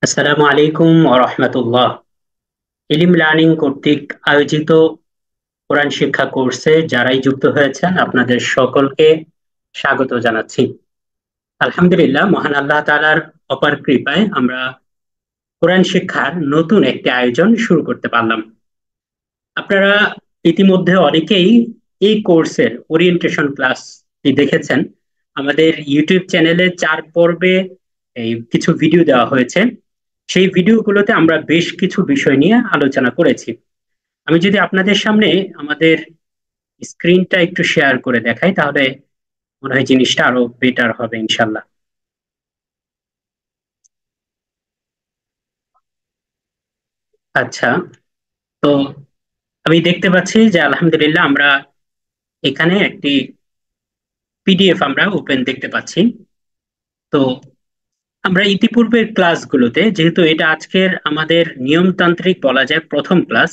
আসসালামু আলাইকুম ওয়া রাহমাতুল্লাহ। ইলম লার্নিং কর্তৃক আয়োজিত কোরআন শিক্ষা কোর্সে যারাই যুক্ত হয়েছেন আপনাদের সকলকে স্বাগত জানাচ্ছি। আলহামদুলিল্লাহ, মহান আল্লাহ তাআলার অপার কৃপায় আমরা কোরআন শিক্ষার নতুন একটি আয়োজন শুরু করতে পারলাম। আপনারা ইতিমধ্যে অনেকেই এই কোর্সের ওরিয়েন্টেশন ক্লাসটি দেখেছেন। আমাদের ইউটিউব চ্যানেলে 4 পর্বে এই কিছু ভিডিও দেওয়া হয়েছে। সেই ভিডিওগুলোতে আমরা বেশ কিছু বিষয় নিয়ে আলোচনা করেছি। আমি যদি আপনাদের সামনে আমাদের স্ক্রিনটা একটু শেয়ার করে দেখাই, তাহলে মনে হয় জিনিসটা আরো বেটার হবে ইনশাল্লাহ। আচ্ছা, তো আমি দেখতে পাচ্ছি যে আলহামদুলিল্লাহ আমরা এখানে একটি পিডিএফ আমরা ওপেন দেখতে পাচ্ছি। তো আমরা ইতিপূর্বের ক্লাসগুলোতে, যেহেতু এটা আজকের আমাদের নিয়মতান্ত্রিক বলা যায় প্রথম ক্লাস,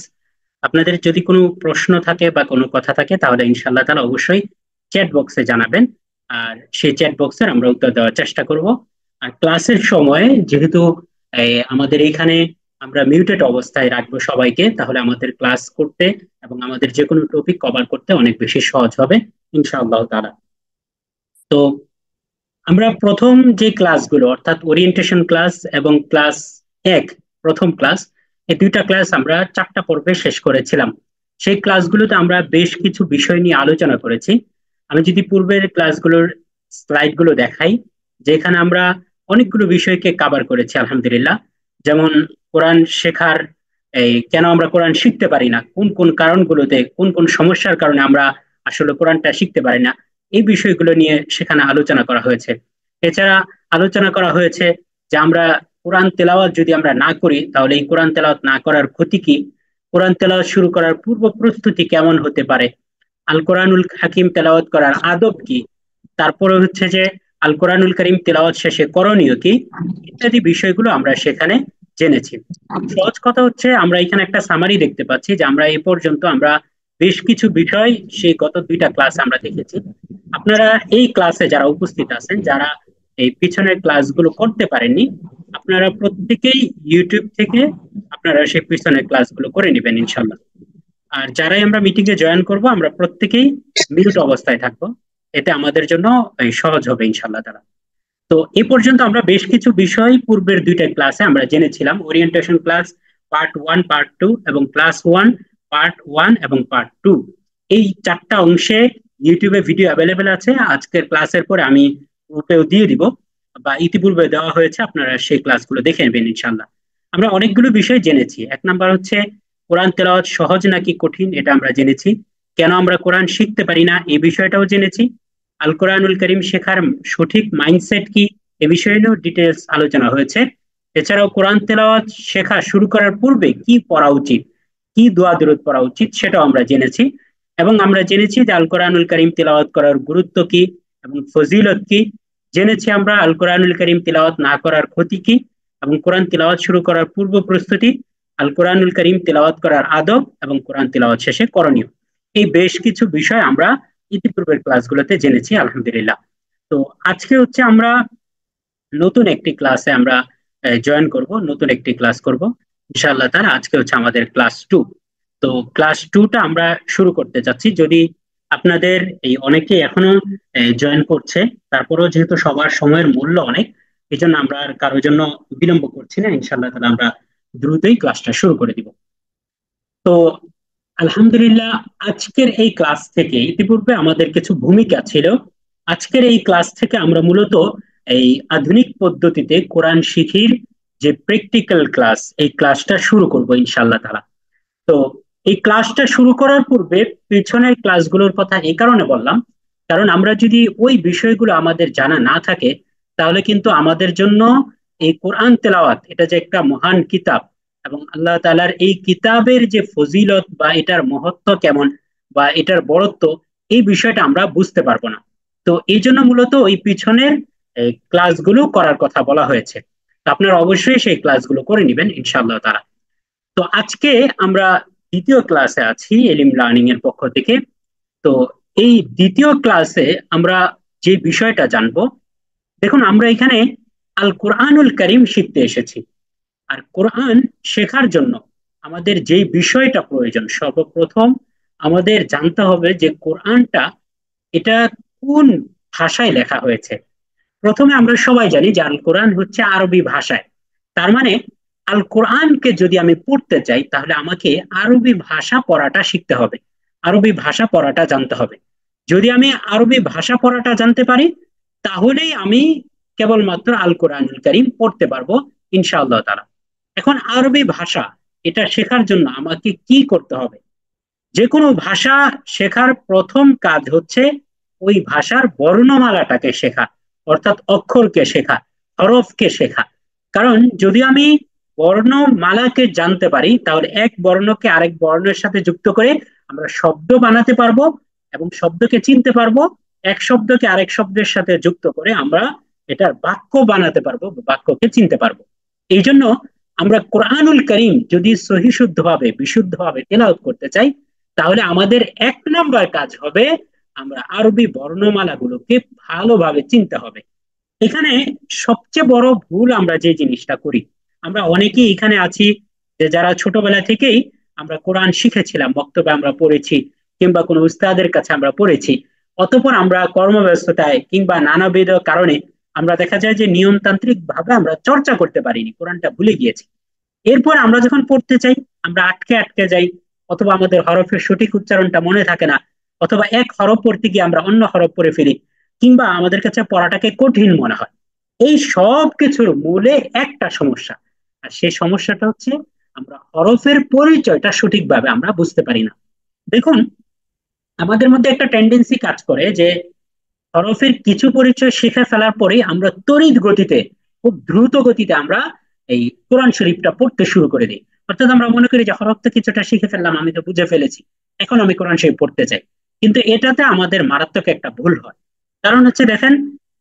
আপনাদের যদি কোনো প্রশ্ন থাকে বা কোনো কথা থাকে তাহলে ইনশাআল্লাহ তাআলা অবশ্যই চ্যাট বক্সে জানাবেন। আর সেই চ্যাট বক্সের আমরা উত্তর দেওয়ার চেষ্টা করব। আর ক্লাসের সময় যেহেতু আমাদের এইখানে আমরা মিউটেড অবস্থায় রাখবো সবাইকে, তাহলে আমাদের ক্লাস করতে এবং আমাদের যে কোনো টপিক কভার করতে অনেক বেশি সহজ হবে ইনশাআল্লাহ তাআলা। তো আমরা প্রথম যে ক্লাসগুলো অর্থাৎ ওরিয়েন্টেশন ক্লাস এবং ক্লাস 1, প্রথম ক্লাস, এই দুইটা ক্লাস আমরা 4টা পর্বে শেষ করেছিলাম। সেই ক্লাসগুলোতে আমরা বেশ কিছু বিষয় নিয়ে আলোচনা করেছি। আমি যদি পূর্বের ক্লাসগুলোর স্লাইডগুলো দেখাই, যেখানে আমরা অনেকগুলো বিষয়কে কভার করেছি আলহামদুলিল্লাহ। যেমন কোরআন শেখার, কেন আমরা কোরআন শিখতে পারি না, কোন কোন কারণগুলোতে, কোন কোন সমস্যার কারণে আমরা আসলে কোরআনটা শিখতে পারি না, এই বিষয়গুলো নিয়ে সেখানে আলোচনা করা হয়েছে। এছাড়া আলোচনা করা হয়েছে যে আমরা কোরআন তেলাওয়াত যদি আমরা না করি তাহলে এই কোরআন তেলাওয়াত না করার ক্ষতি কি, কোরআন তেলাওয়াত শুরু করার পূর্ব প্রস্তুতি কেমন হতে পারে, আল কোরআনুল হাকিম তেলাওয়াত করার আদব কি, তারপরে হচ্ছে যে আল কোরআনুল করিম তেলাওয়াত শেষে করণীয় কি, ইত্যাদি বিষয়গুলো আমরা সেখানে জেনেছি। সহজ কথা হচ্ছে আমরা এখানে একটা সামারি দেখতে পাচ্ছি যে আমরা এ পর্যন্ত আমরা বেশ কিছু বিষয় সেই গত 2টা ক্লাস আমরা দেখেছি। আপনারা এই ক্লাসে যারা উপস্থিত আছেন, যারা এই পিছনের ক্লাসগুলো করতে পারেননি, আপনারা প্রত্যেকেই ইউটিউব থেকে আপনারা সেই পিছনের ক্লাসগুলো করে নেবেন ইনশাল্লাহ। আর যারাই আমরা মিটিং এ জয়েন করব আমরা প্রত্যেকেই মিউট অবস্থায় থাকবো, এতে আমাদের জন্য সহজ হবে ইনশাল্লাহ তারা। তো এ পর্যন্ত আমরা বেশ কিছু বিষয় পূর্বের 2টা ক্লাসে আমরা জেনেছিলাম। ওরিয়েন্টেশন ক্লাস পার্ট 1, পার্ট 2 এবং ক্লাস 1, পার্ট 1 এবং পার্ট 2, এই 4টা অংশে ইউটিউবে ভিডিও অ্যাভেলেবেল আছে। আজকের ক্লাসের পরে আমি গ্রুপেও দিয়ে দিব, বা ইতিপূর্বে দেওয়া হয়েছে, আপনারা সেই ক্লাসগুলো দেখে নেবেন ইনশাল্লাহ। আমরা অনেকগুলো বিষয় জেনেছি। 1 নাম্বার হচ্ছে কোরআন তেলাওয়াত সহজ নাকি কঠিন, এটা আমরা জেনেছি। কেন আমরা কোরআন শিখতে পারি না, এই বিষয়টাও জেনেছি। আল কোরআনুল করিম শেখার সঠিক মাইন্ডসেট কি, এ বিষয়ে নিয়েও ডিটেলস আলোচনা হয়েছে। এছাড়াও কোরআন তেলাওয়াত শেখা শুরু করার পূর্বে কি পড়া উচিত, কি দোয়া দরুদ পড়া উচিত, সেটাও আমরা জেনেছি। এবং আমরা জেনেছি যে আল কোরআনুল করিম তেলাওয়াত করার গুরুত্ব কি এবং ফজিলত কি। জেনেছি আমরা আল কোরআনুল করিম তেলাওয়াত না করার ক্ষতি কি, এবং কোরআন তেলাওয়াত শুরু করার পূর্ব প্রস্তুতি, আল কোরআনুল করিম তেলাওয়াত করার আদব এবং কোরআন তেলাওয়াত শেষে করণীয়। এই বেশ কিছু বিষয় আমরা ইতিপূর্বের ক্লাসগুলোতে জেনেছি আলহামদুলিল্লাহ। তো আজকে হচ্ছে আমরা নতুন একটি ক্লাসে আমরা জয়েন করব, নতুন একটি ক্লাস করব ইনশাআল্লাহ তাআলা। আজকে হচ্ছে আমাদের ক্লাস 2। তো ক্লাস 2টা আমরা শুরু করতে যাচ্ছি। যদি আপনাদের এই অনেকে এখনো জয়েন করছে, তারপরেও যেহেতু সবার সময়ের মূল্য অনেক, এই জন্য আমরা আর কারোর জন্য বিলম্ব করছি না, ইনশাআল্লাহ তাআলা আমরা দ্রুতই ক্লাসটা শুরু করে দিব। তো আলহামদুলিল্লাহ, আজকের এই ক্লাস থেকে ইতিপূর্বে আমাদের কিছু ভূমিকা ছিল। আজকের এই ক্লাস থেকে আমরা মূলত এই আধুনিক পদ্ধতিতে কোরআন শিখির যে প্র্যাকটিক্যাল ক্লাস, এই ক্লাসটা শুরু করব ইনশাআল্লাহ তাআলা। তো এই ক্লাসটা শুরু করার পূর্বে পিছনের ক্লাসগুলোর কথা এই কারণে বললাম, কারণ আমরা যদি ওই বিষয়গুলো আমাদের জানা না থাকে, তাহলে কিন্তু আমাদের জন্য এই কোরআন তেলাওয়াত, এটা যে একটা মহান কিতাব এবং আল্লাহ তাআলার এই কিতাবের যে ফজিলত বা এটার মহত্ব কেমন বা এটার বড়ত্ব, এই বিষয়টা আমরা বুঝতে পারবো না। তো এই জন্য মূলত ওই পিছনের ক্লাসগুলো করার কথা বলা হয়েছে। তো আপনারা অবশ্যই সেই ক্লাসগুলো করে নেবেন ইনশাআল্লাহ তাআলা। তো আজকে আমরা দ্বিতীয় ক্লাসে আছি এলিম লার্নিং এর পক্ষ থেকে। তো এই দ্বিতীয় ক্লাসে আমরা যে বিষয়টা জানবো, দেখুন আমরা এখানে আল কোরআনুল করিম শিখতে এসেছি। আর কোরআন শেখার জন্য আমাদের যেই বিষয়টা প্রয়োজন, সর্বপ্রথম আমাদের জানতে হবে যে কোরআনটা এটা কোন ভাষায় লেখা হয়েছে। প্রথমে আমরা সবাই জানি যে আল কোরআন হচ্ছে আরবি ভাষায়। তার মানে আল কোরআনকে যদি আমি পড়তে চাই তাহলে আমাকে আরবি ভাষা পড়াটা শিখতে হবে, আরবি ভাষা পড়াটা জানতে হবে। যদি আমি আরবি ভাষা পড়াটা জানতে পারি তাহলেই আমি কেবলমাত্র আল কোরআনুল কারীম পড়তে পারবো ইনশাআল্লাহ তাআলা। এখন আরবি ভাষা এটা শেখার জন্য আমাকে কি করতে হবে? যে কোনো ভাষা শেখার প্রথম কাজ হচ্ছে ওই ভাষার বর্ণমালাটাকে শেখা, অর্থাৎ অক্ষরকে শেখা, হরফকে শেখা। কারণ যদি আমি বর্ণমালাকে জানতে পারি তাহলে এক বর্ণকে আরেক বর্ণের সাথে যুক্ত করে আমরা শব্দ বানাতে পারবো এবং শব্দকে চিনতে পারবো। এক শব্দকে আরেক শব্দের সাথে যুক্ত করে আমরা এটার বাক্য বানাতে পারবো, বাক্যকে চিনতে পারবো। এই জন্য আমরা কোরআনুল করিম যদি সহিশুদ্ধভাবে বিশুদ্ধভাবে তেলাওয়াত করতে চাই তাহলে আমাদের এক নাম্বার কাজ হবে আমরা আরবি বর্ণমালাগুলোকে ভালোভাবে চিনতে হবে। এখানে সবচেয়ে বড় ভুল আমরা যে জিনিসটা করি, আমরা অনেকেই এখানে আছি যে যারা ছোটবেলা থেকেই আমরা কোরআন শিখেছিলাম, বক্তব্য আমরা পড়েছি কিংবা কোনো উস্তাদের কাছে আমরা পড়েছি, অতঃপর আমরা কর্মব্যস্ততায় কিংবা নানাবিধ কারণে আমরা দেখা যায় যে নিয়মতান্ত্রিক ভাবে আমরা চর্চা করতে পারিনি, কোরআনটা ভুলে গিয়েছি। এরপর আমরা যখন পড়তে চাই আমরা আটকে আটকে যাই, অথবা আমাদের হরফের সঠিক উচ্চারণটা মনে থাকে না, অথবা এক হরফ পড়তে গিয়ে আমরা অন্য হরফ পড়ে ফেলি, কিংবা আমাদের কাছে পড়াটাকে কঠিন মনে হয়। এই সব কিছুর মূলে একটা সমস্যা, আর সেই সমস্যাটা হচ্ছে আমরা হরফের পরিচয়টা সঠিকভাবে আমরা বুঝতে পারি না। দেখুন, আমাদের মধ্যে একটা টেন্ডেন্সি কাজ করে যে হরফের কিছু পরিচয় শিখে ফেলার পরে আমরা তড়িৎ গতিতে, খুব দ্রুত গতিতে আমরা এই কোরআন শরীফটা পড়তে শুরু করে দিই। অর্থাৎ আমরা মনে করি যে হরফ তো কিছুটা শিখে ফেললাম, আমি তো বুঝে ফেলেছি, এখন আমি কোরআন শরীফ পড়তে চাই। কিন্তু এটাতে আমাদের মারাত্মক একটা ভুল হয়। কারণ হচ্ছে দেখেন,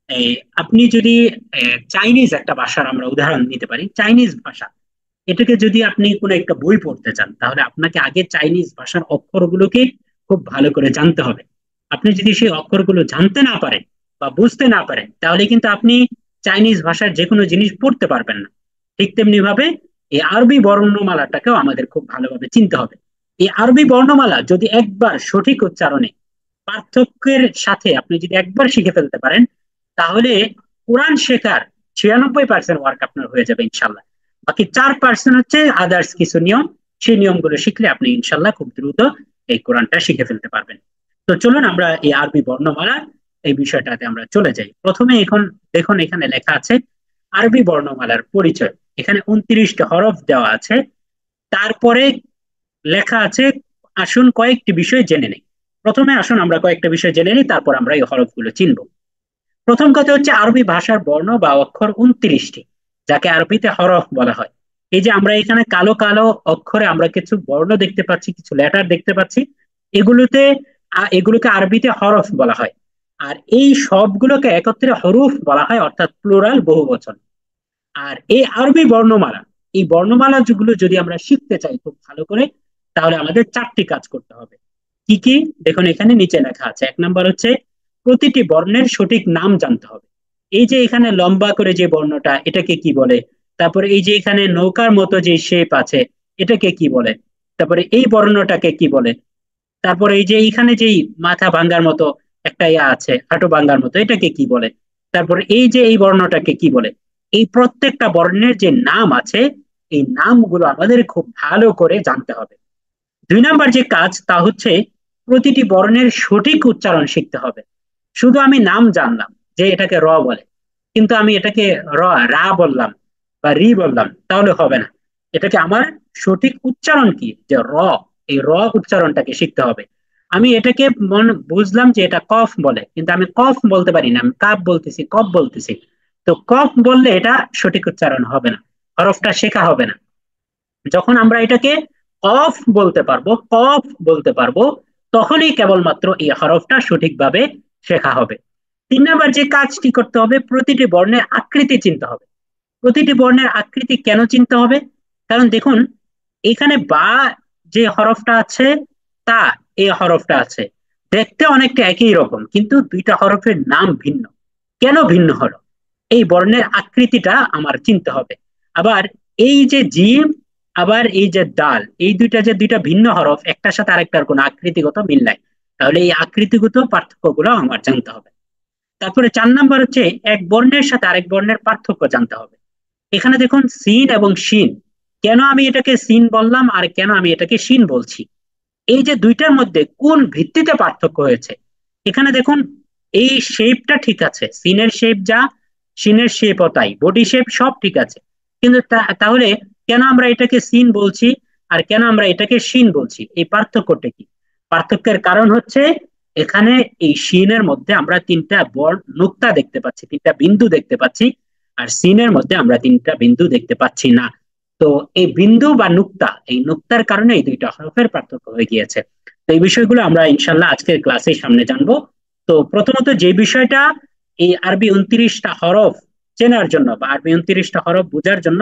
এই আপনি যদি চাইনিজ একটা ভাষার আমরা উদাহরণ নিতে পারি, চাইনিজ ভাষা এটাকে যদি আপনি কোনো একটা বই পড়তে চান তাহলে আপনাকে আগে চাইনিজ ভাষার অক্ষরগুলোকে খুব ভালো করে জানতে হবে। আপনি যদি সেই অক্ষরগুলো জানতে না পারেন বা বুঝতে না পারেন তাহলে কিন্তু আপনি চাইনিজ ভাষার যে কোনো জিনিস পড়তে পারবেন না। ঠিক তেমনি ভাবে এই আরবি বর্ণমালাটাকেও আমাদের খুব ভালোভাবে চিনতে হবে। এই আরবি বর্ণমালা যদি একবার সঠিক উচ্চারণে পার্থক্যের সাথে আপনি যদি একবার শিখে ফেলতে পারেন তাহলে কোরআন শেখার 96% ওয়ার্ক আপনার হয়ে যাবে ইনশাল্লাহ। বাকি 4% হচ্ছে আদার্স কিছু নিয়ম, সেই নিয়মগুলো শিখলে আপনি ইনশাল্লাহ খুব দ্রুত এই কোরআনটা শিখে ফেলতে পারবেন। তো চলুন আমরা এই আরবি বর্ণমালা এই বিষয়টাতে আমরা চলে যাই। প্রথমে এখন দেখুন এখানে লেখা আছে আরবি বর্ণমালার পরিচয়। এখানে 29টা হরফ দেওয়া আছে, তারপরে লেখা আছে আসুন কয়েকটি বিষয় জেনে নেই। প্রথমে আসুন আমরা কয়েকটা বিষয় জেনে নিই, তারপর আমরা এই হরফগুলো চিনবো। প্রথম কথা হচ্ছে আরবি ভাষার বর্ণ বা অক্ষর 29টি, যাকে আরবিতে হরফ বলা হয়। এই যে আমরা এখানে কালো কালো অক্ষরে আমরা কিছু বর্ণ দেখতে পাচ্ছি, কিছু লেটার দেখতে পাচ্ছি, এগুলোতে এগুলোকে আরবিতে হরফ বলা হয়। আর এই সবগুলোকে একত্রে হরুফ বলা হয়, অর্থাৎ প্লুরাল, বহু বচন। আর এই আরবি বর্ণমালা, এই বর্ণমালা যেগুলো যদি আমরা শিখতে চাই খুব ভালো করে তাহলে আমাদের 4টি কাজ করতে হবে। কি কি দেখুন এখানে নিচে লেখা আছে। এক নাম্বার হচ্ছে প্রতিটি বর্ণের সঠিক নাম জানতে হবে। এই যে এখানে লম্বা করে যে বর্ণটা এটাকে কি বলে, তারপরে এই যে এখানে নৌকার মতো যে শেপ আছে এটাকে কি বলে, তারপরে এই বর্ণটাকে কি বলে, তারপরে এই যে এখানে যেই মাথা ভাঙ্গার মতো একটা ইয়া আছে, হাঁটু ভাঙ্গার মতো, এটাকে কি বলে, তারপরে এই যে এই বর্ণটাকে কি বলে। এই প্রত্যেকটা বর্ণের যে নাম আছে এই নামগুলো আমাদের খুব ভালো করে জানতে হবে। 2 নাম্বার যে কাজ তা হচ্ছে প্রতিটি বর্ণের সঠিক উচ্চারণ শিখতে হবে। শুধু আমি নাম জানলাম যে এটাকে র বলে, কিন্তু আমি এটাকে রা বললাম বা রি বললাম তাহলে হবে না। এটাকে আমার সঠিক উচ্চারণ কি যে র, এই র উচ্চারণটাকে শিখতে হবে। আমি এটাকে বুঝলাম যে এটা কফ বলে, কিন্তু আমি কফ বলতে পারি না, আমি কাপ বলতেছি, কফ বলতেছি। তো কফ বললে এটা সঠিক উচ্চারণ হবে না, হরফটা শেখা হবে না। যখন আমরা এটাকে কফ বলতে পারবো, কফ বলতে পারবো, তখনই কেবলমাত্র এই হরফটা সঠিকভাবে শেখা হবে। 3 নাম্বার যে কাজটি করতে হবে, প্রতিটি বর্ণের আকৃতি চিনতে হবে। প্রতিটি বর্ণের আকৃতি কেন চিনতে হবে? কারণ দেখুন এখানে বা যে হরফটা আছে তা এই হরফটা আছে, দেখতে অনেকটা একই রকম কিন্তু দুইটা হরফের নাম ভিন্ন। কেন ভিন্ন হলো? এই বর্ণের আকৃতিটা আমার চিনতে হবে। আবার এই যে জিম আবার এই যে দাল, এই দুইটা যে দুইটা ভিন্ন হরফ, একটার সাথে আরেকটার কোনো আকৃতিগত মিল নাই, তাহলে এই আকৃতিগত পার্থক্যগুলো আমার জানতে হবে। তারপরে 4 নাম্বার হচ্ছে এক বর্ণের সাথে আরেক বর্ণের পার্থক্য জানতে হবে। এখানে দেখুন সিন এবং শিন, কেন আমি এটাকে সিন বললাম আর কেন আমি এটাকে শিন বলছি, এই যে দুইটার মধ্যে কোন ভিত্তিতে পার্থক্য হয়েছে। এখানে দেখুন এই শেপটা ঠিক আছে, সিনের শেপ যা, সিনের শেপও তাই, বডি শেপ সব ঠিক আছে, কিন্তু তাহলে কেন আমরা এটাকে সিন বলছি আর কেন আমরা এটাকে শিন বলছি, এই পার্থক্যটা কি? পার্থক্যের কারণ হচ্ছে এখানে এই শিনের মধ্যে আমরা তিনটা বড় নুক্তা দেখতে পাচ্ছি, তিনটা বিন্দু দেখতে পাচ্ছি, আর সিনের মধ্যে আমরা তিনটা বিন্দু দেখতে পাচ্ছি না। তো এই বিন্দু বা নুক্তা, এই নুক্তার কারণে এই দুইটা হরফের পার্থক্য হয়ে গিয়েছে। তো এই বিষয়গুলো আমরা ইনশাল্লাহ আজকের ক্লাসে সামনে জানবো। তো প্রথমত যে বিষয়টা, এই আরবি 29টা হরফ চেনার জন্য বা আরবি 29টা হরফ বোঝার জন্য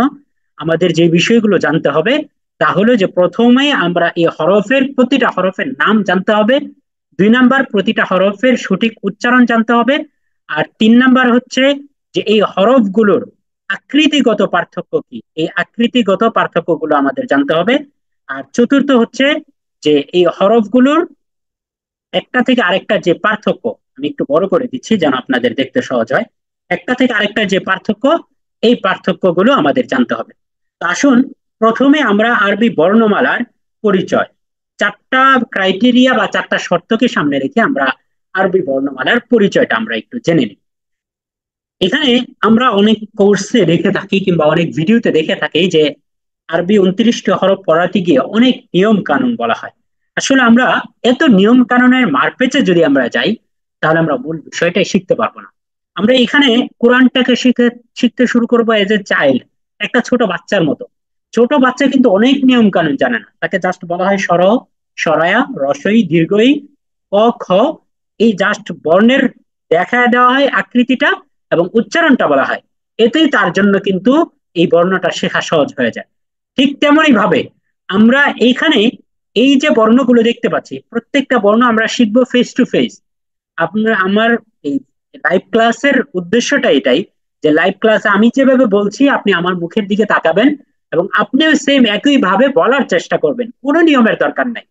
আমাদের যে বিষয়গুলো জানতে হবে, তা হলো যে প্রথমে আমরা এই হরফের প্রতিটা হরফের নাম জানতে হবে, 2 নাম্বার প্রতিটা হরফের সঠিক উচ্চারণ জানতে হবে, আর 3 নাম্বার হচ্ছে যে এই হরফগুলোর আকৃতিগত পার্থক্য কি, এই আকৃতিগত পার্থক্যগুলো আমাদের জানতে হবে। আর চতুর্থ হচ্ছে যে এই হরফগুলোর একটা থেকে আরেকটা যে পার্থক্য, আমি একটু বড় করে দিচ্ছি যেন আপনাদের দেখতে সহজ হয়, একটা থেকে আরেকটা যে পার্থক্য, এই পার্থক্যগুলো আমাদের জানতে হবে। তো আসুন প্রথমে আমরা আরবি বর্ণমালার পরিচয়, 4টা ক্রাইটেরিয়া বা 4টা শর্তকে সামনে রেখে আমরা আরবি বর্ণমালার পরিচয়টা আমরা একটু জেনে নিই। এখানে আমরা অনেক কোর্সে দেখে থাকি কিংবা অনেক ভিডিওতে দেখে থাকি যে আরবি 29টি হরফ পড়াতে গিয়ে অনেক নিয়ম কানুন বলা হয়। আসলে আমরা এত নিয়ম কানুনের মারপেচে যদি আমরা যাই, তাহলে আমরা মূল বিষয়টাই শিখতে পারবো না। আমরা এখানে কোরআনটাকে শিখতে শুরু করবো এজ এ চাইল্ড, একটা ছোট বাচ্চার মতো। ছোট বাচ্চা কিন্তু অনেক নিয়ম কানুন জানে না, তাকে জাস্ট বলা হয় সর, সরায়া, রসই, দীর্ঘই, ক, খ, এই জাস্ট বর্ণের দেখা দেওয়া হয় আকৃতিটা এবং উচ্চারণটা বলা হয়, এতেই তার জন্য কিন্তু এই বর্ণটা শেখা সহজ হয়ে যায়। ঠিক তেমনই ভাবে আমরা এইখানে এই যে বর্ণগুলো দেখতে পাচ্ছি, প্রত্যেকটা বর্ণ আমরা শিখবো ফেস টু ফেস। আপনার আমার এই লাইভ ক্লাসের উদ্দেশ্যটা এটাই, যে লাইভ ক্লাসে আমি যেভাবে বলছি আপনি আমার মুখের দিকে তাকাবেন এবং আপনিও সেম একই ভাবে বলার চেষ্টা করবেন, কোনো নিয়মের দরকার নাই।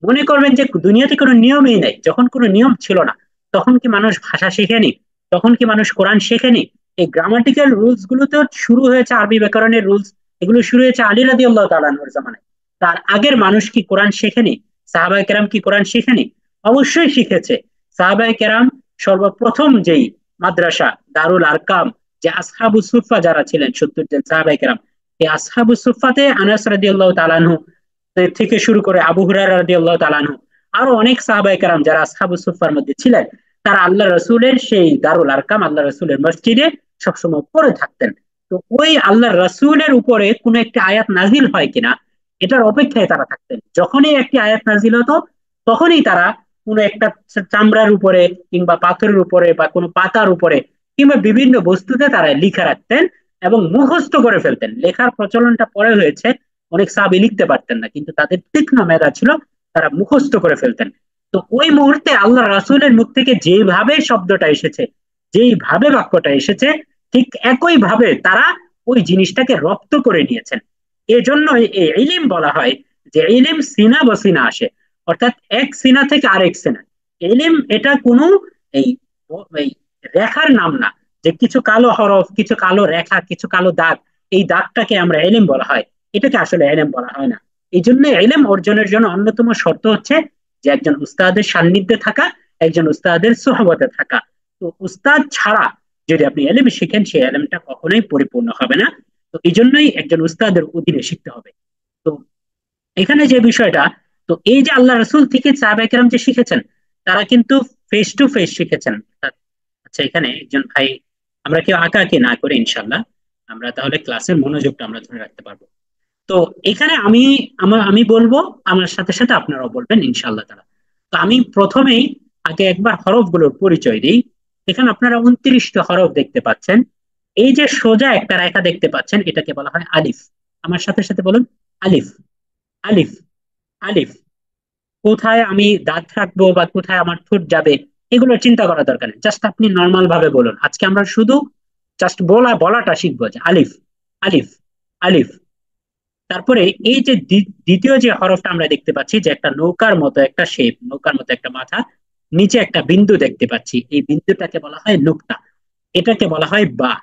মনে করবেন যে দুনিয়াতে কোনো নিয়মই নেই, যখন কোনো নিয়ম ছিল না তখন কি মানুষ ভাষা শেখেনি, তখন কি মানুষ কোরআন শেখেনি? এই গ্রামাটিক্যাল রুলস গুলো তো শুরু হয়েছে, আরবি ব্যাকরণের রুলস এগুলো শুরু হয়েছে আলী রাদিয়াল্লাহু তাআলা আনহুর জামানায়। তার আগের মানুষ কি কোরআন শেখেনি? সাহাবায়ে কেরাম কি কোরআন শিখেনি? অবশ্যই শিখেছে। সাহাবায়ে কেরাম সর্বপ্রথম যেই মাদ্রাসা দারুল আরকাম, যে আসহাবু সুফা যারা ছিলেন 70 জন সাহাবায়ে কেরাম, এই আসহাবু সুফাতে আনাস রাদিয়াল্লাহু তাআলা আনহু থেকে শুরু করে আবু হুরায়রা রাদিয়াল্লাহু তাআলা আনহু, আরো অনেক সাহাবায়ে কেরাম যারা আসহাবুস সুফফার মধ্যে ছিলেন, তারা আল্লাহ রাসূলের সেই দারুল আরকাম, আল্লাহ রাসূলের মসজিদে সবসময় পড়ে থাকতেন। তো ওই আল্লাহ রাসূলের উপরে কোনো একটা আয়াত নাজিল হয় কিনা এটার অপেক্ষায় তারা থাকতেন। যখনই একটি আয়াত নাজিল হতো তখনই তারা কোনো একটা চামড়ার উপরে কিংবা পাথরের উপরে বা কোনো পাতার উপরে কিংবা বিভিন্ন বস্তুতে তারা লিখে রাখতেন এবং মুখস্থ করে ফেলতেন। লেখার প্রচলনটা পরে হয়েছে, অনেক সাহাবী লিখতে পারতেন না, কিন্তু তাদের তীক্ষ্ণ মেধা ছিল, তারা মুখস্থ করে ফেলতেন। তো ওই মুহূর্তে আল্লাহ রাসূলের মুখ থেকে যেভাবে শব্দটা এসেছে, যেইভাবে বাক্যটা এসেছে, ঠিক একই ভাবে তারা ওই জিনিসটাকে রপ্ত করে নিয়েছেন। এজন্য এই ইলম বলা হয় যে ইলম সিনা বসিনা আসে, অর্থাৎ এক সিনা থেকে আরেক সিনা। ইলম এটা কোনো এই এই রেখার নাম না, যে কিছু কালো হরফ, কিছু কালো রেখা, কিছু কালো দাগ, এই দাগটাকে আমরা ইলম বলা হয়, এটাকে আসলে এলেম বলা হয় না। এই জন্য এলেম অর্জনের জন্য অন্যতম শর্ত হচ্ছে যে একজন উস্তাদের সান্নিধ্যে থাকা, একজন উস্তাদের সোহবতে থাকা। তো উস্তাদ ছাড়া যদি আপনি এলেম শিখেন, সেই এলেমটা কখনোই পরিপূর্ণ হবে না। তো এই জন্যই একজন উস্তাদের অধীনে শিখতে হবে। তো এখানে যে বিষয়টা, তো এই যে আল্লাহ রসুল থেকে সাহাবায়ে কেরাম যে শিখেছেন, তারা কিন্তু ফেস টু ফেস শিখেছেন। আচ্ছা, এখানে একজন ভাই, আমরা কেউ আঁকাআঁকি না করে ইনশাল্লাহ আমরা তাহলে ক্লাসের মনোযোগটা আমরা ধরে রাখতে পারবো। তো এখানে আমি বলবো, আমার সাথে সাথে আপনারাও বলবেন ইনশাআল্লাহ তাআলা। তো আমি প্রথমেই আগে একবার হরফগুলোর পরিচয় দিই। এখানে আপনারা 29টা হরফ দেখতে পাচ্ছেন। এই যে সোজা একটা রেখা দেখতে পাচ্ছেন, এটাকে বলা হয় আলিফ। আমার সাথে সাথে বলুন, আলিফ, আলিফ, আলিফ। কোথায় আমি দাঁত রাখবো বা কোথায় আমার ঠোঁট যাবে এগুলো চিন্তা করার দরকার নেই, জাস্ট আপনি নর্মাল ভাবে বলুন। আজকে আমরা শুধু জাস্ট বলাটা শিখবো যে আলিফ, আলিফ, আলিফ। তারপরে এই যে দ্বিতীয় যে হরফটা আমরা দেখতে পাচ্ছি, যে একটা নৌকার মতো একটা শেপ, নৌকার মতো একটা মাথা, নিচে একটা বিন্দু দেখতে পাচ্ছি, এই বিন্দুটাকে বলা হয় নুকতা, এটাকে বলা হয় বা।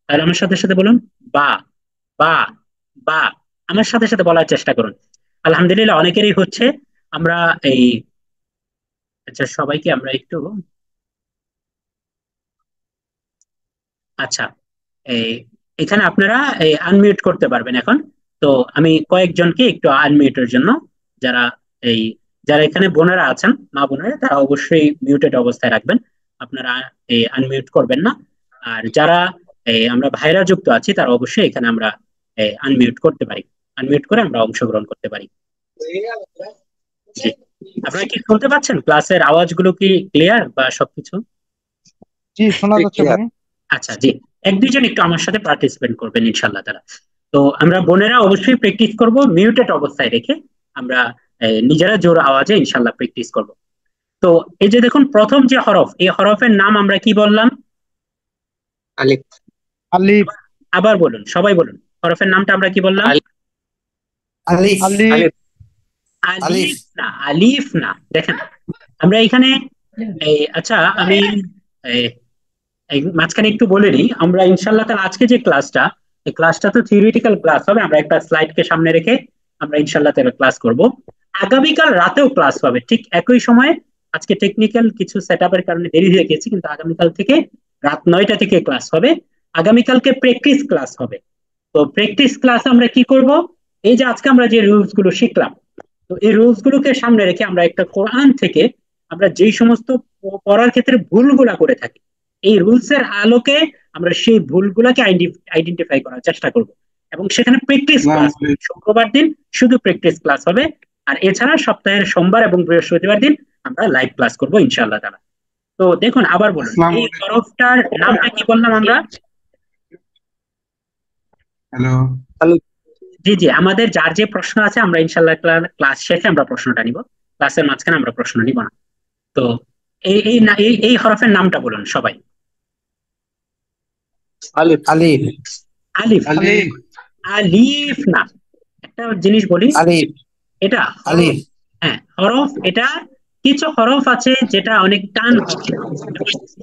তাহলে আমার সাথে সাথে বলুন, বা, বা, বা। আমার সাথে সাথে বলার চেষ্টা করুন। আলহামদুলিল্লাহ অনেকেরই হচ্ছে। আমরা এই, আচ্ছা সবাইকে আমরা একটু, আচ্ছা, এই এখানে আপনারা আনমিউট করতে পারবেন এখন। তো আমি কয়েকজনকে একটু আনমিউটের জন্য, যারা এই, যারা এখানে বোনেরা আছেন, মা বোনেরা, তারা অবশ্যই মিউটেড অবস্থায় রাখবেন। আপনারা আনমিউট করবেন না। আর যারা আমরা ভাইরা যুক্ত আছি, তারা অবশ্যই এখানে আমরা আনমিউট করতে পারি, আনমিউট করে আমরা অংশগ্রহণ করতে পারি। জি, আপনারা কি শুনতে পাচ্ছেন? ক্লাসের আওয়াজগুলো কি ক্লিয়ার বা সবকিছু? জি, শোনা যাচ্ছে ভাই। আচ্ছা, জি। এক দুইজন একটু আমার সাথে পার্টিসিপেট করবেন ইনশাল্লাহ তারা। তো আমরা বোনেরা অবশ্যই প্র্যাকটিস করব মিউটেড অবস্থায় রেখে। আমরা নিজেরা জোর আওয়াজে ইনশাল্লাহ প্র্যাকটিস করব। তো এই যে দেখুন, প্রথম যে হরফ, এই হরফের নাম আমরা কি বললাম? আলিফ। আলিফ। আবার বলুন, সবাই বলুন, হরফের নামটা আমরা কি বললাম? আলিফ। আলিফ। আলিফ। আলিফ। আলিফ না, আলিফ না। দেখেন, আমরা এখানে আচ্ছা, আমি এই, এই মাঝখানে একটু বলে নিই, আমরা ইনশাল্লাহ তাহলে আজকে যে ক্লাসটা, এই ক্লাসটা তো থিওরিটিক্যাল ক্লাস হবে, আমরা একটা স্লাইডকে সামনে রেখে আমরা ইনশাল্লাহ তাহলে ক্লাস করব। আগামীকাল রাতেও ক্লাস হবে ঠিক একই সময়ে। আজকে টেকনিক্যাল কিছু সেট আপের কারণে দেরি হয়ে গেছে, কিন্তু আগামীকাল থেকে রাত 9টা থেকে ক্লাস হবে। আগামীকালকে প্র্যাকটিস ক্লাস হবে। তো প্র্যাকটিস ক্লাস আমরা কি করব? এই যে আজকে আমরা যে রুলস গুলো শিখলাম, তো এই রুলস গুলোকে সামনে রেখে আমরা একটা কোরআন থেকে আমরা যেই সমস্ত পড়ার ক্ষেত্রে ভুলগুলা করে থাকি, এই রুলস এর আলোকে আমরা সেই ভুলগুলাকে আইডেন্টিফাই করার চেষ্টা করব। এবং সেখানে প্র্যাকটিস ক্লাস, শুক্রবার দিন শুধু প্র্যাকটিস ক্লাস হবে। আর এছাড়া সপ্তাহের সোমবার এবং বৃহস্পতিবার দিন আমরা লাইভ ক্লাস করবো ইনশাআল্লাহ তাআলা। তো দেখুন, আবার বলুন, এই হরফটার নামটা কি বললাম আমরা? হ্যালো। জি জি, আমাদের যার যে প্রশ্ন আছে আমরা ইনশাল্লাহ ক্লাস শেষে আমরা প্রশ্নটা নিব, ক্লাসের মাঝখানে আমরা প্রশ্ন নিব না। তো এই হরফের নামটা বলুন সবাই। আলিফ। আলিফ। আলিফ? আলিফ। আলিফ না। একটা জিনিস বলি, আলিফ। এটা হরফ। আলিফ। হ্যাঁ, হরফ এটা। কিছু হরফ আছে যেটা অনেক টান হবে, এবং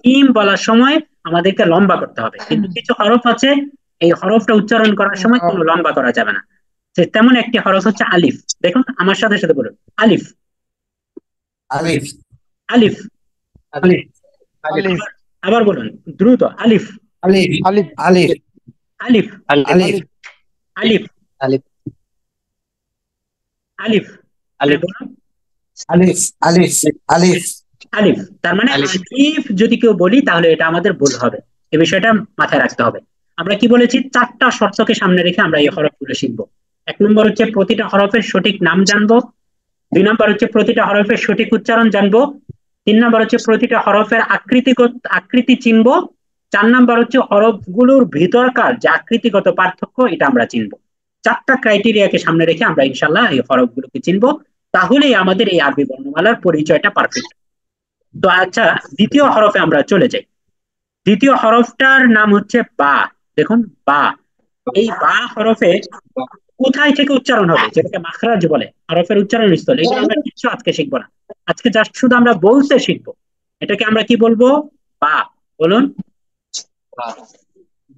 মিম বলার সময় আমাদেরকে লম্বা করতে হবে, কিন্তু কিছু হরফ আছে এই হরফটা উচ্চারণ করার সময় কোনো লম্বা করা যাবে না। তেমন একটি হরফ হচ্ছে আলিফ। দেখুন আমার সাথে সাথে বলুন, আলিফ, আলিফ। আলিফ। আলিফ। আলিফ। আবার বলুন দ্রুত, আলিফ, আলিফ। আলিফ। আলিফ। আলিফ, আলিফ। আলিফ, আলিফ। আলিফ। হ্যাঁ, বলুন, আলিফ। আলিফ। আলিফ। আলিফ। তার মানে আলিফ যদি কেউ বলি তাহলে এটা আমাদের ভুল হবে, এই বিষয়টা মাথায় রাখতে হবে। আমরা কি বলেছি, চারটা শর্তকে সামনে রেখে আমরা এই হরফগুলো শিখবো। এক নম্বর হচ্ছে প্রতিটা হরফের সঠিক নাম জানবো। দুই নম্বর হচ্ছে প্রতিটা হরফের সঠিক উচ্চারণ জানবো। তিন নম্বর হচ্ছে প্রতিটা হরফের আকৃতি চিনবো। চার নম্বর হচ্ছে হরফগুলোর ভিতরকার যে আকৃতিগত পার্থক্য, এটা আমরা চিনবো। চারটা ক্রাইটেরিয়াকে সামনে রেখে আমরা ইনশাল্লাহ এই হরফগুলোকে চিনবো। তাহলেই আমাদের এই আরবি বর্ণমালার পরিচয়টা পারফেক্ট। তো আচ্ছা, দ্বিতীয় হরফে আমরা চলে যাই। দ্বিতীয় হরফটার নাম হচ্ছে বা। দেখুন, বা। এই বা হরফে কোথায় থেকে উচ্চারণ হবে, যেটাকে মাখরাজ বলে, হরফের উচ্চারণ স্থল, এগুলো আমরা কিচ্ছু আজকে শিখবো না। আজকে জাস্ট শুধু আমরা বলতে শিখবো। এটাকে আমরা কি বলবো? বা। বলুন,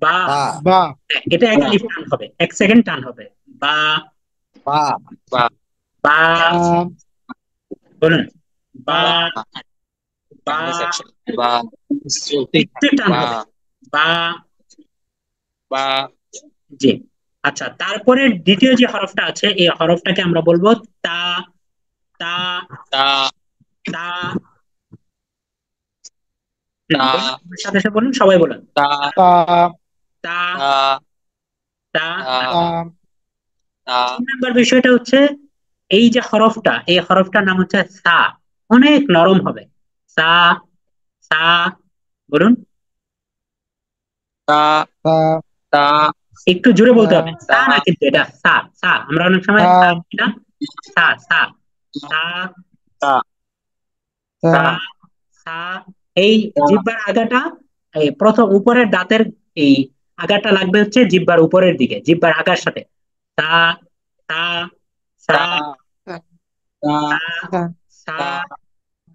বা। বা। এটা এক আলিফ টান হবে, এক সেকেন্ড টান হবে। বা, বা। বা। বা। বলুন, বা, বা। বা। একটু টান হবে, বা, বা। জি। আচ্ছা, তারপরে দ্বিতীয় যে হরফটা আছে, এই হরফটাকে আমরা বলবো তা, তা, তা। তা। তা। বলুন, আমার সাথে সাথে বলুন, সবাই বলুন, তা। তা। তা, তা। তা। তা। তা। তিন নাম্বার বিষয়টা হচ্ছে, এই যে হরফটা, এই হরফটার নাম হচ্ছে সা। অনেক নরম হবে, সা, সা। বলুন, তা। তা। তা। একটু জোরে বলতে হবে, তা। সা না কিন্তু, এটা সা, সা। আমরা অনেক সময় তা। সা বলি না, সা, সা, সা, তা। তা। সা, সা। এই জিহ্বার আগাটা, এই প্রথম উপরের দাঁতের এই আগাটা লাগবে হচ্ছে জিহ্বার উপরের দিকে, জিহ্বার আগার সাথে। সা, তা, সা, তা, তা, তা, সা। তা,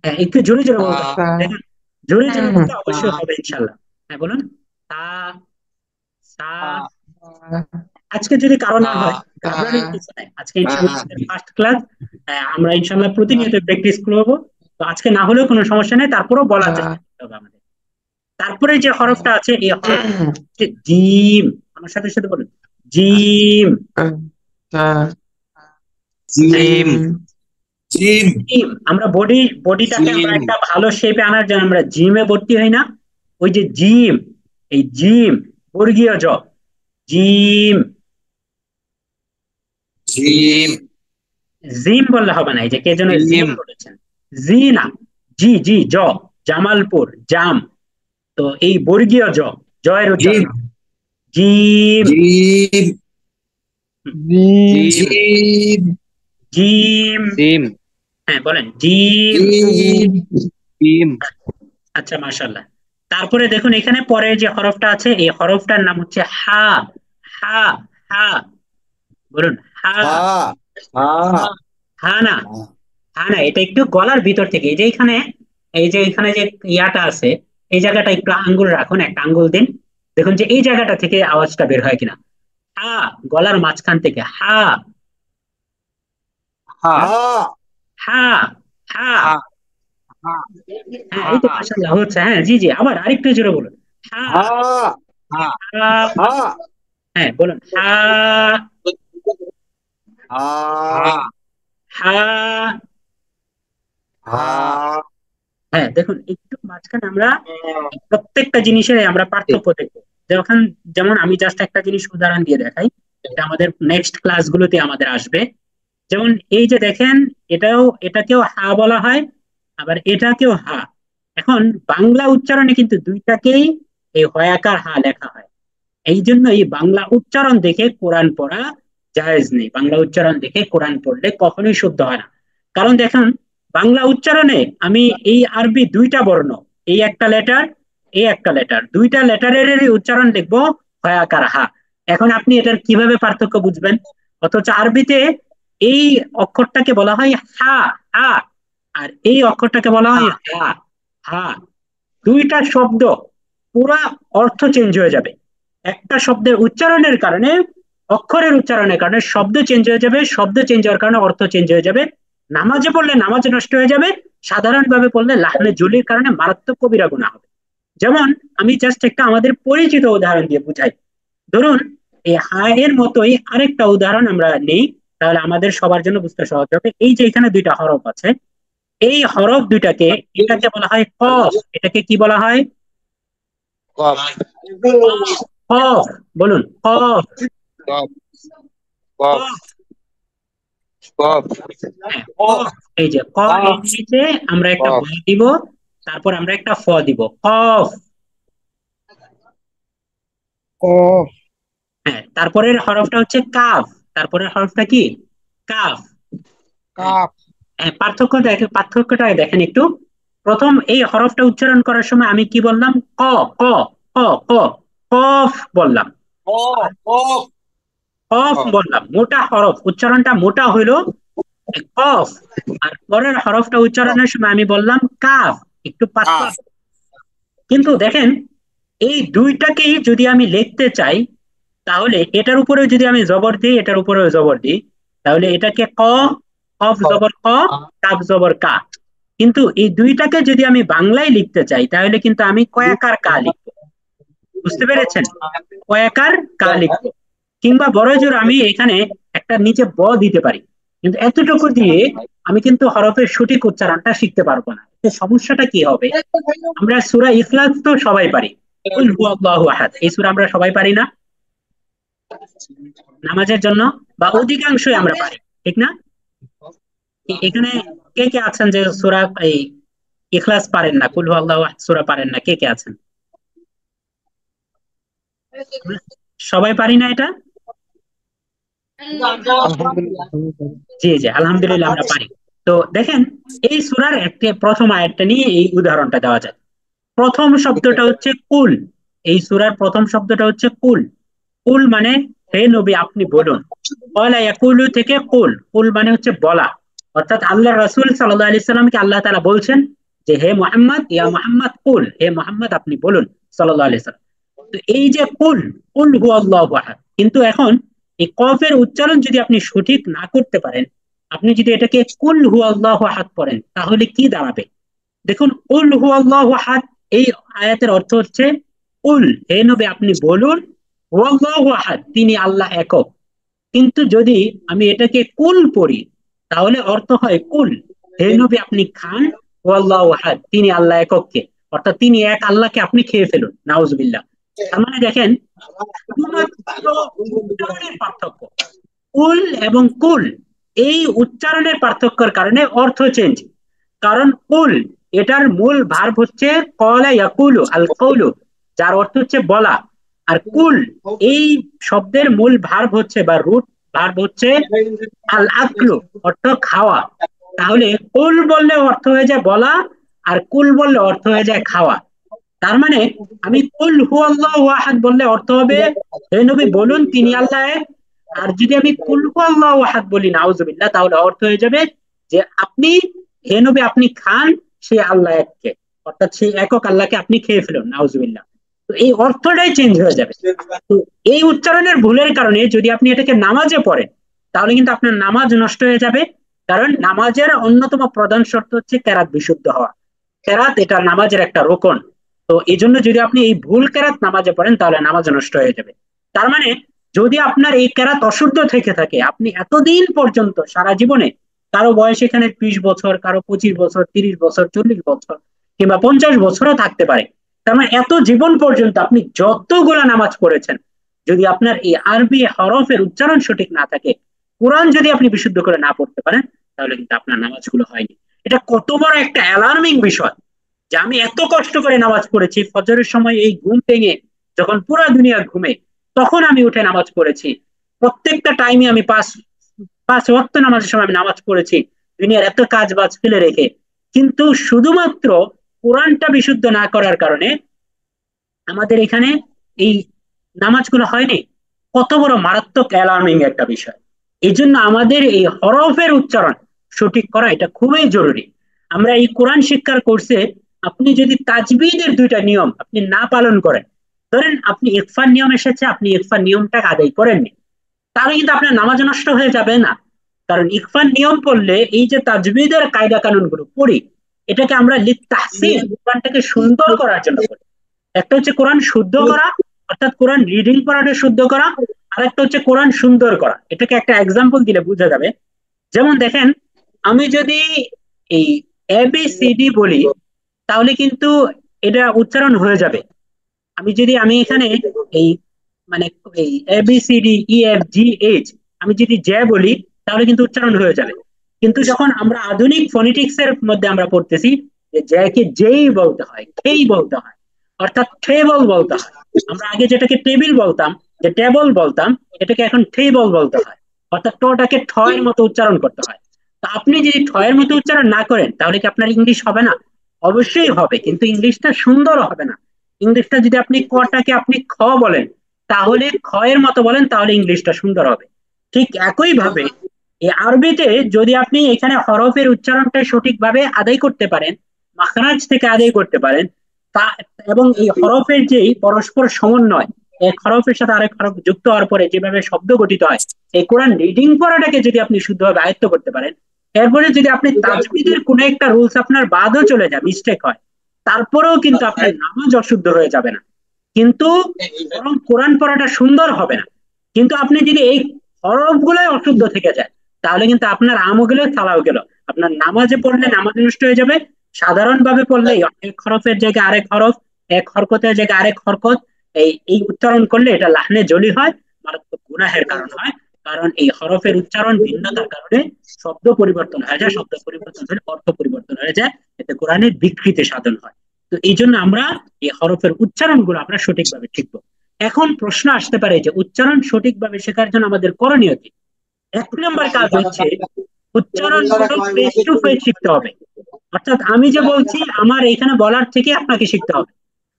হ্যাঁ, একটু জোরে জোরে বলতে হবে। তা, দেখেন, জোরে জোরে বলতে অবশ্যই তা, হবে ইনশাল্লাহ। হ্যাঁ বলুন। তা, সা। তা, আজকে যদি কারো না হয়, তা, ঘাবড়ানোর কিছু নাই। আজকে ইনশাল্লাহ তা, আমাদের ফার্স্ট ক্লাস। আমরা ইনশাল্লাহ প্রতিনিয়ত প্র্যাকটিস করবো। তো আজকে না হলেও কোনো সমস্যা নেই, তারপরেও বলার চেষ্টা করতে হবে আমাদের। তারপরে যে হরফটা আছে, এই হরফ হচ্ছে জিম। আমার সাথে সাথে বলুন, জিম। Gym, gym, gym. আমরা বডিটাকে আমরা জিম, একটা ভালো শেপে আনার জন্য আমরা জিমে ভর্তি হই না? ওই যে জিম, এই জিম, বর্গীয় জ, জিম। জিম, জিম বললে হবে না, এই যে কে যেন জিম জিম, বলেছেন। জি না, জি জি, জ, জামালপুর, জাম। তো এই বর্গীয় জ, জয়ের উচ্চারণ জিম, হবে gym. Gym, gym, gym, gym. Gym, হ্যাঁ বলেন, জিম। জিম, জিম, আচ্ছা, মাশাআল্লাহ। তারপরে দেখুন, এখানে পরে যে হরফটা আছে, এই হরফটার নাম হচ্ছে হা। হা, হা। বলুন, হা। হা, হা, হা না, হা না, এটা একটু গলার ভিতর থেকে, এই যে এখানে, এই যে এখানে যে ইয়াটা আছে, এই জায়গাটা একটু আঙ্গুল রাখুন, একটা আঙ্গুল দিন। দেখুন যে এই জায়গাটা থেকে আওয়াজটা বের হয় কিনা। হা, গলার মাঝখান থেকে হা। হা, হা, হা। হা, হা, হ্যাঁ, হা, এই তো মাশাআল্লাহ হচ্ছে। হ্যাঁ, জি জি, আবার আরেকটু জোরে বলুন। হা, হা, হা, হা। হা, হ্যাঁ বলুন, হা, হা, হা। হা, হ্যাঁ দেখুন, একটু মাঝখানে আমরা প্রত্যেকটা জিনিসের আমরা পার্থক্য দেখবো। যখন, যেমন আমি জাস্ট একটা জিনিস উদাহরণ দিয়ে দেখাই, এটা আমাদের নেক্সট ক্লাসগুলোতে আমাদের আসবে। যেমন এই যে দেখেন, এটাকেও হা বলা হয়, আবার এটাকেও হা। এখন বাংলা উচ্চারণে কিন্তু দুইটাকেই এই হয়াকার হা লেখা হয়। এই জন্য এই বাংলা উচ্চারণ দেখে কোরআন পড়া জায়েজ নেই। বাংলা উচ্চারণ দেখে কোরআন পড়লে কখনোই শুদ্ধ হয় না। কারণ দেখুন, বাংলা উচ্চারণে আমি এই আরবি দুইটা বর্ণ, এই একটা লেটার, এই একটা লেটার, দুইটা লেটারের উচ্চারণ দেখবো হয়াকার হা। এখন আপনি এটার কিভাবে পার্থক্য বুঝবেন? অথচ আরবিতে এই অক্ষরটাকে বলা হয় হা, হা, আর এই অক্ষরটাকে বলা হয় হা, হা। দুইটা শব্দ পুরা অর্থ চেঞ্জ হয়ে যাবে। একটা শব্দের উচ্চারণের কারণে, অক্ষরের উচ্চারণের কারণে শব্দ চেঞ্জ হয়ে যাবে, শব্দ চেঞ্জ হওয়ার কারণে অর্থ চেঞ্জ হয়ে যাবে। নামাজে পড়লে নামাজ নষ্ট হয়ে যাবে, সাধারণভাবে পড়লে লাহনে জলির কারণে মারাত্মক কবিরা গুনাহ হবে। যেমন আমি জাস্ট একটা আমাদের পরিচিত উদাহরণ দিয়ে বুঝাই। ধরুন, এই হা এর মতোই আরেকটা উদাহরণ আমরা নেই, তাহলে আমাদের সবার জন্য বুঝতে সহজ হবে। এই যে এখানে দুইটা হরফ আছে, এই হরফ দুইটাকে, এটাকে বলা হয় কফ। এটাকে কি বলা হয়? কফ, কফ। বলুন, কফ। কফ, কফ, কফ। কফ, হ্যাঁ, কফ। এই যে ক, এর নিচে আমরা একটা ব কফ, দিব, তারপর আমরা একটা ফ দিব, কফ। কফ, হ্যাঁ, তারপরের হরফটা হচ্ছে কাফ। তারপরের হরফটা কি? কাফ। হ্যাঁ, কাপ, হ্যাঁ, পার্থক্যটা দেখেন একটু। প্রথম এই হরফটা উচ্চারণ করার সময় আমি কি বললাম? ক, ক, ক, ক, কফ বললাম। আর কফ, কফ কফ, বললাম, মোটা হরফ, উচ্চারণটা মোটা হইলো কফ। আর পরের হরফটা উচ্চারণের সময় আমি বললাম কাফ, একটু পাতলা। কাফ, কিন্তু দেখেন, এই দুইটাকেই যদি আমি লিখতে চাই, তাহলে এটার উপরেও যদি আমি জবর দিই, এটার উপরেও জবর দিই, তাহলে এটাকে ক, কফ জবর ক, কাফ জবর কা। কিন্তু এই দুইটাকে যদি আমি বাংলায় লিখতে চাই, তাহলে কিন্তু আমি কয়াকার কা লিখবো। বুঝতে পেরেছেন? কয়াকার কা লিখবো। কিংবা বড় জোর আমি এখানে একটা নিচে ব দিতে পারি, কিন্তু এতটুকু দিয়ে আমি কিন্তু হরফের সঠিক উচ্চারণটা শিখতে পারবো না। এতে সমস্যাটা কি হবে? আমরা সূরা ইখলাস তো সবাই পারি, কুল হুয়াল্লাহু আহাদ, এই সূরা আমরা সবাই পারি না নামাজের জন্য? বা অধিকাংশই আমরা পারি, ঠিক না? এখানে কে কে আছেন যে সূরা এই ইখলাস পারেন না, কুল হুয়াল্লাহু আহাদ সূরা পারেন না? কে কে আছেন? আমরা সবাই পারি না এটা? আলহামদুলিল্লাহ, সবাই পারি। জি জি, আলহামদুলিল্লাহ আমরা পারি। তো দেখেন, এই সূরার একটা প্রথম আয়াতটা নিয়ে এই উদাহরণটা দেওয়া যায়। প্রথম শব্দটা হচ্ছে কুল। এই সূরার প্রথম শব্দটা হচ্ছে কুল। কুল মানে হে নবী আপনি বলুন। ক্বালা ইয়াকুলু থেকে কুল, কুল মানে হচ্ছে বলা, অর্থাৎ আল্লাহ রাসূল সাল্লাল্লাহু আলাইহি সাল্লামকে আল্লাহ তাআলা বলছেন যে হে মুহাম্মদ, ইয়া মুহাম্মদ কুল, হে মুহাম্মদ আপনি বলুন সাল্লাল্লাহু আলাইহি সাল্লাম। তো এই যে কুল, কুল হুয়াল্লাহু আহাদ, কিন্তু এখন এই কফের উচ্চারণ যদি আপনি সঠিক না করতে পারেন, আপনি যদি এটাকে কুল হুয়াল্লাহু আহাদ পড়েন তাহলে কি দাঁড়াবে? দেখুন, কুল হুয়াল্লাহু আহাদ, এই আয়াতের অর্থ হচ্ছে কুল, হে নবী আপনি বলুন, হুয়াল্লাহু আহাদ তিনি আল্লাহ একক। কিন্তু যদি আমি এটাকে কুল পড়ি তাহলে অর্থ হয় কুল, হে নবী আপনি খান, হুয়াল্লাহু আহাদ তিনি আল্লাহ একককে, অর্থাৎ তিনি এক আল্লাহকে আপনি খেয়ে ফেলুন, নাউজুবিল্লাহ। তার মানে দেখেন, শুধুমাত্র উচ্চারণের পার্থক্য, কুল এবং কুল, এই উচ্চারণের পার্থক্যের কারণে অর্থ চেঞ্জ। কারণ কুল, এটার মূল ভার্ব হচ্ছে কলা ইয়াকুলু আল কৌলু, যার অর্থ হচ্ছে বলা। আর কুল, এই শব্দের মূল ভার্ব হচ্ছে বা রুট ভার্ব হচ্ছে আল আকলু, অর্থ খাওয়া। তাহলে কুল বললে অর্থ হয়ে যায় বলা, আর কুল বললে অর্থ হয়ে যায় খাওয়া। তার মানে আমি কুল হুয়াল্লাহু আহাদ বললে অর্থ হবে হে নবী বলুন তিনি আল্লাহ এক। আর যদি আমি কুল হুয়াল্লাহু আহাদ বলি নাউজুবিল্লাহ, তাহলে অর্থ হয়ে যাবে যে আপনি, হে নবী আপনি খান সে আল্লাহ এককে, অর্থাৎ সেই একক আল্লাহকে আপনি খেয়ে ফেলুন, নাউজুবিল্লাহ। তো এই অর্থটাই চেঞ্জ হয়ে যাবে। তো এই উচ্চারণের ভুলের কারণে যদি আপনি এটাকে নামাজে পড়েন তাহলে কিন্তু আপনার নামাজ নষ্ট হয়ে যাবে। কারণ নামাজের অন্যতম প্রধান শর্ত হচ্ছে কেরাত বিশুদ্ধ হওয়া। কেরাত এটা নামাজের একটা রোকন। তো এই জন্য যদি আপনি এই ভুল কেরাত নামাজে পড়েন তাহলে নামাজ নষ্ট হয়ে যাবে। তার মানে যদি আপনার এই কেরাত অশুদ্ধ থেকে থাকে, আপনি এতদিন পর্যন্ত সারা জীবনে, কারো বয়স এখানে 20 বছর, কারো 25 বছর, 30 বছর, 40 বছর, কিংবা 50 বছরও থাকতে পারে। তার মানে এত জীবন পর্যন্ত আপনি যতগুলা নামাজ পড়েছেন, যদি আপনার এই আরবি হরফের উচ্চারণ সঠিক না থাকে, কোরআন যদি আপনি বিশুদ্ধ করে না পড়তে পারেন, তাহলে কিন্তু আপনার নামাজগুলো হয়নি। এটা কত বড় একটা অ্যালার্মিং বিষয় যে আমি এত কষ্ট করে নামাজ পড়েছি, ফজরের সময় এই ঘুম ভেঙে, যখন পুরো দুনিয়া ঘুমে তখন আমি উঠে নামাজ পড়েছি। প্রত্যেকটা টাইমে আমি পাঁচ পাঁচ ওয়াক্ত নামাজের সময় আমি নামাজ পড়েছি, দুনিয়ার এত কাজ বাজ ফেলে রেখে। কিন্তু শুধুমাত্র কোরআনটা বিশুদ্ধ না করার কারণে আমাদের এখানে এই নামাজগুলো হয়নি। কত বড় মারাত্মক অ্যালার্মিং একটা বিষয়। এই জন্য আমাদের এই হরফের উচ্চারণ সঠিক করা এটা খুবই জরুরি। আমরা এই কোরআন শিক্ষার কোর্সে আপনি যদি তাজবিদের 2টা নিয়ম আপনি না পালন করেন, ধরেন আপনি ইকফার নিয়ম এসেছে, আপনি ইকফার নিয়মটা আদায় করেননি, তাহলে কিন্তু আপনার নামাজ নষ্ট হয়ে যাবে না। কারণ ইকফার নিয়ম পড়লে এই যে তাজবিদের কায়দা কানুন গুলো পড়ি, এটাকে আমরা লিত তাহসিন, কোরআনটাকে সুন্দর করার জন্য পড়ি। একটা হচ্ছে কোরআন শুদ্ধ করা, অর্থাৎ কোরআন রিডিং করাটা শুদ্ধ করা, আর একটা হচ্ছে কোরআন সুন্দর করা। এটাকে একটা এক্সাম্পল দিলে বোঝা যাবে। যেমন দেখেন, আমি যদি এই ABCD বলি তাহলে কিন্তু এটা উচ্চারণ হয়ে যাবে। আমি এখানে এই মানে এই ABCDEFGH আমি যদি জে বলি তাহলে কিন্তু উচ্চারণ হয়ে যাবে। কিন্তু যখন আমরা আধুনিক ফোনেটিক্স এর মধ্যে আমরা পড়তেছি যে জে কে যেই বলতে হয়, খেই বলতে হয়, অর্থাৎ টেবল বলতে হয়। আমরা আগে যেটাকে টেবিল বলতাম, যে টেবল বলতাম, এটাকে এখন টেবল বলতে হয়, অর্থাৎ টটাকে ঠ এর মতো উচ্চারণ করতে হয়। তা আপনি যদি ঠ এর মতো উচ্চারণ না করেন তাহলে কি আপনার ইংলিশ হবে না? অবশ্যই হবে, কিন্তু ইংলিশটা সুন্দর হবে না। ইংলিশটা যদি আপনি কটাকে আপনি খ বলেন, তাহলে খ এর মতো বলেন, তাহলে ইংলিশটা সুন্দর হবে। ঠিক একই ভাবে এই আরবিতে যদি আপনি এখানে হরফের উচ্চারণটা সঠিকভাবে আদায় করতে পারেন, মাখরাজ থেকে আদায় করতে পারেন, তা এবং এই হরফের যে পরস্পর সমন্বয়, এক হরফের সাথে আরেক হরফ যুক্ত হওয়ার পরে যেভাবে শব্দ গঠিত হয়, এই কোরআন রিডিং পড়াটাকে যদি আপনি শুদ্ধভাবে আয়ত্ত করতে পারেন, এরপরে যদি আপনি তাজবিদের কোনো একটা রুলস আপনার বাদও চলে যায়, মিস্টেক হয়, তারপরেও কিন্তু আপনার নামাজ অশুদ্ধ হয়ে যাবে না। কিন্তু বরং কোরআন পড়াটা সুন্দর হবে না। কিন্তু আপনি যদি এই হরফ গুলোই অশুদ্ধ থেকে যায়, তাহলে কিন্তু আপনার আমও গেল সালাও গেল। আপনার নামাজে পড়লে নামাজ নষ্ট হয়ে যাবে, সাধারণভাবে পড়লে এক হরফের জায়গায় আরেক হরফ, এক হরকতের জায়গায় আরেক হরকত, এই এই উচ্চারণ করলে এটা লাহনে জলি হয়, মারাত্মক গুনাহের কারণ হয়। কারণ এই হরফের উচ্চারণ ভিন্নতার কারণে শব্দ পরিবর্তন হয়ে যায়, শব্দ পরিবর্তন হলে অর্থ পরিবর্তন হয়ে যায়, এতে কোরআনের বিকৃতি সাধন হয়। তো এই জন্য আমরা এই হরফের উচ্চারণ গুলো আমরা সঠিকভাবে শিখবো। এখন প্রশ্ন আসতে পারে যে উচ্চারণ সঠিকভাবে শেখার জন্য আমাদের করণীয় কি? 1 নম্বর কাজ হচ্ছে উচ্চারণ গুলো ফেস টু ফেস শিখতে হবে। অর্থাৎ আমি যে বলছি আমার এখানে বলার থেকে আপনাকে শিখতে হবে।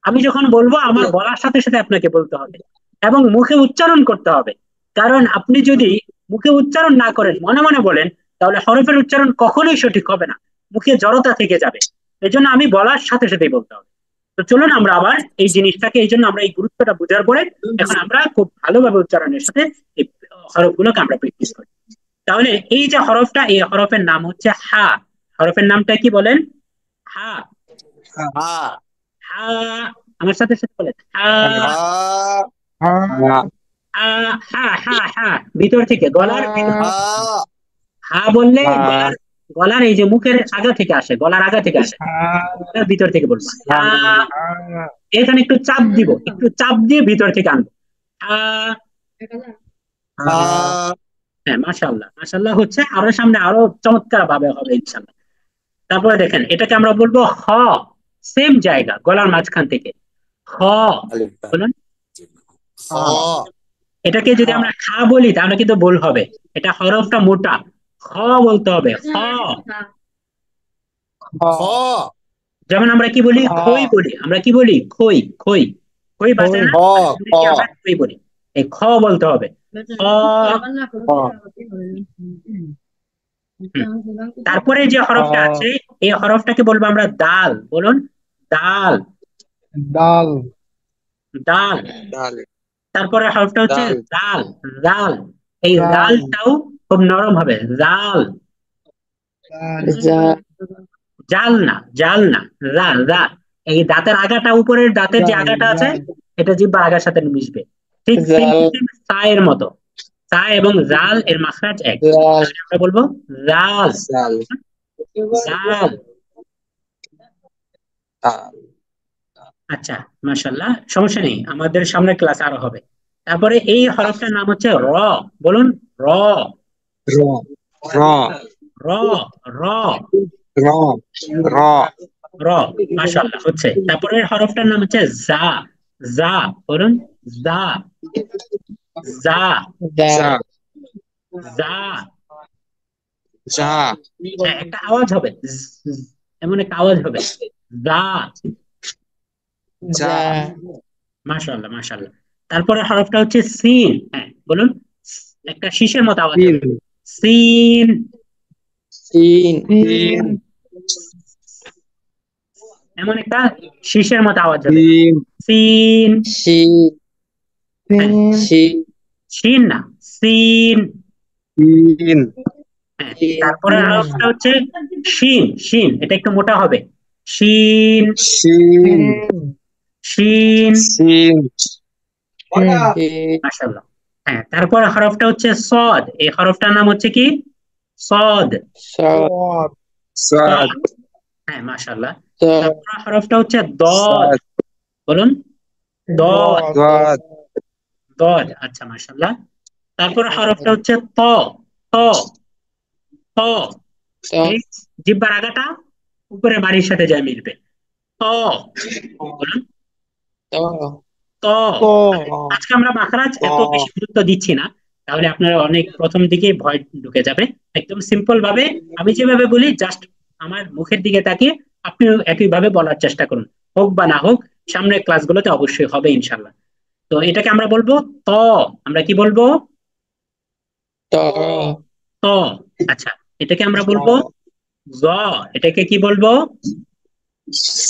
আমি যখন বলবো আমার বলার সাথে সাথে আপনাকে বলতে হবে এবং মুখে উচ্চারণ করতে হবে। কারণ আপনি যদি মুখে উচ্চারণ না করেন, মনে মনে বলেন, তাহলে হরফের উচ্চারণ কখনোই সঠিক হবে না, মুখে জড়তা থেকে যাবে। এই জন্য আমি বলার সাথে সাথেই বলতে হবে। তো চলুন আমরা আবার এই জিনিসটাকে, এই জন্য আমরা এই গুরুত্বটা বোঝার পরে এখন আমরা খুব ভালোভাবে উচ্চারণের সাথে এই হরফগুলোকে আমরা প্র্যাকটিস করি। তাহলে এই যে হরফটা, এই হরফের নাম হচ্ছে হা। হরফের নামটা কি বলেন? হা। হা হা, আমার সাথে সাথে বলেন হা। হা হা হা হা হা হা, ভিতর থেকে, গলার ভিতর। হা হা বললে হা গলার, গলার এই যে মুখের আগা থেকে আসে, গলার আগা থেকে আসে, গলার ভিতর থেকে বলবো হা। হা এখানে একটু চাপ দিব, একটু চাপ দিয়ে ভিতর থেকে আনবো হা। হা হ্যাঁ, মাশাআল্লাহ মাশাআল্লাহ হচ্ছে, আরো সামনে আরো চমৎকার ভাবে হবে ইনশাআল্লাহ। তারপরে দেখেন, এটাকে আমরা বলবো হ। সেম জায়গা, গলার মাঝখান থেকে হ। বলুন। খ এটাকে যদি আমরা খা বলি তাহলে কিন্তু ভুল হবে, এটা হরফটা মোটা, খ বলতে হবে, খ। খ যেমন আমরা কি বলি, খই বলি, আমরা কি বলি, খই খই, খই বাজে না, খ খ কি আমরা খই বলি, এই খ বলতে হবে, খ। তারপরে যে হরফটা আছে, এই হরফটাকে বলবো আমরা দাল। বলুন, দাল। ডাল দাল। ডাল তারপরে হরফটা হচ্ছে ডাল জাল। জাল, এই ডাল জালটাও খুব নরম হবে, জাল। ডাল জাল না, জাল না, জাল জাল। এই দাঁতের আগাটা, উপরের দাঁতের যে আগাটা আছে, এটা জিহ্বার আগার সাথে মিশবে, ঠিক সেম চায়ের মতো। চা এবং জাল এর মাখরাজ এক। তাহলে আমরা বলবো জাল। জাল জাল। ডাল আচ্ছা, মাশাআল্লাহ, সমস্যা নেই, আমাদের সামনে ক্লাস আরো হবে। তারপরে এই হরফটার নাম হচ্ছে র। বলুন, র। র র র। র। র র র, মাশাআল্লাহ হচ্ছে। তারপরে হরফটার নাম হচ্ছে জা। জা। বলুন, জা। জা। যা জা। যা হ্যাঁ, একটা আওয়াজ হবে, এমন একটা আওয়াজ হবে, জা। যা মাশাআল্লাহ মাশাআল্লাহ। তারপরে হরফটা হচ্ছে সিন। হ্যাঁ বলুন, একটা শীষের মতো আওয়াজ তিন হবে, সিন। তিন তিন এমন একটা শীষের মতো আওয়াজ হবে, তিন সিন। শি হ্যাঁ, তিন শি সিন না, সিন। তিন হ্যাঁ, তারপরে হরফটা হচ্ছে শিন। শিন, এটা একটু মোটা হবে, শিন। শিন শিন। সিন মাশাআল্লাহ। হ্যাঁ, তারপরে হরফটা হচ্ছে সদ। এই হরফটার নাম হচ্ছে কি, সদ। সদ সাদ সদ। হ্যাঁ, মাশাআল্লাহ। তারপরে হরফটা হচ্ছে দদ। সাদ বলুন, দদ। দাদ দদ, আচ্ছা মাশাআল্লাহ। তারপরে হরফটা হচ্ছে ত। ত। ত, এই জিহ্বার আগাটা উপরে বাড়ির সাথে যায় মিলবে, ত। বলুন, ত। ত আজকে আমরা মাখরাজ ত এত বেশি গুরুত্ব দিচ্ছি না, তাহলে আপনারা অনেক প্রথম দিকে ভয় ঢুকে যাবে। একদম সিম্পল ভাবে আমি যেভাবে বলি, জাস্ট আমার মুখের দিকে তাকিয়ে আপনি একই ভাবে বলার চেষ্টা করুন, হোক বা না হোক, সামনের ক্লাসগুলোতে অবশ্যই হবে ইনশাল্লাহ। তো এটাকে আমরা বলবো ত। আমরা কি বলবো, ত। আচ্ছা, এটাকে আমরা বলবো জ। এটাকে কি বলবো,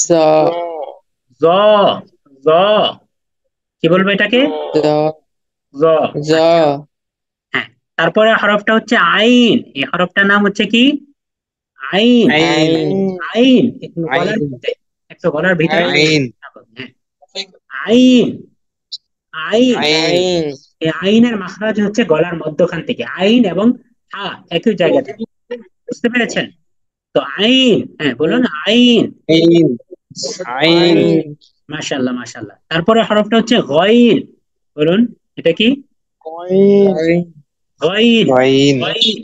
জ। জ, কি বলবো এটাকে, জ। হ্যাঁ, তারপরে হরফটা হচ্ছে আইন। এই হরফটার নাম হচ্ছে কি, আইন। আইন আইন, একটু গলার আইন ভিতরে, একটু গলার ভিতরে। আইন হ্যাঁ, আইন। আইন, আইন এই আইনের মাখরাজ হচ্ছে গলার মধ্যখান থেকে, আইন এবং আ একই জায়গা থেকে, বুঝতে পেরেছেন? তো আইন, হ্যাঁ বলুন, আইন। আইন আইন মাশাআল্লাহ মাশাআল্লাহ। তারপরে হরফটা হচ্ছে গইন। বলুন, এটা কি, কইন গইন। আইন গইন,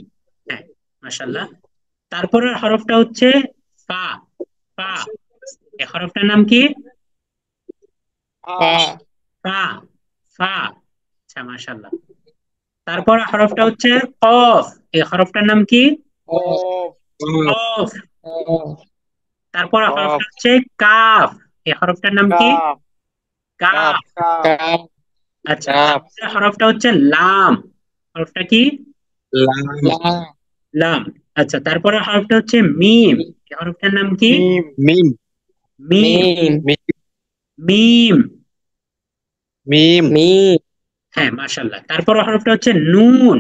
হ্যাঁ, মাশাআল্লাহ। তারপরের হরফটা হচ্ছে ফা। ফা, এই হরফটার নাম কি, ফা। ফা, আচ্ছা মাশাআল্লাহ। তারপর হরফটা হচ্ছে কফ। এই হরফটার নাম কি, কফ কফ। তারপর কফ হরফটা হচ্ছে কাফ। এই হরফটার নাম কি, কাফ কাফ। কাফ আচ্ছা, লাম তারপরে হরফটা হচ্ছে লাম। হরফটা কি? লাম লাম লাম। আচ্ছা, তারপরে হরফটা হচ্ছে মিম। এই হরফটার নাম কি? মিম মিম মিম। মিম মিম। মিম হ্যাঁ, মাশাআল্লাহ। তারপরে হরফটা হচ্ছে নুন।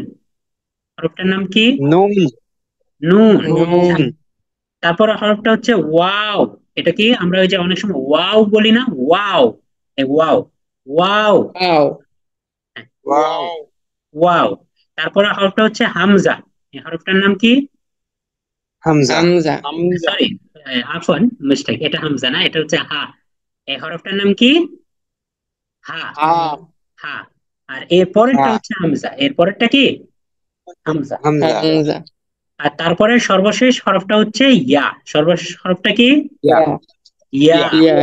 হরফটার নাম কি? নুন নুন। নুন তারপরে হরফটা হচ্ছে ওয়াও। এটা কি? আমরা ওই যে অনেক সময় ওয়াও বলি না, ওয়াও। এই ওয়াও। ওয়াও। হ্যাঁ, ওয়াও ওয়াও ওয়াও। তারপরে হরফটা হচ্ছে হামজা। এই হরফটার নাম কি? হামজা হামজা সরি, আফওয়ান, মিস্টেক, এটা হামজা না, এটা হচ্ছে হা। এই হরফটার নাম কি? হা। হা হা। আর এর পরেরটা হা হচ্ছে হামজা। এর পরেরটা কি? হামজা। হামজা আর তারপরে সর্বশেষ হরফটা হচ্ছে ইয়া। সর্বশেষ হরফটা কি? ইয়া ইয়া। ইয়া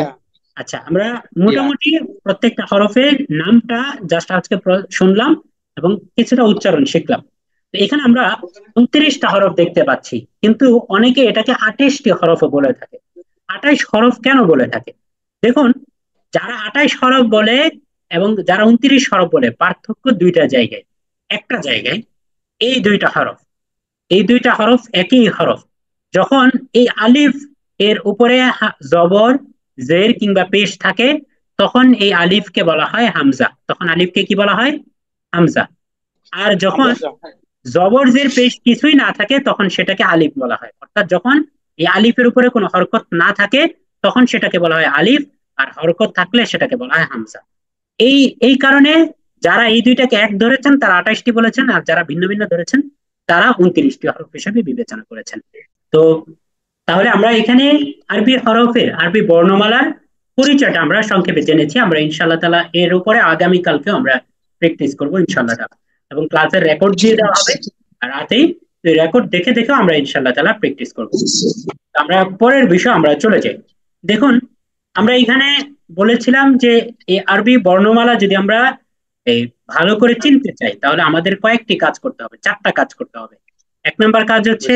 আচ্ছা, আমরা ইয়া মোটামুটি প্রত্যেকটা হরফের নামটা জাস্ট আজকে শুনলাম এবং কিছুটা উচ্চারণ শিখলাম। তো এখানে আমরা 29টা হরফ দেখতে পাচ্ছি, কিন্তু অনেকে এটাকে 28টি হরফও বলে থাকে। 28 হরফ কেন বলে থাকে? দেখুন, যারা 28 হরফ বলে এবং যারা 29 হরফ বলে, পার্থক্য দুইটা জায়গায়। একটা জায়গায় এই দুইটা হরফ, এই দুইটা হরফ একই হরফ। যখন এই আলিফ এর উপরে জবর, জের কিংবা পেশ থাকে, তখন এই আলিফকে বলা হয় হামজা। তখন আলিফকে কি বলা হয়? হামজা। আর যখন হামজা জবর জের পেশ কিছুই না থাকে, তখন সেটাকে আলিফ বলা হয়। অর্থাৎ যখন এই আলিফের উপরে কোনো হরকত না থাকে, তখন সেটাকে বলা হয় আলিফ। আর হরকত থাকলে সেটাকে বলা হয় হামজা। এই এই কারণে যারা এই দুইটাকে এক ধরেছেন তারা 28টি বলেছেন, আর যারা ভিন্ন ভিন্ন ধরেছেন তারা 29টি হরফ হিসেবে বিবেচনা করেছেন। তো তাহলে আমরা এখানে আরবি হরফের, আরবি বর্ণমালার পরিচয়টা আমরা সংক্ষেপে জেনেছি। আমরা ইনশাআল্লাহ তাআলা এর উপরে আগামী কালকে আমরা প্র্যাকটিস করবো ইনশাআল্লাহ তাআলা, এবং ক্লাসের রেকর্ড দিয়ে দেওয়া হবে। আর রাতেই রেকর্ড দেখে দেখে আমরা ইনশাআল্লাহ তাআলা প্র্যাকটিস করবো। আমরা পরের বিষয় আমরা চলে যাই। দেখুন, আমরা এখানে বলেছিলাম যে এই আরবি বর্ণমালা যদি আমরা এই ভালো করে চিনতে চাই, তাহলে আমাদের কয়েকটি কাজ করতে হবে, 4টা কাজ করতে হবে। 1 নম্বর কাজ হচ্ছে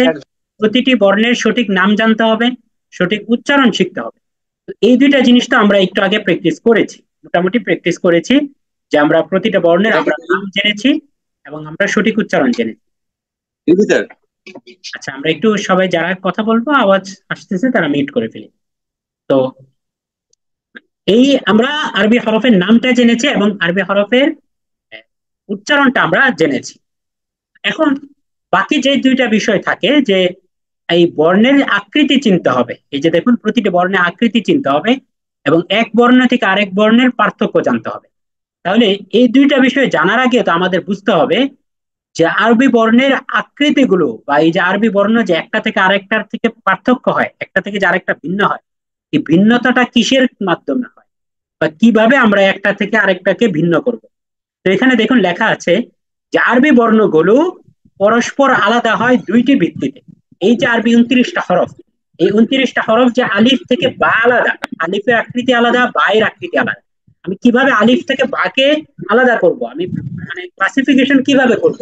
প্রতিটি বর্ণের সঠিক নাম জানতে হবে, সঠিক উচ্চারণ শিখতে হবে। তো এই দুইটা জিনিস তো আমরা একটু আগে প্র্যাকটিস করেছি, মোটামুটি প্র্যাকটিস করেছি, যে আমরা প্রতিটা বর্ণের আমরা নাম জেনেছি এবং আমরা সঠিক উচ্চারণ জেনেছি। আচ্ছা, আমরা একটু সবাই যারা কথা বলবো আওয়াজ আসতেছে তারা মিউট করে ফেলি। তো এই আমরা আরবি হরফের নামটা জেনেছি এবং আরবি হরফের উচ্চারণটা আমরা জেনেছি। এখন বাকি যে দুইটা বিষয় থাকে, যে এই বর্ণের আকৃতি চিনতে হবে। এই যে দেখুন, প্রতিটি বর্ণের আকৃতি চিনতে হবে এবং এক বর্ণ থেকে আরেক বর্ণের পার্থক্য জানতে হবে। তাহলে এই দুইটা বিষয় জানার আগে তো আমাদের বুঝতে হবে যে আরবি বর্ণের আকৃতিগুলো, বা এই যে আরবি বর্ণ যে একটা থেকে আরেকটার থেকে পার্থক্য হয়, একটা থেকে যে আরেকটা ভিন্ন হয়, এই ভিন্নতাটা কিসের মাধ্যমে হয়, বা কিভাবে আমরা একটা থেকে আরেকটাকে ভিন্ন করব। তো এখানে দেখুন লেখা আছে যে আরবি বর্ণগুলো পরস্পর আলাদা হয় দুইটি ভিত্তিতে। এই যে আরবি 29টা হরফ, এই 29টা হরফ যে আলিফ থেকে বা আলাদা, আলিফের আকৃতি আলাদা, বা এর আকৃতি আলাদা। আমি কিভাবে আলিফ থেকে বাকে আলাদা করব, আমি মানে ক্লাসিফিকেশন কিভাবে করব,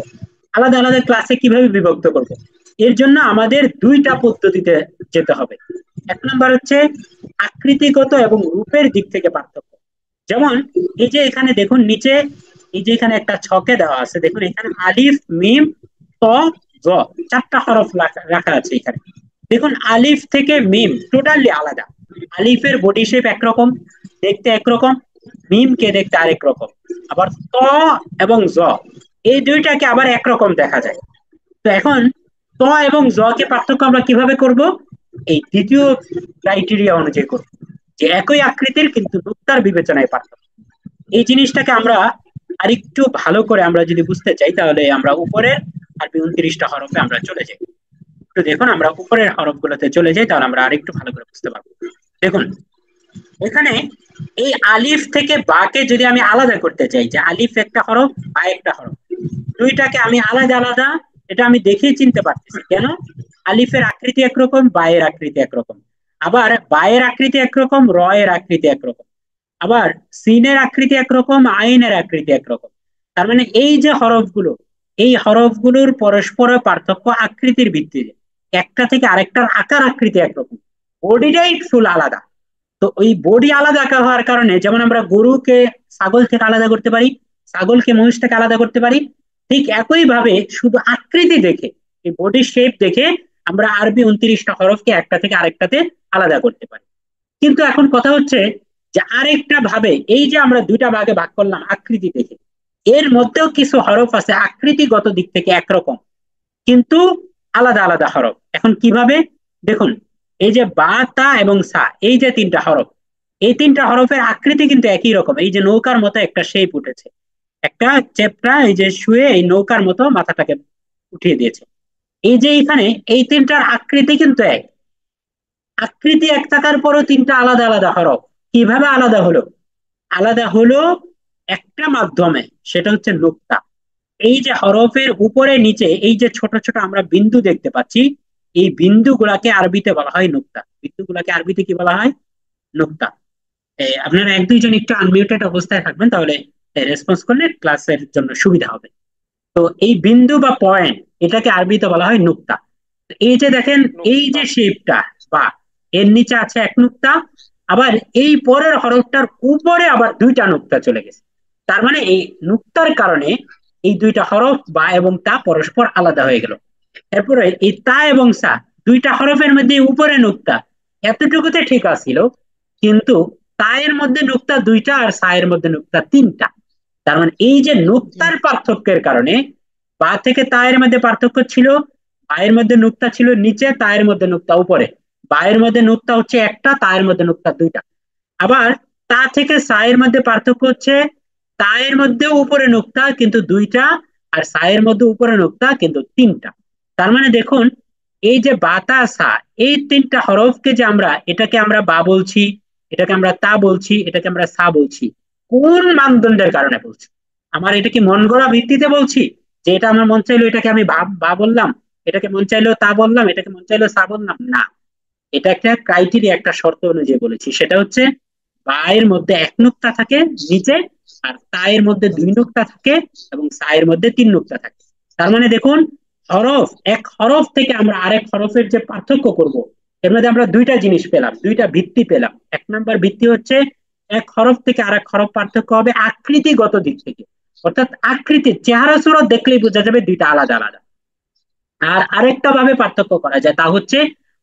আলাদা আলাদা ক্লাসে কিভাবে বিভক্ত করব, এর জন্য আমাদের দুইটা পদ্ধতিতে যেতে হবে। 1 নম্বর হচ্ছে আকৃতিগত এবং রূপের দিক থেকে পার্থক্য। যেমন এই যে এখানে দেখুন নিচে, এই যে এখানে একটা ছকে দেওয়া আছে, দেখুন এখানে আলিফ, মিম, ত, জ, 4টা হরফ রাখা আছে এখানে। দেখুন আলিফ থেকে মিম টোটালি আলাদা। আলিফের বডি শেপ একরকম, দেখতে একরকম, মিমকে দেখতে আরেক রকম। আবার ত এবং জ, এই দুইটাকে আবার একরকম দেখা যায়। তো এখন ত এবং জ কে পার্থক্য আমরা কিভাবে করব? এই দ্বিতীয় ক্রাইটেরিয়া অনুযায়ী করব, যে একই আকৃতির কিন্তু নুক্তার বিবেচনায় পার্থক্য। এই জিনিসটাকে আমরা আরেকটু ভালো করে আমরা যদি বুঝতে চাই, তাহলে আমরা উপরের আরবি 29টা হরফে আমরা চলে যাই। একটু দেখুন, আমরা উপরের হরফ গুলোতে চলে যাই, তাহলে আমরা আরেকটু ভালো করে বুঝতে পারবো। দেখুন এখানে এই আলিফ থেকে বাকে যদি আমি আলাদা করতে চাই, যে আলিফ একটা হরফ, বা একটা হরফ, দুইটাকে আমি আলাদা আলাদা, এটা আমি দেখেই চিনতে পারতেছি। কেন? আলিফের আকৃতি একরকম, বায়ের আকৃতি একরকম, আবার বায়ের আকৃতি একরকম, র এর আকৃতি একরকম, আবার সিনের আকৃতি একরকম, আইনের আকৃতি একরকম। তার মানে এই যে হরফগুলো, এই হরফগুলোর পরস্পর পার্থক্য আকৃতির ভিত্তিতে। একটা থেকে আরেকটার আকার আকৃতি একরকম, বডিটাই ফুল আলাদা। তো ওই বডি আলাদা হওয়ার কারণে, যেমন আমরা গরুকে ছাগল থেকে আলাদা করতে পারি, ছাগলকে মহিষ থেকে আলাদা করতে পারি, ঠিক একই ভাবে শুধু আকৃতি দেখে, এই বডি শেপ দেখে আমরা আরবি 29টা হরফকে একটা থেকে আরেকটাতে আলাদা করতে পারি। কিন্তু এখন কথা হচ্ছে যে আরেকটা ভাবে, এই যে আমরা দুইটা ভাগে ভাগ করলাম আকৃতি দেখে, এর মধ্যেও কিছু হরফ আছে আকৃতিগত দিক থেকে একরকম কিন্তু আলাদা আলাদা হরফ। এখন কিভাবে দেখুন, এই যে বা, তা এবং সা, এই যে তিনটা হরফ, এই তিনটা হরফের আকৃতি কিন্তু একই রকম। এই যে নৌকার মতো একটা শেপ উঠেছে, একটা চেপটা এই যে শুয়ে এই নৌকার মতো মাথাটাকে উঠিয়ে দিয়েছে। এই যে এখানে এই তিনটার আকৃতি কিন্তু এক, আকৃতি এক থাকার পরও তিনটা আলাদা আলাদা হরফ। কিভাবে আলাদা হলো? আলাদা হলো একটা মাধ্যমে, সেটা হচ্ছে নুক্তা। এই যে হরফের উপরে নিচে এই যে ছোট ছোট আমরা বিন্দু দেখতে পাচ্ছি, এই বিন্দুগুলাকে আরবিতে বলা হয় নুক্তা। বিন্দুগুলাকে আরবিতে কি বলা হয়? নুক্তা। আপনারা এক দুইজন একটু আনমিউটেড অবস্থায় থাকবেন, তাহলে রেসপন্স করলে ক্লাসের জন্য সুবিধা হবে। তো এই বিন্দু বা পয়েন্ট, এটাকে আরবিতে বলা হয় নুক্তা। তো এই যে দেখেন, এই যে নুক্তা। শেপটা বা, এর নিচে আছে এক নুক্তা, আবার এই পরের হরফটার উপরে আবার দুইটা নুক্তা চলে গেছে। তার মানে এই নুক্তার কারণে এই দুইটা হরফ বা এবং তা পরস্পর আলাদা হয়ে গেল। এরপরে এই তা এবং সা, দুইটা হরফের মধ্যে উপরে নুক্তা, এতটুকুতে ঠিক আছিল, কিন্তু তা এর মধ্যে নুক্তা দুইটা আর সা এর মধ্যে নুক্তা তিনটা। তার মানে এই যে জি। নুক্তার পার্থক্যের কারণে বা থেকে তা এর মধ্যে পার্থক্য ছিল, বা এর মধ্যে নুক্তা ছিল নিচে, তা এর মধ্যে নুক্তা উপরে। বা এর মধ্যে নুক্তা হচ্ছে একটা, তা এর মধ্যে নুক্তা দুইটা। আবার তা থেকে সা এর মধ্যে পার্থক্য হচ্ছে, তা এর মধ্যে উপরে নুক্তা কিন্তু দুইটা, আর সা এর মধ্যে উপরে নুক্তা কিন্তু তিনটা। তার মানে দেখুন, এই যে বা তা সা, এই তিনটা হরফকে যে আমরা, এটাকে আমরা বা বলছি, এটাকে আমরা তা বলছি, এটাকে আমরা সা বলছি, কোন মানদণ্ডের কারণে বলছি? আমার এটা কি মন গড়া ভিত্তিতে বলছি, যে এটা আমার মন চাইলো এটাকে আমি বা বললাম, এটাকে মন চাইলো তা বললাম, এটাকে মন চাইলো সা বললাম? না, এটা একটা ক্রাইটেরিয়া, একটা শর্ত অনুযায়ী বলেছি। সেটা হচ্ছে বা এর মধ্যে এক নুক্তা থাকে নিচে, আর তা এর মধ্যে দুই নুক্তা থাকে, এবং সা এর মধ্যে তিন নুক্তা থাকে। তার মানে দেখুন, হরফ, এক হরফ থেকে আমরা আরেক হরফের যে পার্থক্য করব, এর মধ্যে আমরা দুইটা জিনিস পেলাম, দুইটা ভিত্তি পেলাম। এক নাম্বার ভিত্তি হচ্ছে এক হরফ থেকে আরেক হরফ পার্থক্য হবে আকৃতিগত দিক থেকে, অর্থাৎ আকৃতি, চেহারা সুরত দেখলেই বোঝা যাবে দুইটা আলাদা আলাদা। আর আরেকটা ভাবে পার্থক্য করা যায়, তা হচ্ছে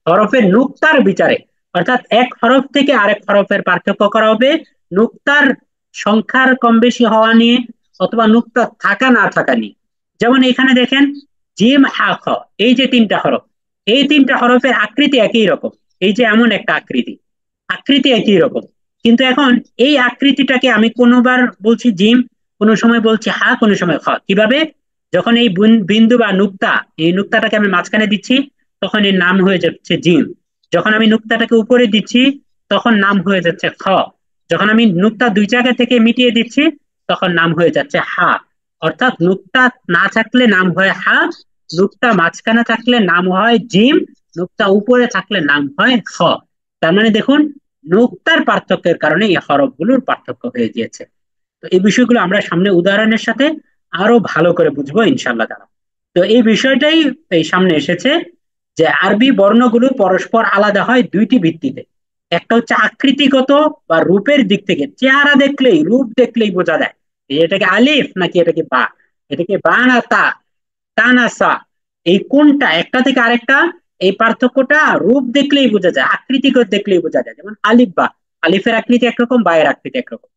হরফের নুক্তার বিচারে, অর্থাৎ এক হরফ থেকে আরেক হরফের পার্থক্য করা হবে নুক্তার সংখ্যার কম বেশি হওয়া নিয়ে, অথবা নুক্তা থাকা না থাকা নিয়ে। যেমন এখানে দেখেন, জিম হা খ, এই যে তিনটা হরফ, এই তিনটা হরফের আকৃতি একই রকম। এই যে এমন একটা আকৃতি, আকৃতি একই রকম, কিন্তু এখন এই আকৃতিটাকে আমি কোনোবার বলছি জিম, কোনো সময় বলছি হা, কোনো সময় খ। কিভাবে? যখন এই বিন্দু বা নুক্তা, এই নুক্তাটাকে আমি মাঝখানে দিচ্ছি, তখন এর নাম হয়ে যাচ্ছে জিম। যখন আমি নুক্তাটাকে উপরে দিচ্ছি, তখন নাম হয়ে যাচ্ছে খ। যখন আমি নুক্তা দুই জায়গা থেকে মিটিয়ে দিচ্ছি, তখন নাম হয়ে যাচ্ছে হা। অর্থাৎ নুক্তা না থাকলে নাম হয় হা, নুক্তা মাঝখানে থাকলে নাম হয় জিম, নুক্তা উপরে থাকলে নাম হয় খ। তার মানে দেখুন, নুক্তার পার্থক্যের কারণে এই হরফগুলোর পার্থক্য হয়ে গিয়েছে। তো এই বিষয়গুলো আমরা সামনে উদাহরণের সাথে আরো ভালো করে বুঝবো ইনশাল্লাহ তাআলা। তো এই বিষয়টাই এই সামনে এসেছে, যে আরবি বর্ণগুলো পরস্পর আলাদা হয় দুইটি ভিত্তিতে। একটা হচ্ছে আকৃতিগত বা রূপের দিক থেকে, চেহারা দেখলেই, রূপ দেখলেই বোঝা যায় যে এটাকে আলিফ নাকি এটাকে বা, এটাকে বা না তা, তা না সা, এই কোনটা একটা থেকে আরেকটা, এই পার্থক্যটা রূপ দেখলেই বোঝা যায়, আকৃতিগত দেখলেই বোঝা যায়। যেমন আলিফ বা, আলিফের আকৃতি একরকম, বা এর আকৃতি একরকম।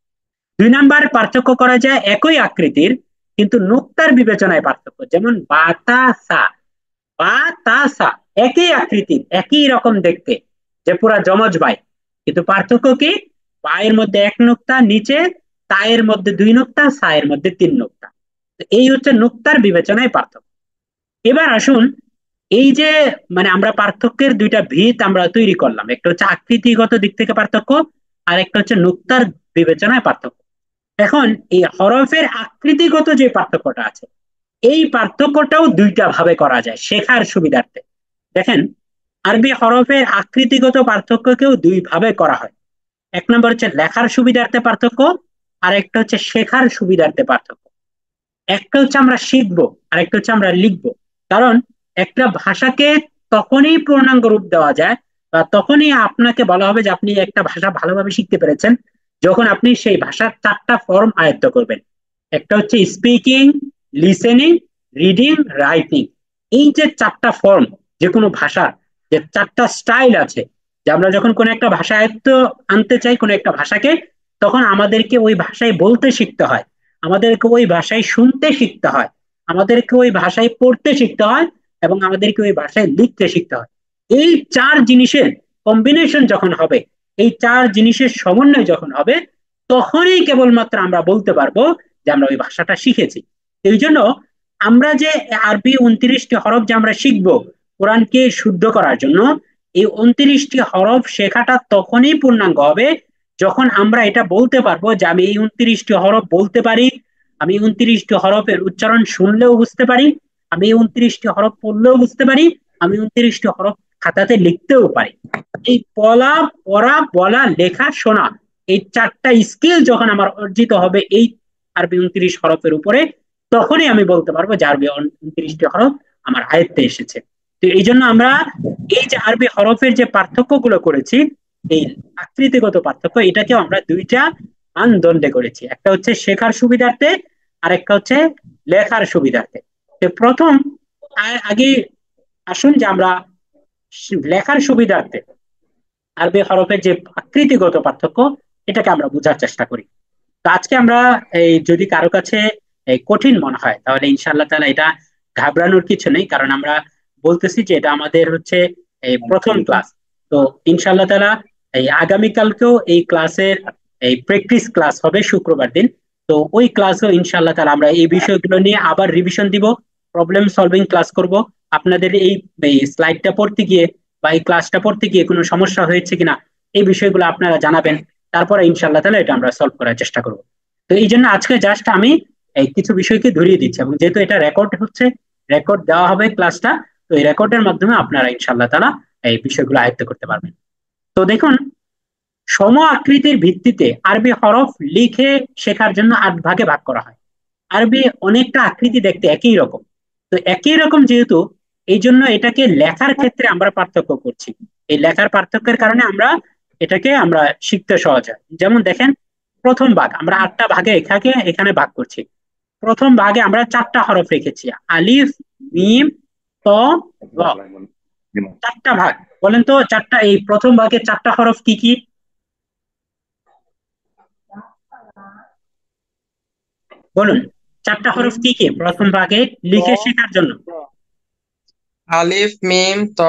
দুই নাম্বার পার্থক্য করা যায় একই আকৃতির, কিন্তু নুক্তার বিবেচনায় পার্থক্য। যেমন বাতাসা, বাতাসা একই আকৃতির, একই রকম দেখতে, যে পুরা জমজ ভাই, কিন্তু পার্থক্য কি? বায়ের মধ্যে এক নুক্তা নিচে, তায়ের মধ্যে দুই নুক্তা, সায়ের মধ্যে তিন নুক্তা। এই হচ্ছে নুক্তার বিবেচনায় পার্থক্য। এবার আসুন, এই যে মানে আমরা পার্থক্যের দুইটা ভিত আমরা তৈরি করলাম, একটা হচ্ছে আকৃতিগত দিক থেকে পার্থক্য, আর একটা হচ্ছে নুক্তার বিবেচনায় পার্থক্য। এখন এই হরফের আকৃতিগত যে পার্থক্যটা আছে, এই পার্থক্যটাও দুইটা ভাবে করা যায় শেখার সুবিধার্থে। দেখেন, আরবি হরফের আকৃতিগত পার্থক্যকেও দুই ভাবে করা হয়। এক নম্বর হচ্ছে লেখার সুবিধার্থে পার্থক্য, আর একটা হচ্ছে শেখার সুবিধার্থে পার্থক্য। একটা হচ্ছে আমরা শিখবো, আর একটা হচ্ছে আমরা লিখবো। কারণ একটা ভাষাকে তখনই পূর্ণাঙ্গ রূপ দেওয়া যায়, বা তখনই আপনাকে বলা হবে যে আপনি একটা ভাষা ভালোভাবে শিখতে পেরেছেন, যখন আপনি সেই ভাষার চারটা ফর্ম আয়ত্ত করবেন। একটা হচ্ছে স্পিকিং, লিসেনিং, রিডিং, রাইটিং। এই যে চারটা ফর্ম যে কোনো ভাষার, যে চারটা স্টাইল আছে, যে আমরা যখন কোনো একটা ভাষা আয়ত্ত আনতে চাই কোনো একটা ভাষাকে, তখন আমাদেরকে ওই ভাষায় বলতে শিখতে হয়, আমাদেরকে ওই ভাষায় শুনতে শিখতে হয়, আমাদেরকে ওই ভাষায় পড়তে শিখতে হয়, এবং আমাদেরকে ওই ভাষায় লিখতে শিখতে হয়। এই চার জিনিসের কম্বিনেশন যখন হবে, এই চার জিনিসের সমন্বয় যখন হবে, তখনই কেবলমাত্র আমরা বলতে পারবো যে আমরা ওই ভাষাটা শিখেছি। এই জন্য আমরা যে আরবি 29টি হরফ যে আমরা শিখবো কোরআনকে শুদ্ধ করার জন্য, এই 29টি হরফ শেখাটা তখনই পূর্ণাঙ্গ হবে যখন আমরা এটা বলতে পারবো যে আমি এই 29টি হরফ বলতে পারি, আমি 29টি হরফের উচ্চারণ শুনলেও বুঝতে পারি, আমি এই 29টি হরফ পড়লেও বুঝতে পারি, আমি 29টি হরফ খাতাতে লিখতেও পারি। এই বলা, পড়া, বলা, লেখা, শোনা, এই চারটা স্কিল যখন আমার অর্জিত হবে এই আরবি 29 হরফের উপরে, তখনই আমি বলতে পারবো যে আরবি 29টি হরফ আমার আয়ত্তে এসেছে। তো এই জন্য আমরা এই যে আরবি হরফের যে পার্থক্য গুলো করেছি, এই আকৃতিগত পার্থক্য, এটাকেও আমরা দুইটা মানদণ্ডে করেছি, একটা হচ্ছে শেখার সুবিধার্থে, আর একটা হচ্ছে লেখার সুবিধার্থে। তো প্রথম আগে আসুন যে আমরা লেখার সুবিধার্থে আরবি হরফের যে আকৃতিগত পার্থক্য, এটাকে আমরা বোঝার চেষ্টা করি। তো আজকে আমরা এই যদি কারো কাছে কঠিন মনে হয়, তাহলে ইনশাআল্লাহ তাআলা এটা ঘাবড়ানোর কিছু নেই, কারণ আমরা বলতেছি যে এটা আমাদের হচ্ছে এই প্রথম ক্লাস। তো ইনশাআল্লাহ তাআলা এই আগামীকালকেও এই ক্লাসের এই প্র্যাকটিস ক্লাস হবে শুক্রবার দিন। তো ওই ক্লাসেও ইনশাআল্লাহ তাআলা আমরা এই বিষয়গুলো নিয়ে আবার রিভিশন দিব, প্রবলেম সলভিং ক্লাস করব। আপনাদের এই স্লাইডটা পড়তে গিয়ে বা এই ক্লাসটা পড়তে গিয়ে কোনো সমস্যা হয়েছে কিনা এই বিষয়গুলো আপনারা জানাবেন, তারপরে ইনশাআল্লাহ তাআলা এটা আমরা সলভ করার চেষ্টা করব। তো এই জন্য আজকে জাস্ট আমি এই কিছু বিষয়কে ধরিয়ে দিচ্ছি, এবং যেহেতু এটা রেকর্ড হচ্ছে, রেকর্ড দেওয়া হবে ক্লাসটা, তো এই রেকর্ডের মাধ্যমে আপনারা ইনশাআল্লাহ তাআলা এই বিষয়গুলো আয়ত্ত করতে পারবেন। তো দেখুন, সম আকৃতির ভিত্তিতে আরবি হরফ লিখে শেখার জন্য 8 ভাগে ভাগ করা হয়। আরবি অনেকটা আকৃতি দেখতে একই রকম, তো একই রকম যেহেতু, এই জন্য এটাকে লেখার ক্ষেত্রে আমরা পার্থক্য করছি। এই লেখার পার্থক্যের কারণে আমরা এটাকে আমরা শিখতে সহজ হয়। যেমন দেখেন, প্রথম ভাগ আমরা 8টা ভাগে এখানে এখানে ভাগ করছি। প্রথম ভাগে আমরা 4টা হরফ রেখেছি, আলিফ, মিম, ত, র। 4টা ভাগ, বলেন তো চারটা, এই প্রথম ভাগে 4টা হরফ কি কি? বলুন, 4টা হরফ কি কি প্রথম ভাগে লিখে শেখার জন্য? আলিফ, মিম, ত।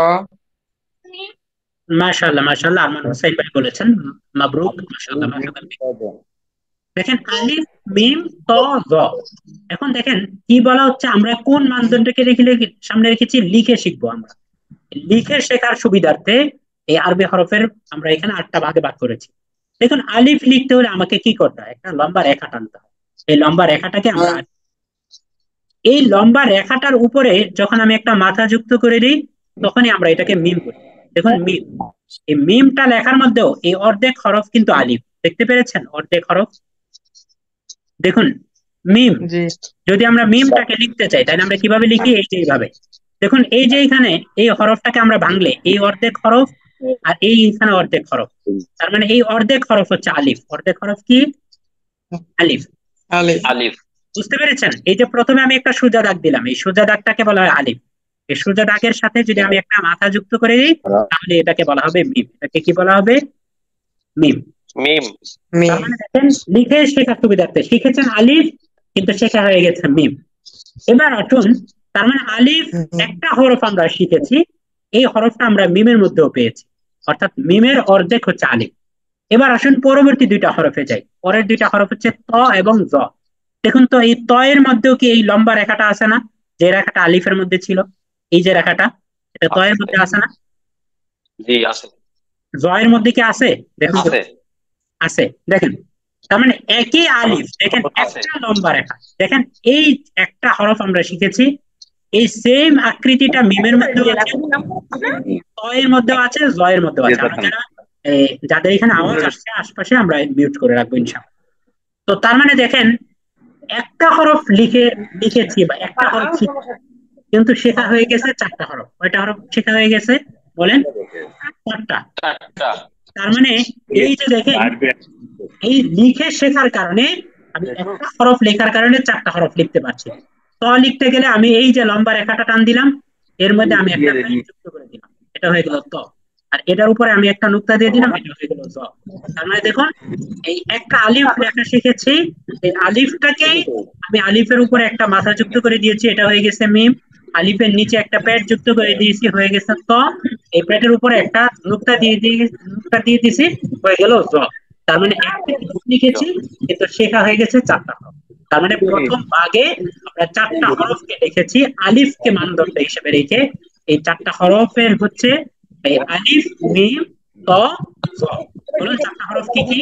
মাশাআল্লাহ, মাশাআল্লাহ, আরমান হোসেন ভাই বলেছেন, মাবরুক, মাশাআল্লাহ, মাশাআল্লাহ। দেখেন, আলিফ, মিম, ত, জ। এখন দেখেন কি বলা হচ্ছে, আমরা কোন মানদণ্ডকে সামনে রেখেছি? লিখে শিখবো আমরা। লিখে শেখার সুবিধার্থে এই আরবি হরফের আমরা এখানে 8টা ভাগে ভাগ করেছি। দেখুন, আলিফ লিখতে হলে আমাকে কি করতে হয়? একটা লম্বা রেখা টানতে হয়। এই লম্বা রেখাটাকে আমরা, এই লম্বা রেখাটার উপরে যখন আমি একটা মাথা যুক্ত করে দিই, তখনই আমরা এটাকে মিম করি। দেখুন মিম, এই মিমটা লেখার মধ্যেও এই অর্ধেক হরফ কিন্তু আলিফ, দেখতে পেরেছেন? অর্ধেক হরফ। দেখুন মিম, জি। যদি আমরা মিমটাকে লিখতে চাই তাহলে আমরা কিভাবে লিখি? এই যে এইভাবে। দেখুন এই যে এখানে এই হরফটাকে আমরা ভাঙলে এই অর্ধেক হরফ, আর এই এখানে অর্ধেক হরফ, তার মানে এই অর্ধেক হরফ হচ্ছে আলিফ। অর্ধেক হরফ কি? আলিফ। আলিফ। বুঝতে পেরেছেন? এই যে প্রথমে আমি একটা সোজা দাগ দিলাম, এই সোজা দাগটাকে বলা হয় আলিফ। এই সোজা দাগের সাথে যদি আমি একটা মাথা যুক্ত করে দিই, তাহলে এটাকে বলা হবে মিম। এটাকে কি বলা হবে? মিম। মিম। তার মানে দেখেন, লিখে শেখার সুবিধার্থে শিখেছেন আলিফ, কিন্তু শেখা হয়ে গেছে মিম। এবার আসুন, তার মানে আলিফ একটা হরফ আমরা শিখেছি, এই হরফটা আমরা মিমের মধ্যেও পেয়েছি, অর্থাৎ মিমের অর্ধেক হচ্ছে আলিফ। এবার আসুন পরবর্তী 2টা হরফে যাই। পরের 2টা হরফ হচ্ছে ত এবং জ। দেখুন তো, এই ত এর মধ্যেও কি এই লম্বা রেখাটা আছে না, যে রেখাটা আলিফের মধ্যে ছিল? এই যে রেখাটা, এটা ত এর মধ্যে আছে না? জি আছে। জ এর মধ্যে কি আছে? দেখুন তো, আছে। দেখেন, তার মানে একই আলিফ, দেখেন একটা লম্বা রেখা। দেখেন এই একটা হরফ আমরা শিখেছি, এই সেম আকৃতিটা মিমের মধ্যেও আছে, ত এর মধ্যেও আছে, জ এর মধ্যেও আছে। আমরা যারা যাদের এখানে আওয়াজ আসছে আশপাশে, আমরা মিউট করে রাখবো ইনশাআল্লাহ। তো তার মানে দেখেন, একটা হরফ লিখেছি বা একটা হরফ শিখেছি, কিন্তু শেখা হয়ে গেছে 4টা হরফ। কয়টা হরফ শেখা হয়ে গেছে বলেন? 4টা। তার মানে এই যে দেখেন, এই লিখে শেখার কারণে আমি একটা হরফ লেখার কারণে চারটা হরফ লিখতে পারছি। ত লিখতে গেলে আমি এই যে লম্বা রেখাটা টান দিলাম, এর মধ্যে আমি একটা লাইন যুক্ত করে দিলাম, এটা হয়ে গেল ত। আর এটার উপরে আমি একটা নুক্তা দিয়ে দিলাম, এটা হয়ে গেল জ। তার মানে দেখুন, এই একটা আলিফ লেখা শিখেছি, এই আলিফটাকেই আমি আলিফের উপরে একটা মাথা যুক্ত করে দিয়েছি, এটা হয়ে গেছে মিম। আলিফের নিচে একটা প্যাড যুক্ত করে দিয়েছি, হয়ে গেছে ত। এই প্যাডের উপরে একটা নুক্তা দিয়ে দিয়েছি, হয়ে গেল জ। তার মানে একটা হরফ লিখেছি, কিন্তু শেখা হয়ে গেছে চারটা হরফ। তার মানে প্রথম ভাগে আমরা চারটা হরফকে লিখেছি আলিফকে মানদণ্ড হিসেবে রেখে। এই চারটা হরফের হচ্ছে এই আলিফ, মিম, ত, জ। বলুন চারটা হরফ কি কি?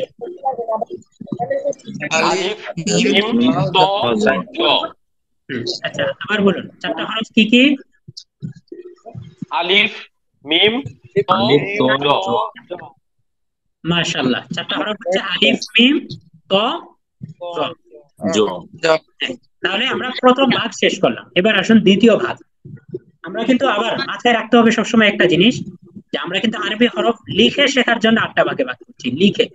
আলিফ, মিম, ত, জ। আচ্ছা, আবার বলুন চারটা হরফ কি কি? আলিফ, মিম, ত, জ। মাশাআল্লাহ, চারটা হরফ হচ্ছে আলিফ, মিম, ত, জ। তাহলে আমরা প্রথম ভাগ শেষ করলাম, এবার আসুন দ্বিতীয় ভাগ। আমরা কিন্তু আবার মাথায় রাখতে হবে সবসময় একটা জিনিস, যে আমরা কিন্তু আরবি হরফ লিখে শেখার জন্য 8টা ভাগে ভাগ করছি। লিখে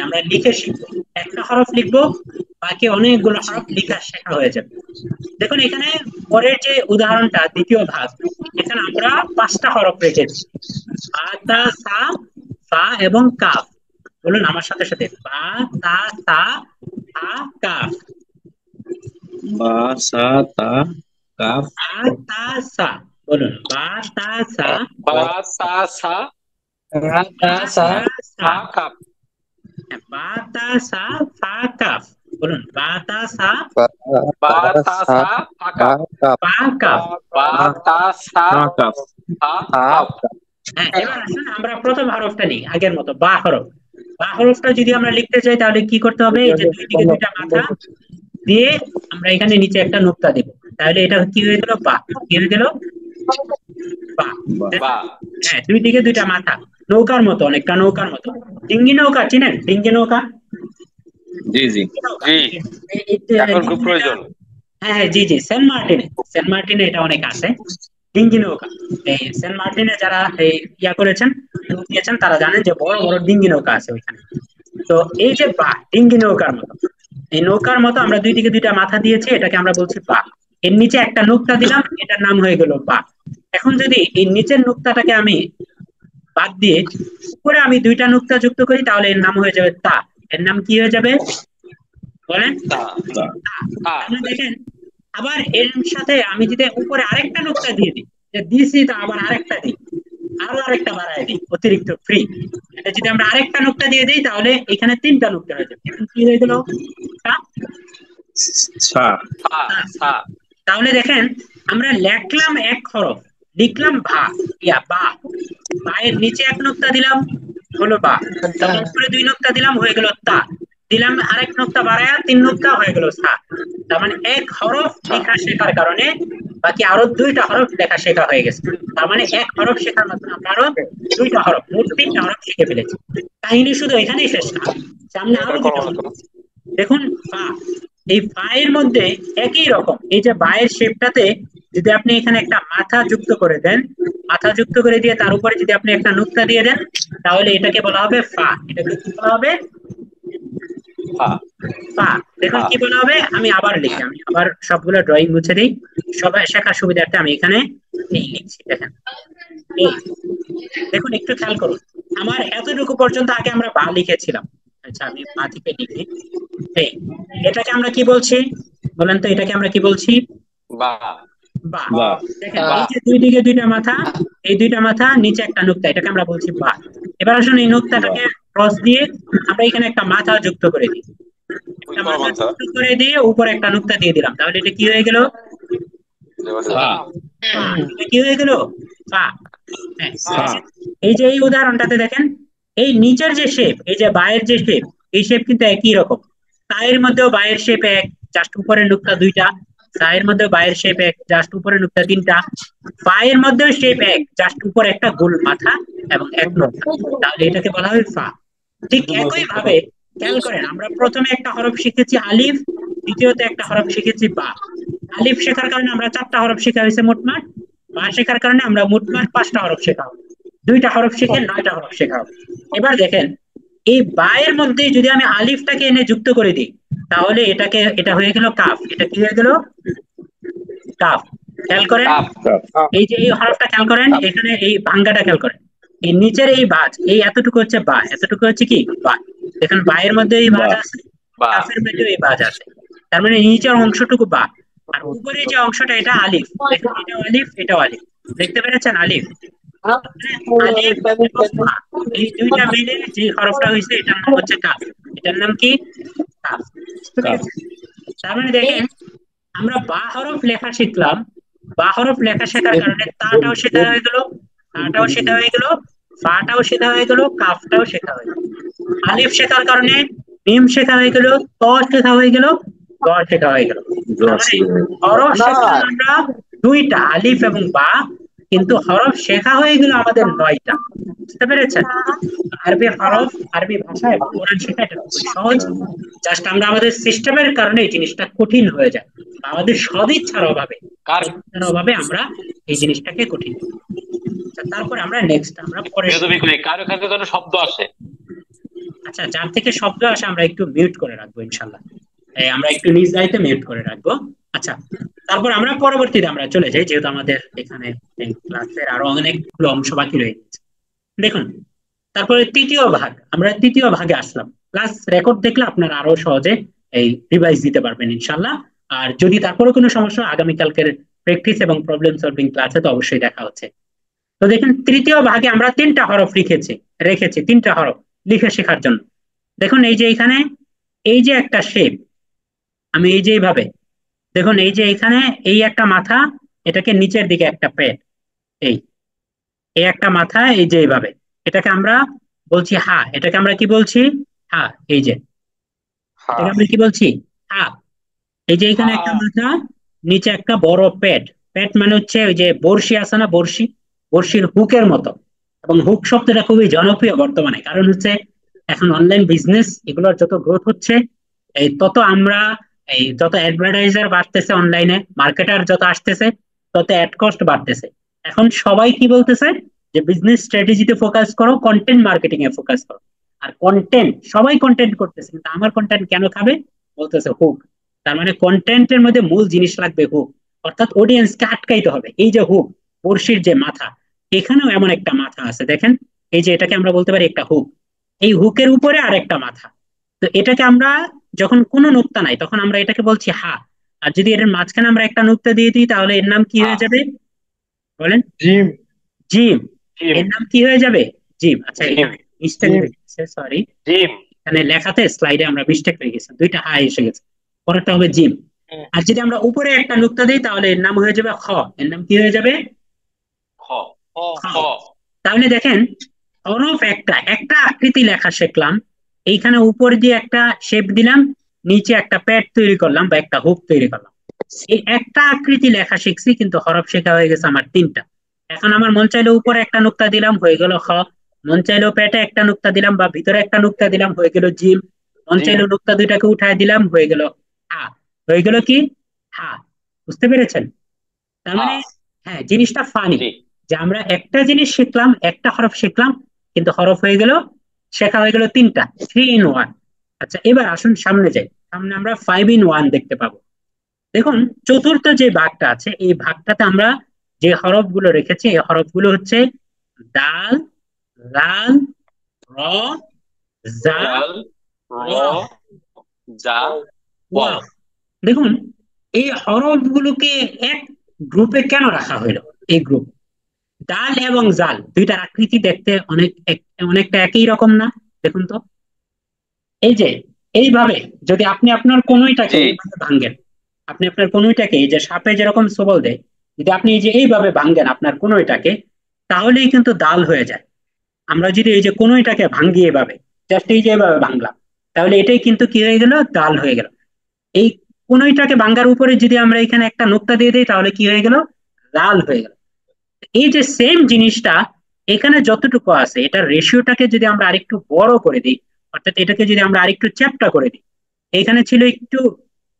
আমরা লিখে শিখবো, একটা হরফ লিখবো, বাকি অনেকগুলো হরফ লেখা শেখা হয়ে যাবে। দেখুন এখানে পরের যে উদাহরণটা, দ্বিতীয় ভাগ, এখানে আমরা 5টা হরফ রেখেছি, বা, তা, সা, ফা এবং কাফ। বলুন আমার সাথে সাথে, বা, তা, সা, ফা, কাফ। বা সা তা কাফ। বা, তা, সা। বলুন বা, তা, সা, বা, তা, সা, বা, তা, সা, ফা, কাফ। বা, তা, সা, ফা, কাফ। বলুন বা, তা, সা, বা, তা, সা, ফা, কাফ। ফা, কাফ। বা, তা, সা, কাফ। ফা, কাফ। হ্যাঁ, এবার আসুন আমরা প্রথম হরফটা নিই আগের মতো, বা হরফ। বা হরফটা যদি আমরা লিখতে চাই তাহলে কি করতে হবে? এই যে দুই দিকে দুইটা মাথা দিয়ে আমরা এখানে নিচে একটা নুক্তা দেব, তাহলে এটা কি হয়ে গেল? বা। কি হয়ে গেল? বা। বা। হ্যাঁ, দুই দিকে দুইটা মাথা, নৌকার মতো, অনেকটা নৌকার মতো। ডিঙ্গি নৌকা চিনেন? ডিঙ্গি নৌকা। জি জি। জি, এখন খুব ডিঙ্গি নৌকা। প্রয়োজন। হ্যাঁ হ্যাঁ, জি জি, সেন্ট মার্টিনে এটা অনেক আছে, ডিঙ্গি নৌকা। এই সেন্ট মার্টিনে যারা এই করেছেন, ট্যুর দিয়েছেন, তারা জানেন যে বড় বড় ডিঙ্গি নৌকা আছে ওইখানে। তো এই যে বা, ডিঙ্গি নৌকার মতো, এই নৌকার মতো আমরা দুই দিকে দুইটা মাথা দিয়েছি, এটাকে আমরা বলছি বা। এর নিচে একটা নুক্তা দিলাম, এটার নাম হয়ে গেল বা। এখন যদি এই নিচের নুক্তাটাকে আমি বাদ দিয়ে উপরে আমি দুইটা নুক্তা যুক্ত করি, তাহলে এর নাম হয়ে যাবে তা। এর নাম কি হয়ে যাবে বলেন? তা, তা। তা। তাহলে দেখেন, আবার এর সাথে আমি যদি উপরে আরেকটা নুক্তা দিয়ে দিই, যে দিছি তা আবার আরেকটা দিই, আরো আরেকটা বাড়ায় দিই অতিরিক্ত ফ্রি, এটা যদি আমরা আরেকটা নুক্তা দিয়ে দিই, তাহলে এখানে 3টা নুক্তা হয়ে যাবে। এখন কি হয়ে গেল? তা। সা। সা, সা। তাহলে দেখেন, আমরা লেখলাম এক হরফ, লিখলাম ভা, বা। এর নিচে এক নুক্তা দিলাম, হলো বা। তারপর উপরে দুই নুক্তা দিলাম, হয়ে গেল তা। দিলাম আরেক নুক্তা বাড়ায়া 3 নুক্তা, হয়ে গেল সা। তার মানে এক হরফ লেখা শেখার কারণে বাকি আরো 2টা হরফ লেখা শেখা হয়ে গেছে। তার মানে এক হরফ শেখার মাধ্যমে আমরা আরো 2টা হরফ, মোট 3টা হরফ শিখে ফেলেছি। কাহিনী শুধু এখানেই শেষ না, সামনে আরো 2টা হরফ আছে। দেখুন ফা, এই ফা এর মধ্যে একই রকম, এই যে বায়ের শেপটাতে যদি আপনি এখানে একটা মাথা যুক্ত করে দেন, মাথা যুক্ত করে দিয়ে তার উপরে যদি আপনি একটা নুক্তা দিয়ে দেন, তাহলে এটাকে বলা হবে ফা। এটাকে কি বলা হবে? ফা। পা। দেখুন ফা। কি বলা হবে, আমি আবার লিখি, আমি আবার সবগুলো ড্রয়িং মুছে দিই, সবাই শেখার সুবিধার্থে আমি এখানে এই লিখছি। দেখেন এই, দেখুন একটু খেয়াল করুন, আমার এতটুকু পর্যন্ত আগে আমরা বা লিখেছিলাম। আচ্ছা, আমি বা থেকে লিখি। এই, এটাকে আমরা কি বলছি বলেন তো? এটাকে আমরা কি বলছি? বা। বা। বা। দেখেন বা। এই যে দুই দিকে দুইটা মাথা, এই দুইটা মাথা নিচে একটা নুক্তা, এটাকে আমরা বলছি বা। এবার আসুন এই নুক্তাটাকে ক্রস দিয়ে আমরা এখানে একটা মাথা যুক্ত করে দিই, একটা মাথা মাথা। যুক্ত করে দিয়ে উপরে একটা নুক্তা দিয়ে দিলাম, তাহলে এটা কি হয়ে গেল? সা। পা। এটা কি হয়ে গেল? পা। হ্যাঁ, সা। এই যে এই উদাহরণটাতে দেখেন, এই নিচের যে শেপ, এই যে বায়ের যে শেপ, এই শেপ কিন্তু একই রকম। তায়ের মধ্যেও বায়ের শেপ এক, জাস্ট উপরে নুক্তা 2টা। সায়ের মধ্যেও বায়ের শেপ এক, জাস্ট উপরে নুক্তা 3টা। ফায়ের মধ্যেও শেপ এক, জাস্ট উপরে একটা গোল মাথা এবং এক নুক্তা, তাহলে এটাকে বলা হয় ফা। ঠিক একই ভাবে খেয়াল করেন, আমরা প্রথমে একটা হরফ শিখেছি আলিফ, দ্বিতীয়তে একটা হরফ শিখেছি বা। আলিফ শেখার কারণে আমরা 4টা হরফ শেখা হয়েছে মোটমাট, বা শেখার কারণে আমরা মোটমাট 5টা হরফ শেখা হবে। 2টা হরফ শিখে 9টা হরফ শেখা হবে। এবার দেখেন, এই বা এর মধ্যে যদি আমি আলিফটাকে এনে যুক্ত করে দিই, তাহলে এটা হয়ে গেল কাফ, এটা কি হয়ে গেল? কাফ। খেয়াল করেন কাপ এই যে এই হরফটা খেয়াল করেন, কাপ এখানে এই ভাঙ্গাটা খেয়াল করেন, এই নিচের এই বাজ, এই এতটুকু হচ্ছে বা, এতটুকু হচ্ছে কি বা। দেখেন বায়ের মধ্যে এই বাজ বা আছে, বা কাফের মধ্যে এই বাজ আছে, তার মানে নিচের অংশটুকু বা। আর উপরে যে অংশটা এটা আলিফ, দেখেন এটাও আলিফ এটাও আলিফ, দেখতে পেরেছেন আলিফ? মানে আলিফ এবং বা, এই দুইটা মিলে যে হরফটা হয়েছে এটার নাম হচ্ছে কাফ। এটার নাম কি? কাফ। বুঝতে কাপ পেরেছেন? তার মানে দেখেন আমরা বা হরফ লেখা শিখলাম, বা হরফ লেখা শেখার কারণে তাটাও শেখা হয়ে গেল, তাটাও শেখা হয়ে গেল, ফাটাও শেখা হয়ে গেল, কাফটাও শেখা হয়ে গেল। আলিফ শেখার কারণে মিম শেখা হয়ে গেল, ত শেখা হয়ে গেল, দ শেখা হয়ে গেল। তার দশ মানে হরফ শিখলাম আমরা দুইটা, আলিফ এবং বা, কিন্তু হরফ শেখা হয়ে গেল আমাদের 9টা। বুঝতে পেরেছেন? আরবি হরফ, আরবি ভাষা এবং কোরআন শেখা এটা খুবই সহজ, জাস্ট আমরা আমাদের সিস্টেমের কারণে এই জিনিসটা কঠিন হয়ে যায়, বা আমাদের সদিচ্ছার অভাবে, কার সদিচ্ছার অভাবে আমরা এই জিনিসটাকে কঠিন করি। আচ্ছা, তারপরে আমরা নেক্সট আমরা পরের। বেদবি করি কারো এখান থেকে কোনো শব্দ আসে। আচ্ছা, যার থেকে শব্দ আসে আমরা একটু মিউট করে রাখবো ইনশাল্লাহ, আমরা একটু নিজ দায়িত্বে মিউট করে রাখবো। আচ্ছা, তারপর আমরা পরবর্তীতে আমরা চলে যাই, যেহেতু আমাদের এখানে ক্লাসের আরো অনেকগুলো অংশ বাকি রয়ে গেছে। দেখুন, তারপরে তৃতীয় ভাগ, আমরা তৃতীয় ভাগে আসলাম। ক্লাস রেকর্ড দেখলে আপনারা আরো সহজে এই রিভাইজ দিতে পারবেন ইনশাল্লাহ। আর যদি তারপরে কোনো সমস্যা, আগামীকালকের প্র্যাকটিস এবং প্রবলেম সলভিং ক্লাসে তো অবশ্যই দেখা হচ্ছে। তো দেখেন তৃতীয় ভাগে আমরা 3টা হরফ রেখেছি 3টা হরফ লিখে শেখার জন্য। দেখুন এই যে এখানে এই যে একটা শেপ, আমি এই যে এইভাবে, দেখুন এই যে এখানে এই একটা মাথা, এটাকে নিচের দিকে একটা পেট, এই এই একটা মাথা, এই যে এইভাবে, এটাকে আমরা বলছি হা, এটাকে আমরা কি বলছি? হা। এই যে এটাকে হ্যাঁ আমরা কি বলছি? হা। এই যে এখানে একটা হ্যাঁ মাথা, নিচে একটা বড় পেট। পেট মানে হচ্ছে ওই যে বড়শি আছে না, বড়শি, বড়শির হুকের মতো। এবং হুক শব্দটা খুবই জনপ্রিয় বর্তমানে, কারণ হচ্ছে এখন অনলাইন বিজনেস এগুলোর যত গ্রোথ হচ্ছে, এই তত আমরা, এই যত অ্যাডভার্টাইজার বাড়তেছে অনলাইনে, মার্কেটার যত আসতেছে, তত অ্যাড কস্ট বাড়তেছে। এখন সবাই কি বলতেছে যে বিজনেস স্ট্র্যাটেজিতে ফোকাস করো, কন্টেন্ট মার্কেটিং এ ফোকাস করো। আর কন্টেন্ট, সবাই কন্টেন্ট করতেছে, কিন্তু আমার কন্টেন্ট কেন খাবে? বলতেছে হুক। তার মানে কন্টেন্টের মধ্যে মূল জিনিস লাগবে হুক, অর্থাৎ অডিয়েন্সকে আটকাইতে হবে। এই যে হুক, বড়শির যে মাথা, এখানেও এমন একটা মাথা আছে দেখেন, এই যে এটাকে আমরা বলতে পারি একটা হুক, এই হুকের উপরে আরেকটা মাথা। তো এটাকে আমরা যখন কোনো নুক্তা নাই তখন আমরা এটাকে বলছি হা। আর যদি এর মাঝখানে আমরা একটা নুক্তা দিয়ে দিই তাহলে এর নাম কি হয়ে হ্যাঁ যাবে? বলেন। Gym gym. জিম এর নাম কি হয়ে যাবে? জিম। আচ্ছা, জিম এখানে মিস্টেক জিম হয়ে গেছে, সরি। জিম এখানে লেখাতে স্লাইডে আমরা মিস্টেক হয়ে গেছে, দুইটা হা এসে গেছে, পরেরটা হবে জিম। আর যদি আমরা উপরে একটা নুক্তা দিই তাহলে এর নাম হয়ে যাবে খ। এর নাম কি হয়ে যাবে? খ খ। খ তাহলে দেখেন হরফ একটা একটা আকৃতি লেখা শিখলাম, এইখানে উপর দিয়ে একটা শেপ দিলাম, নিচে একটা প্যাড তৈরি করলাম বা একটা হুক তৈরি করলাম। এই একটা আকৃতি লেখা শিখছি, কিন্তু হরফ শেখা হয়ে গেছে আমার 3টা। এখন আমার মন চাইলে উপরে একটা নুক্তা দিলাম, হয়ে গেল খ। মন চাইলেও পেটে একটা নুক্তা দিলাম বা ভিতরে একটা নুক্তা দিলাম, হয়ে গেল জিম। মন জিম চাইলেও নুক্তা দুইটাকে উঠায় দিলাম, হয়ে গেল হা। হয়ে গেল কি? হা। বুঝতে পেরেছেন? তার মানে হ্যাঁ হ্যাঁ, জিনিসটা ফানি, জি যে আমরা একটা জিনিস শিখলাম, একটা হরফ শিখলাম, কিন্তু হরফ হয়ে গেল, শেখা হয়ে গেল 3টা, 3 in 1। আচ্ছা, এবার আসুন সামনে যাই, সামনে আমরা 5 in 1 দেখতে পাবো। দেখুন চতুর্থ যে ভাগটা আছে, এই ভাগটাতে আমরা যে হরফগুলো রেখেছি, এই হরফগুলো হচ্ছে দাল, লাল, র, জা, ডাল র ওয়া, জা ওয়া। ওয়াও দেখুন এই হরফগুলোকে এক গ্রুপে কেন রাখা হলো? এই গ্রুপ, ডাল এবং জাল দুইটার আকৃতি দেখতে অনেকটা একই রকম না? দেখুন তো, এই যে এইভাবে যদি আপনি আপনার কনুইটাকে জি এইভাবে ভাঙ্গেন, আপনি আপনার কনুইটাকে এই যে সাপে যেরকম সবল দেয়, যদি আপনি এই যে এইভাবে ভাঙ্গেন আপনার কনুইটাকে, তাহলেই কিন্তু দাল হয়ে যায়। আমরা যদি এই যে কনুইটাকে ভাঙ্গি এভাবে, জাস্ট এই যে এভাবে ভাঙলাম, তাহলে এটাই কিন্তু কি হয়ে গেল? দাল হয়ে গেল। এই কনুইটাকে ভাঙ্গার উপরে যদি আমরা এখানে একটা নোক্তা দিয়ে দিই তাহলে কি হয়ে গেল? লাল হয়ে গেল। এই যে সেম জিনিসটা এখানে যতটুকু আছে, এটার রেশিওটাকে যদি আমরা আরেকটু বড় করে দিই, অর্থাৎ এটাকে যদি আমরা আরেকটু চ্যাপ্টা করে দিই, এখানে ছিল একটু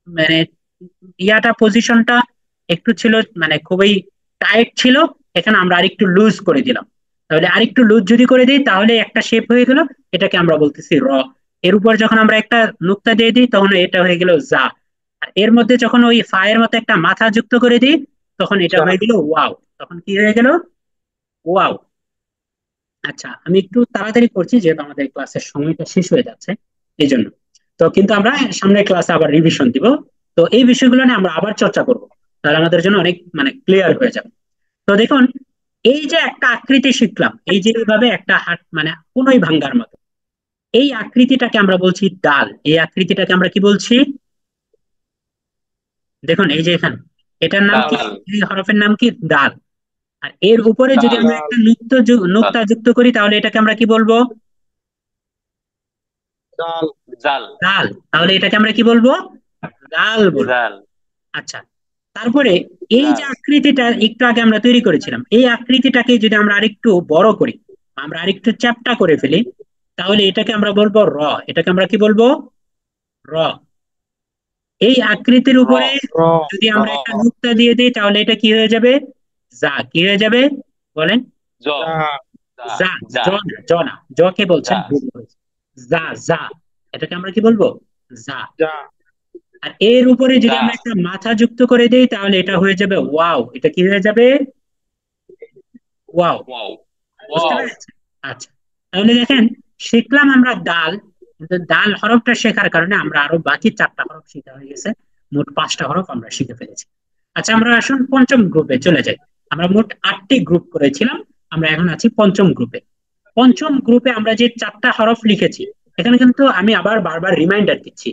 মানে পজিশনটা একটু ছিল, মানে খুবই টাইট ছিল, এখানে আমরা আরেকটু লুজ করে দিলাম। তাহলে আরেকটু লুজ যদি করে দিই তাহলে একটা শেপ হয়ে গেল, এটাকে আমরা বলতেছি র। এর উপর যখন আমরা একটা নুক্তা দিয়ে দিই তখন এটা হয়ে গেল যা। আর এর মধ্যে যখন ওই ফায়ের মতো একটা মাথা যুক্ত করে দিই তখন এটা হয়ে গেল ওয়াও। তখন কি হয়ে গেল? ওয়াও। আচ্ছা, আমি একটু তাড়াতাড়ি করছি যেহেতু আমাদের ক্লাসের সময়টা শেষ হয়ে যাচ্ছে, এই জন্য। তো কিন্তু আমরা সামনের ক্লাসে আবার রিভিশন দিব। তো এই বিষয়গুলো নিয়ে আমরা আবার চর্চা করব, তাহলে আমাদের জন্য অনেক মানে ক্লিয়ার হয়ে যাবে। তো দেখুন, এই যে একটা আকৃতি শিখলাম, এই যে এইভাবে একটা হাত মানে কোনোই ভাঙ্গার মতো, এই আকৃতিটাকে আমরা বলছি ডাল। এই আকৃতিটাকে আমরা কি বলছি? দেখুন এই যে এখানে, এটার নাম কি? ডাল এই হরফের নাম কি? ডাল। আর এর উপরে যদি ডাল আমরা ডাল একটা নুক্তা যুক্ত করি তাহলে এটাকে আমরা কি বলবো? ডাল জাল ডাল। তাহলে এটাকে আমরা কি বলবো? ডাল বলবো। জাল আচ্ছা, তারপরে এই যে জাল আকৃতিটা একটু আগে আমরা তৈরি করেছিলাম, এই আকৃতিটাকে যদি আমরা আরেকটু বড় করি, আমরা আরেকটু চ্যাপ্টা করে ফেলি, তাহলে এটাকে আমরা বলবো র। এটাকে আমরা কি বলবো? র। এই আকৃতির র উপরে র যদি র আমরা একটা নুক্তা দিয়ে দিই তাহলে এটা কি হয়ে যাবে? যা। কি হয়ে যাবে বলেন? জ যা যা। যা জ না, জ না, জ কে বলছেন? যা ভুল হয়েছে। যা যা। এটাকে আমরা কি বলবো? যা। যা আর এর উপরে যদি যা আমরা একটা মাথা যুক্ত করে দিই তাহলে এটা হয়ে যাবে ওয়াও। এটা কি হয়ে যাবে? ওয়াও। ওয়াও বুঝতে ওয়াও পেরেছেন? আচ্ছা, তাহলে দেখেন, শিখলাম আমরা ডাল, কিন্তু ডাল হরফটা শেখার কারণে আমরা আরো বাকি 4টা হরফ শিখা হয়ে গেছে। মোট 5টা হরফ আমরা শিখে ফেলেছি। আচ্ছা, আমরা আসুন পঞ্চম গ্রুপে চলে যাই। আমরা মোট 8টি গ্রুপ করেছিলাম, আমরা এখন আছি পঞ্চম গ্রুপে। পঞ্চম গ্রুপে আমরা যে 4টা হরফ লিখেছি, এখানে কিন্তু আমি আবার বারবার রিমাইন্ডার দিচ্ছি,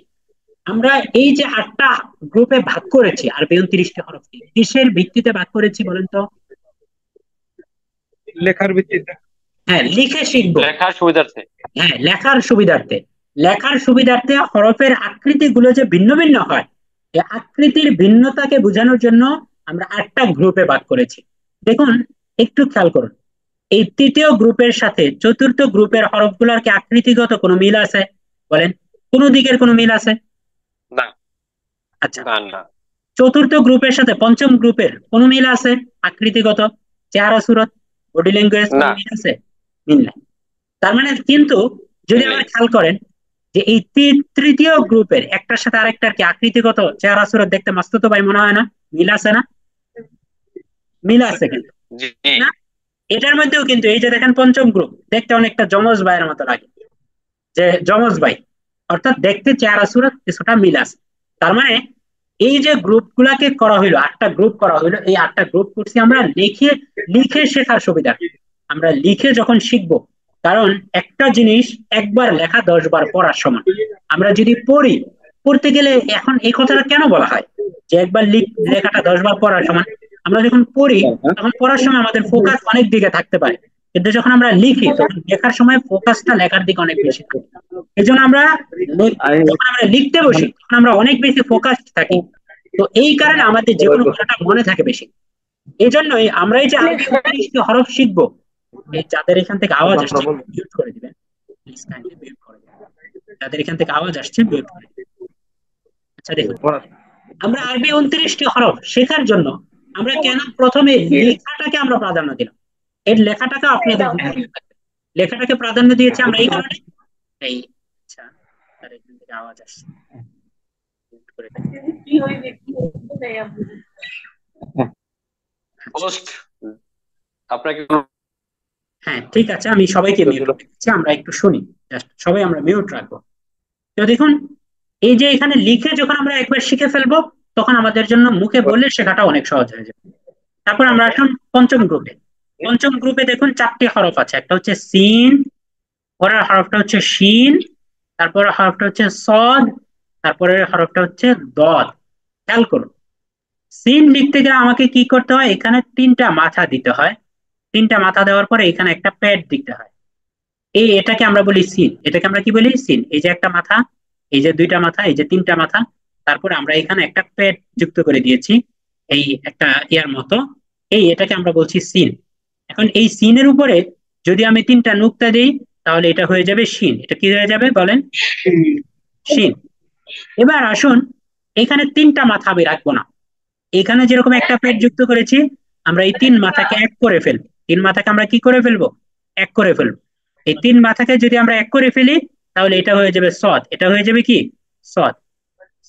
আমরা এই যে 8টা গ্রুপে ভাগ করেছি আরবি 29টি হরফকে, কিসের ভিত্তিতে ভাগ করেছি বলেন তো? লেখার ভিত্তিতে। হ্যাঁ, লিখে শিখবো। লেখার সুবিধার্থে হ্যাঁ, লেখার সুবিধার্থে। লেখার সুবিধার্থে হরফের আকৃতিগুলো যে ভিন্ন ভিন্ন হয়, এই আকৃতির ভিন্নতাকে বোঝানোর জন্য আমরা 8টা গ্রুপে ভাগ করেছি। দেখুন, একটু খেয়াল করুন, এই তৃতীয় গ্রুপের সাথে চতুর্থ গ্রুপের হরফগুলোর কি আকৃতিগত কোনো মিল আছে? বলেন, কোনো দিকের কোনো মিল আছে? না আচ্ছা, না না চতুর্থ গ্রুপের সাথে পঞ্চম গ্রুপের কোনো মিল আছে আকৃতিগত? চেহারা সুরত, বডি ল্যাঙ্গুয়েজ কোনো না মিল আছে? মিল নাই। তার মানে কিন্তু যদি মিল আবার নেই খেয়াল করেন যে এই তৃতীয় গ্রুপের একটার সাথে আরেকটার কি আকৃতিগত চেহারা সুরত দেখতে মাস্তুতো ভাই মনে হয় না? মিল আছে না? মিল আছে কিন্তু, জি না? এটার মধ্যেও কিন্তু এই যে দেখেন পঞ্চম গ্রুপ দেখতে অনেকটা যমজ ভাইয়ের মতো লাগে, যে যমজ ভাই, অর্থাৎ দেখতে চেহারা সুরত কিছুটা মিল আছে। তার মানে এই যে গ্রুপ গুলাকে করা হইলো, 8টা গ্রুপ করা হইলো, এই 8টা গ্রুপ করছি আমরা লিখে লিখে শেখার সুবিধা। আমরা লিখে যখন শিখবো, কারণ একটা জিনিস একবার লেখা 10 বার পড়ার সমান। আমরা যদি পড়ি, পড়তে গেলে এখন এই কথাটা কেন বলা হয় যে একবার লেখাটা 10 বার পড়ার সমান? আমরা যখন পড়ি তখন পড়ার সময় আমাদের ফোকাস অনেক দিকে থাকতে পারে, কিন্তু যখন আমরা লিখি তখন লেখার সময় ফোকাসটা লেখার দিকে অনেক বেশি থাকে। এই জন্য আমরা যখন আমরা লিখতে বসি তখন আমরা অনেক বেশি ফোকাসড থাকি। তো এই কারণে আমাদের যে কোনো কথাটা মনে থাকে বেশি। এই জন্যই আমরা এই যে আরবি 29টি হরফ শিখবো, এই যাদের এখান থেকে আওয়াজ আসছে মিউট করে দিবেন, প্লিজ কাইন্ডলি মিউট করে দিবেন। যাদের এখান থেকে আওয়াজ আসছে মিউট করে দিবেন। আচ্ছা দেখুন, আমরা আরবি 29টি হরফ শেখার জন্য আমরা কেন প্রথমে লেখাটাকে আমরা প্রাধান্য দিলাম? এর লেখাটাকে আপনাদের মনে রাখবেন। লেখাটাকে প্রাধান্য দিয়েছি আমরা এই কারণে, এই, আচ্ছা, তার এখান থেকে আওয়াজ আসছে, মিউট করে দেন। হোস্ট আপনাকে হ্যাঁ, ঠিক আছে, আমি সবাইকে মিউট দিচ্ছি, আমরা একটু শুনি, জাস্ট সবাই আমরা মিউট রাখবো। তো দেখুন, এই যে এখানে লিখে যখন আমরা একবার শিখে ফেলবো তখন আমাদের জন্য মুখে বললে শেখাটা অনেক সহজ হয়ে যাবে। তারপর আমরা আসুন পঞ্চম গ্রুপে। পঞ্চম গ্রুপে দেখুন 4টি হরফ আছে, একটা হচ্ছে সিন, পরের হরফটা হচ্ছে শিন, তারপরে হরফটা হচ্ছে সদ, তারপরে হরফটা হচ্ছে দদ। খেয়াল করুন, সিন লিখতে গেলে আমাকে কি করতে হয়? এখানে 3টা মাথা দিতে হয়। 3টা মাথা দেওয়ার পরে এখানে একটা প্যাড দিতে হয়। এটাকে আমরা বলি সিন। এটাকে আমরা কি বলি? সিন। এই যে একটা মাথা, এই যে 2টা মাথা, এই যে 3টা মাথা, তারপরে আমরা এখানে একটা প্যাড যুক্ত করে দিয়েছি, এই একটা ইয়ার মতো, এটাকে আমরা বলছি সিন। এখন এই সিনের উপরে যদি আমি 3টা নুক্তা দিই তাহলে এটা হয়ে যাবে শিন। এটা কি হয়ে যাবে বলেন? শিন। এবার আসুন, এখানে 3টা মাথা আমি রাখবো না, এখানে যেরকম একটা পেট যুক্ত করেছি, আমরা এই 3 মাথাকে এক করে ফেলবো। 3 মাথাকে আমরা কি করে ফেলবো? এক করে ফেলবো। এই 3 মাথাকে যদি আমরা এক করে ফেলি তাহলে এটা হয়ে যাবে সদ, এটা হয়ে যাবে কি সদ,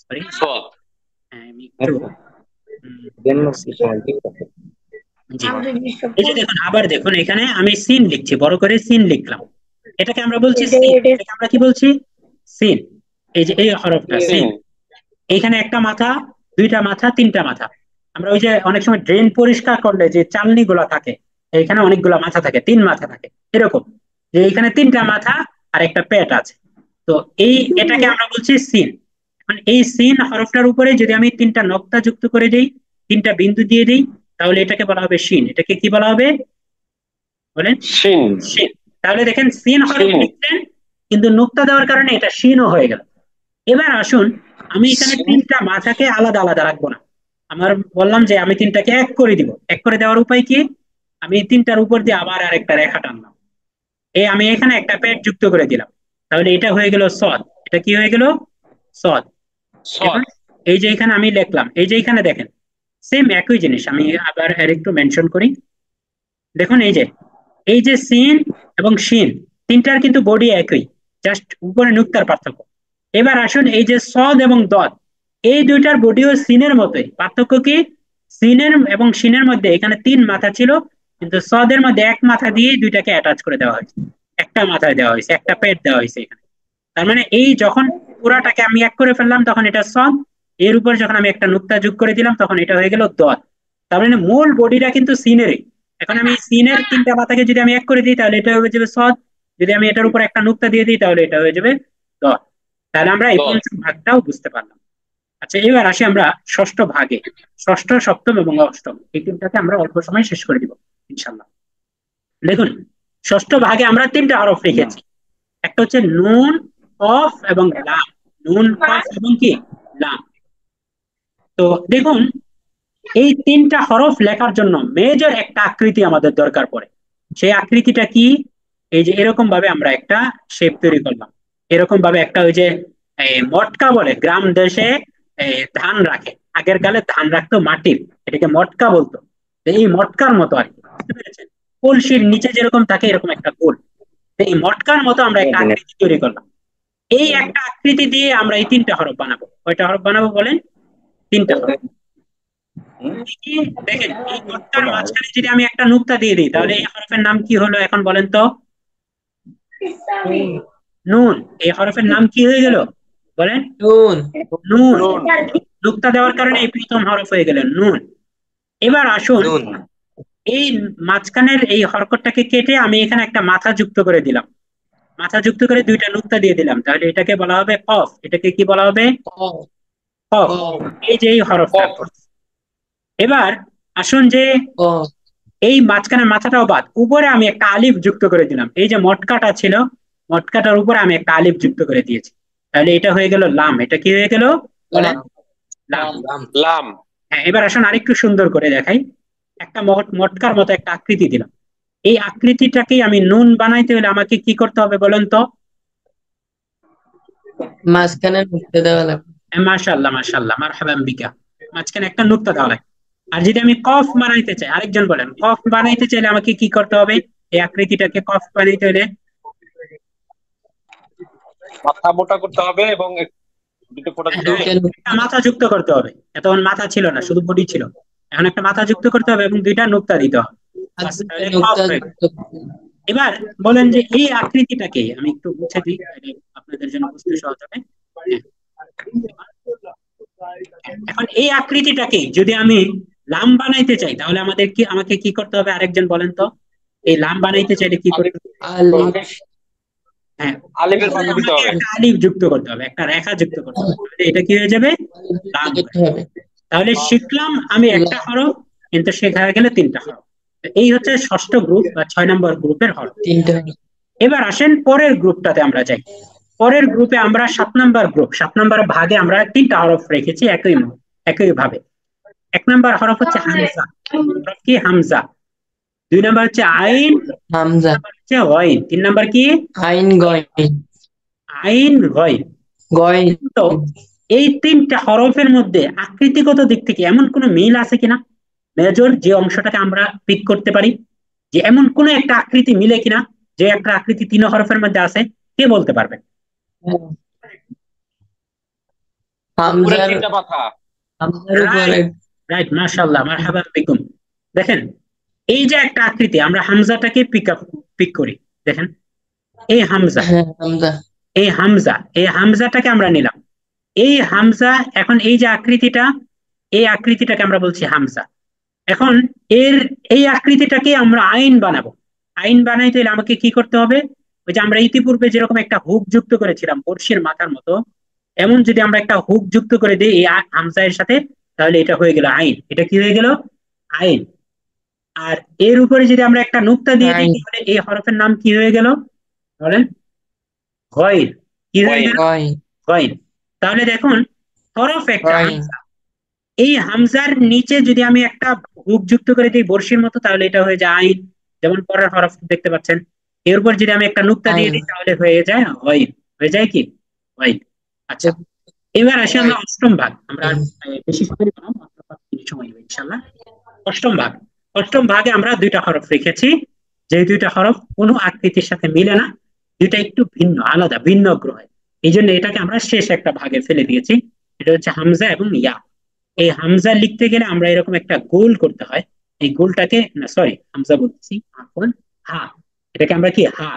সরি সদ। আমি একটু জি। এই যে দেখুন, আবার দেখুন এখানে আমি সিন লিখছি, বড় করে সিন লিখলাম, এটাকে আমরা বলছি সিন, এটাকে আমরা কি বলছি সিন। এই যে এই হরফটা সিন, সিন। এইখানে একটা মাথা, দুইটা মাথা, তিনটা মাথা। আমরা ওই যে অনেক সময় ড্রেন পরিষ্কার করলে যে চালনি গুলা থাকে, এইখানে অনেকগুলা মাথা থাকে, তিন মাথা থাকে এরকম, যে এইখানে তিনটা মাথা আর একটা পেট আছে। তো এটাকে আমরা বলছি সিন। এখন এই সিন হরফটার উপরে যদি আমি তিনটা নক্তা যুক্ত করে দিই, তিনটা বিন্দু দিয়ে দিই, তাহলে এটাকে বলা হবে শিন। এটাকে কি বলা হবে বলেন? শিন। শিন। তাহলে দেখেন সিন হরফ শিন। লিখছেন, কিন্তু নোক্তা দেওয়ার কারণে এটা শিনও হয়ে গেল। এবার আসুন, আমি এখানে তিনটা মাথাকে আলাদা আলাদা রাখবো না। আমার বললাম যে আমি তিনটাকে এক করে দিব, এক করে দেওয়ার উপায় কি, আমি তিনটার উপর দিয়ে আবার আরেকটা রেখা টানলাম, এই আমি এখানে একটা পেট যুক্ত করে দিলাম, তাহলে এটা হয়ে গেল সদ। এটা কি হয়ে গেল সদ। সদ। এখন এই যে এখানে আমি লিখলাম, এই যে এখানে দেখেন সেম একই জিনিস, আমি আবার আরেকটু মেনশন করি। দেখুন এই যে সিন এবং শিন, তিনটার কিন্তু বডি একই, জাস্ট উপরে নুক্তার পার্থক্য। এবার আসুন এই যে সদ এবং দদ, এই দুইটার বডিও সিনের মতোই, পার্থক্য কি, সিনের এবং শিনের মধ্যে এখানে তিন মাথা ছিল, কিন্তু সদের মধ্যে এক মাথা দিয়ে দুইটাকে অ্যাটাচ করে দেওয়া হয়েছে, একটা মাথায় দেওয়া হয়েছে, একটা পেট দেওয়া হয়েছে এখানে। তার মানে এই যখন পুরাটাকে আমি এক করে ফেললাম তখন এটা সদ, এর উপর যখন আমি একটা নুক্তা যোগ করে দিলাম তখন এটা হয়ে গেল দদ। তার মানে মূল বডিটা কিন্তু সিনেরই। এখন আমি সিনের তিনটা মাথাকে যদি আমি এক করে দিই তাহলে এটা হয়ে যাবে সদ, যদি আমি এটার উপর একটা নুক্তা দিয়ে দিই তাহলে এটা হয়ে যাবে দদ। তাহলে আমরা এই দদ। পঞ্চম ভাগটাও বুঝতে পারলাম। আচ্ছা, এবার আসি আমরা ষষ্ঠ ভাগে, ষষ্ঠ, সপ্তম এবং অষ্টম, এই তিনটাকে আমরা অল্প সময় শেষ করে দিব ইনশাল্লাহ। দেখুন, ষষ্ঠ ভাগে আমরা তিনটা হরফ লিখেছি, একটা হচ্ছে নুন, কফ এবং লাম। নুন, কফ এবং কি লাম। তো দেখুন, এই তিনটা হরফ লেখার জন্য মেজর একটা আকৃতি আমাদের দরকার পড়ে। সেই আকৃতিটা কি, এই যে এরকম ভাবে আমরা একটা শেপ তৈরি করলাম, এরকম ভাবে একটা ওই যে মটকা বলে গ্রাম দেশে ধান রাখে, আগের কালে ধান রাখতো মাটির, এটাকে মটকা বলতো। তো এই মটকার মতো আর কি, বুঝতে পেরেছেন, কলসির নিচে যেরকম থাকে এরকম একটা গোল, তো এই মটকার মতো আমরা একটা আকৃতি তৈরি করলাম। এই একটা আকৃতি দিয়ে আমরা এই তিনটা হরফ বানাবো। কয়টা হরফ বানাবো বলেন? তিনটা হরফ। দেখেন, এই মটকার মাঝখানে যদি আমি একটা নুক্তা দিয়ে দিই তাহলে এই হরফের নাম কি হলো এখন বলেন তো? নুন। এই হরফের নাম কি হয়ে গেল বলেন? নুন। নুন। নুন। নুক্তা দেওয়ার কারণে এই প্রথম হরফ হয়ে গেল নুন। এবার আসুন, নুন। এই মাঝখানের এই হরকতটাকে কেটে আমি এখানে একটা মাথা যুক্ত করে দিলাম, মাথা যুক্ত করে দুইটা নুক্তা দিয়ে দিলাম, তাহলে এটাকে বলা হবে কফ। এটাকে কি বলা হবে? কফ। কফ। কফ। এই যে এই হরফটা কফ। কফ। এবার আসুন যে কফ। এই মাঝখানে মাথাটাও বাদ, উপরে আমি একটা আলিফ যুক্ত করে দিলাম, এই যে মটকাটা ছিল, মটকাটার উপরে আমি একটা আলিফ যুক্ত করে দিয়েছি, তাহলে এটা হয়ে গেল লাম। এটা কি হয়ে গেল বলেন? লাম। লাম। লাম। হ্যাঁ, এবার আসুন আরেকটু সুন্দর করে দেখাই, একটা মটকার মতো একটা আকৃতি দিলাম, এই আকৃতিটাকে আমি নুন বানাইতে হলে আমাকে কি করতে হবে বলেন তো? মাঝখানে নুক্তা দেওয়া লাগবে। মাশাআল্লাহ, মাশাআল্লাহ, মারহাবান বিকা, মাঝখানে একটা নুক্তা দেওয়া লাগে। আর যদি আমি কফ বানাইতে চাই, আরেকজন বলেন, কফ বানাইতে চাইলে আমাকে কি করতে হবে? এই আকৃতিটাকে কফ বানাইতে হলে মাথা মোটা করতে হবে এবং দুটো ফোঁটা দিতে হবে। একটা মাথা যুক্ত করতে হবে, এতক্ষণ মাথা ছিল না, শুধু বডি ছিল, এখন একটা মাথা যুক্ত করতে হবে এবং দুইটা নুক্তা দিতে হবে, বাস, তাহলে কফ হয়ে গেল। এবার বলেন যে এই আকৃতিটাকে আমি একটু মুছে দিই তাহলে আপনাদের জন্য বুঝতে সহজ হবে। হ্যাঁ, এখন এই আকৃতিটাকে যদি আমি লাম বানাইতে চাই তাহলে আমাকে কি করতে হবে আরেকজন বলেন তো? এই লাম বানাইতে চাইলে কি করতে হবে? আলিফ। হ্যাঁ, আলিফের পাশে দিতে আমাকে হবে। একটা আলিফ যুক্ত করতে হবে, একটা রেখা যুক্ত করতে হবে, তাহলে এটা কি হয়ে যাবে? লাম। করতে হবে। তাহলে শিখলাম আমি একটা হরফ, কিন্তু শেখা হয়ে গেলে তিনটা হরফ। তো এই হচ্ছে ষষ্ঠ গ্রুপ বা 6 নম্বর গ্রুপের হরফ। তিনটা। এবার আসেন পরের গ্রুপটাতে আমরা যাই। পরের গ্রুপে আমরা 7 নম্বর গ্রুপ, 7 নম্বর ভাগে আমরা তিনটা হরফ রেখেছি একই ভাবে। 1 নম্বর হরফ হচ্ছে হামজা, হরফ কি হামজা। 2 নম্বর হচ্ছে আইন, হামজা। হচ্ছে গইন। 3 নম্বর কি? আইন গইন। আইন গইন। গইন। তো এই তিনটা হরফের মধ্যে আকৃতিগত দিক থেকে এমন কোনো মিল আছে কিনা, মেজর যে অংশটাকে আমরা পিক করতে পারি, যে এমন কোন একটা আকৃতি মিলে কিনা, যে একটা আকৃতি 3 হরফের মধ্যে আছে, কে বলতে পারবেন? উপরের হামজার তিনটা মাথা। হামজার উপরে রাইট, রাইট, মাশাআল্লাহ, মারহাবা বিকুম। দেখেন, এই যে একটা আকৃতি, আমরা হামজাটাকে পিক করি। দেখেন, এই হামজা, হ্যাঁ হামজা এই হামজাটাকে আমরা নিলাম। এই হামজা, এখন এই যে আকৃতিটা, এই আকৃতিটাকে আমরা বলছি হামজা। এখন এর এই আকৃতিটাকে আমরা আইন বানাবো। আইন বানাইতে হলে আমাকে কি করতে হবে? ওই যে আমরা ইতিপূর্বে যেরকম একটা হুক যুক্ত করেছিলাম বর্ষির মাথার মতো, এমন যদি আমরা একটা হুক যুক্ত করে দিই এই হামজা এর সাথে, তাহলে এটা হয়ে গেল আইন। এটা কি হয়ে গেল? আইন। আর এর উপরে যদি আমরা একটা নুক্তা দিয়ে দিই, আইন তাহলে এই হরফের নাম কি হয়ে গেল বলেন? গইন। কি হয়ে গইন। গেল? গইন গইন। তাহলে দেখুন, হরফ একটা গইন হামজা, এই হামজার নিচে যদি আমি একটা হুক যুক্ত করে দিই বর্ষির মতো, তাহলে এটা হয়ে যায় আইন। যেমন পরের হরফ দেখতে পাচ্ছেন, এর উপর যদি আমি একটা নুক্তা দিয়ে আইন দিই, তাহলে হয়ে যায় গইন। হয়ে যায় কি? গইন। আচ্ছা, এবার আসি আমরা অষ্টম ভাগ। আমরা আর, বেশি সময় নিব না, মাত্র 5 মিনিট সময় নেব ইনশাআল্লাহ। অষ্টম ভাগ। অষ্টম ভাগে আমরা দুইটা হরফ রেখেছি, যে দুইটা হরফ কোনো আকৃতির সাথে মিলে না, দুইটা একটু ভিন্ন, আলাদা, ভিন্ন গ্রহে। এই জন্য এটাকে আমরা শেষ একটা ভাগে ফেলে দিয়েছি। এটা হচ্ছে হামজা এবং ইয়া। এই হামজা লিখতে গেলে আমরা এরকম একটা গোল করতে হয়। এই গোলটাকে, না সরি, হামজা বলছি, এখন হা, এটাকে আমরা কি হা,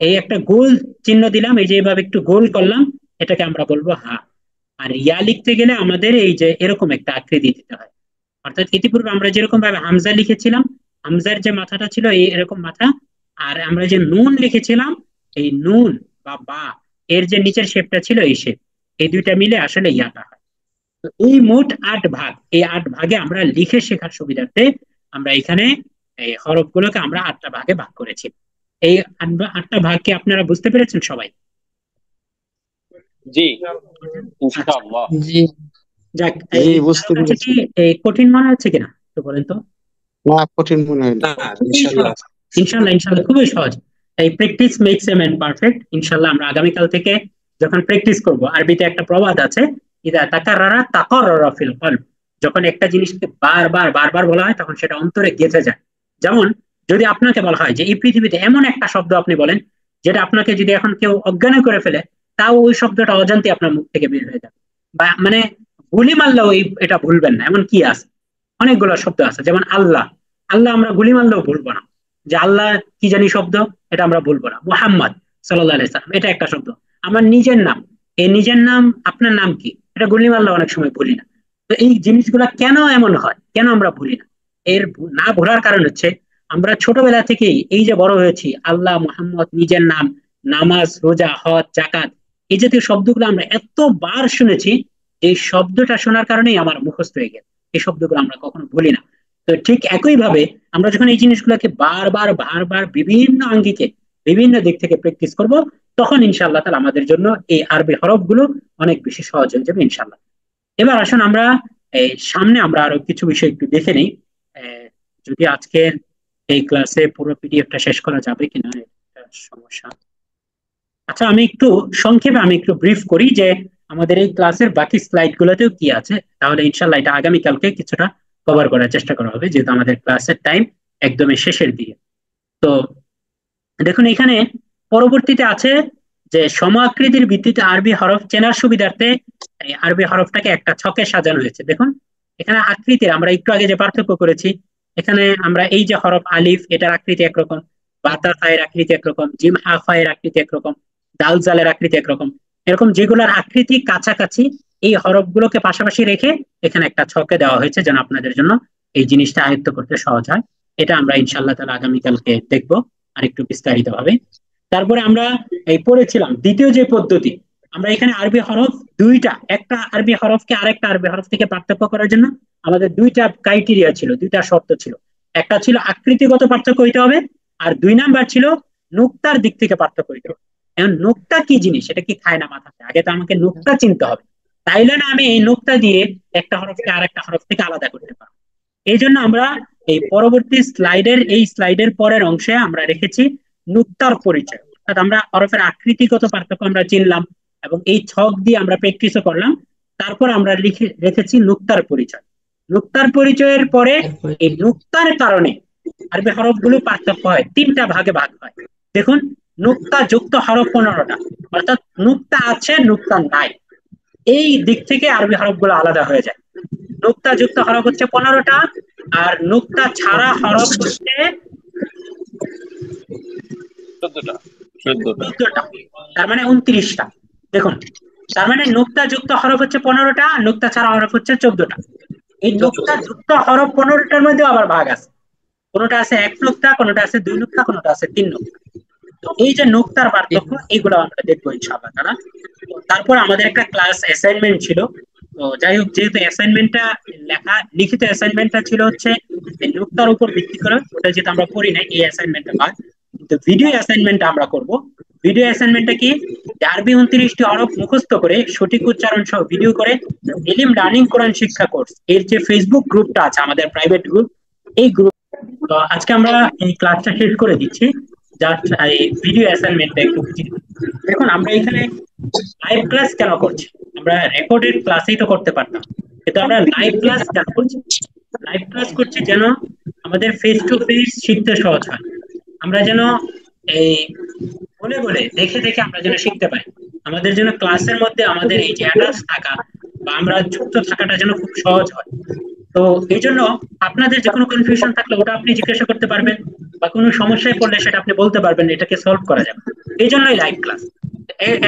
এই একটা গোল চিহ্ন দিলাম, এই যে এইভাবে একটু গোল করলাম, এটাকে আমরা বলবো হা। আর ইয়া লিখতে গেলে আমাদের এই যে এরকম একটা আকৃতি দিতে হয়। অর্থাৎ ইতিপূর্বে আমরা যেরকম ভাবে হামজা লিখেছিলাম, হামজার যে মাথাটা ছিল এই এরকম মাথা, আর আমরা যে নুন লিখেছিলাম, এই নুন বা এর যে নিচের শেপটা ছিল এই শেপ, এই দুইটা মিলে আসলে ইয়াটা হয়। তো এই মোট 8 ভাগ, এই 8 ভাগে আমরা লিখে শেখার সুবিধার্থে আমরা এখানে এই হরফগুলোকে আমরা 8টা ভাগে ভাগ করেছি। এই 8টা ভাগকে আপনারা বুঝতে পেরেছেন সবাই? জি, আচ্ছা, ইনশাআল্লাহ। জি যাক, জি, এই বুঝতে কারো কাছে পেরেছি। কি এই কঠিন মনে হচ্ছে কিনা তো বলেন তো? না, কঠিন মনে হয় না। না, ইনশাল্লাহ। ইনশাল্লাহ, ইনশাল্লাহ, খুবই সহজ। এই practice makes a man perfect. ইনশাল্লাহ আমরা আগামীকাল থেকে যখন প্র্যাকটিস করব, আরবিতে একটা প্রবাদ আছে, ইদা তাকাররারা তাকাররারা ফিল কলব। যখন একটা জিনিসকে বারবার বারবার বলা হয়, তখন সেটা অন্তরে গেঁথে যায়। যেমন যদি আপনাকে বলা হয় যে এই পৃথিবীতে এমন একটা শব্দ আপনি বলেন, যেটা আপনাকে যদি এখন কেউ অজ্ঞান করে ফেলে, তাও ওই শব্দটা অজান্তে আপনার মুখ থেকে বের হয়ে যাবে। বা মানে গুলি মারলেও এটা ভুলবেন না, এমন কি আছে? অনেকগুলো শব্দ আছে, যেমন আল্লাহ। আল্লাহ আমরা গুলি মারলেও ভুলবো না। যে আল্লাহ কি জানি শব্দ, এটা আমরা বলবো না। মুহাম্মদ সাল্লাল্লাহু আলাইহি সাল্লাম, এটা একটা শব্দ। আমার নিজের নাম, এই নিজের নাম, আপনার নাম কি, এটা গুলি মারলে অনেক সময় ভুলি না। তো এই জিনিসগুলা কেন এমন হয়, কেন আমরা ভুলি না? এর না ভোলার কারণ হচ্ছে, আমরা ছোটবেলা থেকেই এই যে বড় হয়েছি, আল্লাহ, মুহাম্মদ, নিজের নাম, নামাজ, রোজা, হজ, জাকাত, এই জাতীয় শব্দগুলো আমরা এতবার শুনেছি, এই শব্দটা শোনার কারণেই আমার মুখস্থ হয়ে গেছে। এই শব্দগুলো আমরা কখনো ভুলি না। তো ঠিক একই ভাবে আমরা যখন এই জিনিসগুলোকে বারবার বারবার বিভিন্ন আঙ্গিকে, বিভিন্ন দিক থেকে প্র্যাকটিস করব, তখন ইনশাআল্লাহ তাআলা আমাদের জন্য এই আরবি হরফগুলো অনেক বেশি সহজ হয়ে যাবে ইনশাআল্লাহ। এবার আসুন আমরা এই সামনে আমরা আরো কিছু বিষয় একটু দেখে নিই। যদি আজকে এই ক্লাসে পুরো পিডিএফটা শেষ করা যাবে কিনা, এটা সমস্যা। আচ্ছা, আমি একটু সংক্ষেপে আমি একটু ব্রিফ করি যে আমাদের এই ক্লাসের বাকি স্লাইড গুলোতেও কি আছে, তাহলে ইনশাল্লাহ এটা আগামীকালকে কিছুটা কভার করার চেষ্টা করা হবে, যেহেতু আমাদের ক্লাসের টাইম একদমই শেষের দিকে। তো দেখুন, এখানে পরবর্তীতে আছে যে সম আকৃতির ভিত্তিতে আরবি হরফ চেনার সুবিধার্থে এই আরবি হরফটাকে একটা ছকে সাজানো হয়েছে। দেখুন, এখানে আকৃতির আমরা একটু আগে যে পার্থক্য করেছি, এখানে আমরা এই যে হরফ আলিফ, এটার আকৃতি একরকম, বাতা ফায়ের আকৃতি একরকম, জিম হা ফায়ের আকৃতি একরকম, দাল জালের আকৃতি একরকম, এরকম যেগুলোর আকৃতি কাছাকাছি, এই হরফগুলোকে পাশাপাশি রেখে এখানে একটা ছকে দেওয়া হয়েছে, যেন আপনাদের জন্য এই জিনিসটা আয়ত্ত করতে সহজ হয়। এটা আমরা ইনশাআল্লাহ তাআলা আগামীকালকে দেখবো আর একটু বিস্তারিত ভাবে। তারপরে আমরা এই পড়েছিলাম দ্বিতীয় যে পদ্ধতি, আমরা এখানে আরবি হরফ দুইটা, একটা আরবি হরফকে আরেকটা আরবি হরফ থেকে পার্থক্য করার জন্য আমাদের দুইটা ক্রাইটেরিয়া ছিল, দুইটা শর্ত ছিল। একটা ছিল আকৃতিগত পার্থক্য হইতে হবে, আর 2 নাম্বার ছিল নুক্তার দিক থেকে পার্থক্য হইতে হবে। এখন নুক্তা কি জিনিস, এটা কি খায় না মাথাতে? আগে তো আমাকে নুক্তা চিনতে হবে, তাইলে না আমি এই নুক্তা দিয়ে একটা হরফকে আরেকটা হরফ থেকে আলাদা করতে পারবো। এই জন্য আমরা এই পরবর্তী স্লাইডের, এই স্লাইডের পরের অংশে আমরা রেখেছি নুক্তার পরিচয়। অর্থাৎ আমরা হরফের আকৃতিগত পার্থক্য আমরা চিনলাম, এবং এই ছক দিয়ে আমরা প্র্যাকটিসও করলাম। তারপর আমরা রেখেছি নুক্তার পরিচয়। নুক্তার পরিচয়ের পরে এই নুক্তার কারণে আরবি হরফগুলো পার্থক্য হয়, 3টা ভাগে ভাগ হয়। দেখুন, নুক্তা যুক্ত হরফ 15টা, অর্থাৎ নুক্তা আছে নুক্তা নাই, এই দিক থেকে আরবি হরফগুলো আলাদা হয়ে যায়। নুক্তা যুক্ত হরফ হচ্ছে 15টা, আর নুক্তা ছাড়া হরফ হচ্ছে 14টা। 14টা, তার মানে 29টা। দেখুন, তার মানে নুক্তা যুক্ত হরফ হচ্ছে 15টা, নুক্তা ছাড়া হরফ হচ্ছে 14টা। এই নুক্তা যুক্ত হরফ 15টার মধ্যে আবার ভাগ আছে, কোনোটা আছে 1 নুক্তা, কোনোটা আছে 2 নুক্তা, কোনোটা আছে 3 নুক্তা। তো এই যে নুক্তার পার্থক্য, এইগুলো আমরা দেখবো ইনশাআল্লাহ তাআলা। তো তারপর আমাদের একটা ক্লাস অ্যাসাইনমেন্ট ছিল। তো যাই হোক, যেহেতু অ্যাসাইনমেন্টটা লিখিত অ্যাসাইনমেন্টটা ছিল হচ্ছে এই নুক্তার উপর ভিত্তি করে, ওটা যেহেতু আমরা করি নাই এই অ্যাসাইনমেন্টটা বাদ, কিন্তু ভিডিও অ্যাসাইনমেন্টটা আমরা করব। ভিডিও অ্যাসাইনমেন্টটা কি, যে আরবি 29টি হরফ মুখস্থ করে সঠিক উচ্চারণ সহ ভিডিও করে এলিম লার্নিং কোরআন শিক্ষা কোর্স এর যে ফেসবুক গ্রুপটা আছে আমাদের প্রাইভেট গ্রুপ, এই গ্রুপ। তো আজকে আমরা এই ক্লাসটা শেষ করে দিচ্ছি, জাস্ট এই ভিডিও অ্যাসাইনমেন্টটা একটু বুঝিয়ে দিই। দেখুন, আমরা এখানে লাইভ ক্লাস কেন করছি? আমরা রেকর্ডেড ক্লাসেই তো করতে পারতাম, কিন্তু আমরা লাইভ ক্লাস কেন করছি? লাইভ ক্লাস করছি যেন আমাদের ফেস টু ফেস শিখতে সহজ হয়, আমরা যেন এই বলে বলে দেখে দেখে আমরা যেন শিখতে পারি, আমাদের জন্য ক্লাসের মধ্যে আমাদের এই যে অ্যাটাচ থাকা বা আমরা যুক্ত থাকাটা যেন খুব সহজ হয়। তো এই জন্য আপনাদের যে কোনো কনফিউশন থাকলে ওটা আপনি জিজ্ঞাসা করতে পারবেন, বা কোনো সমস্যায় পড়লে সেটা আপনি বলতে পারবেন, এটাকে সলভ করা যাবে। এই জন্যই লাইভ ক্লাস।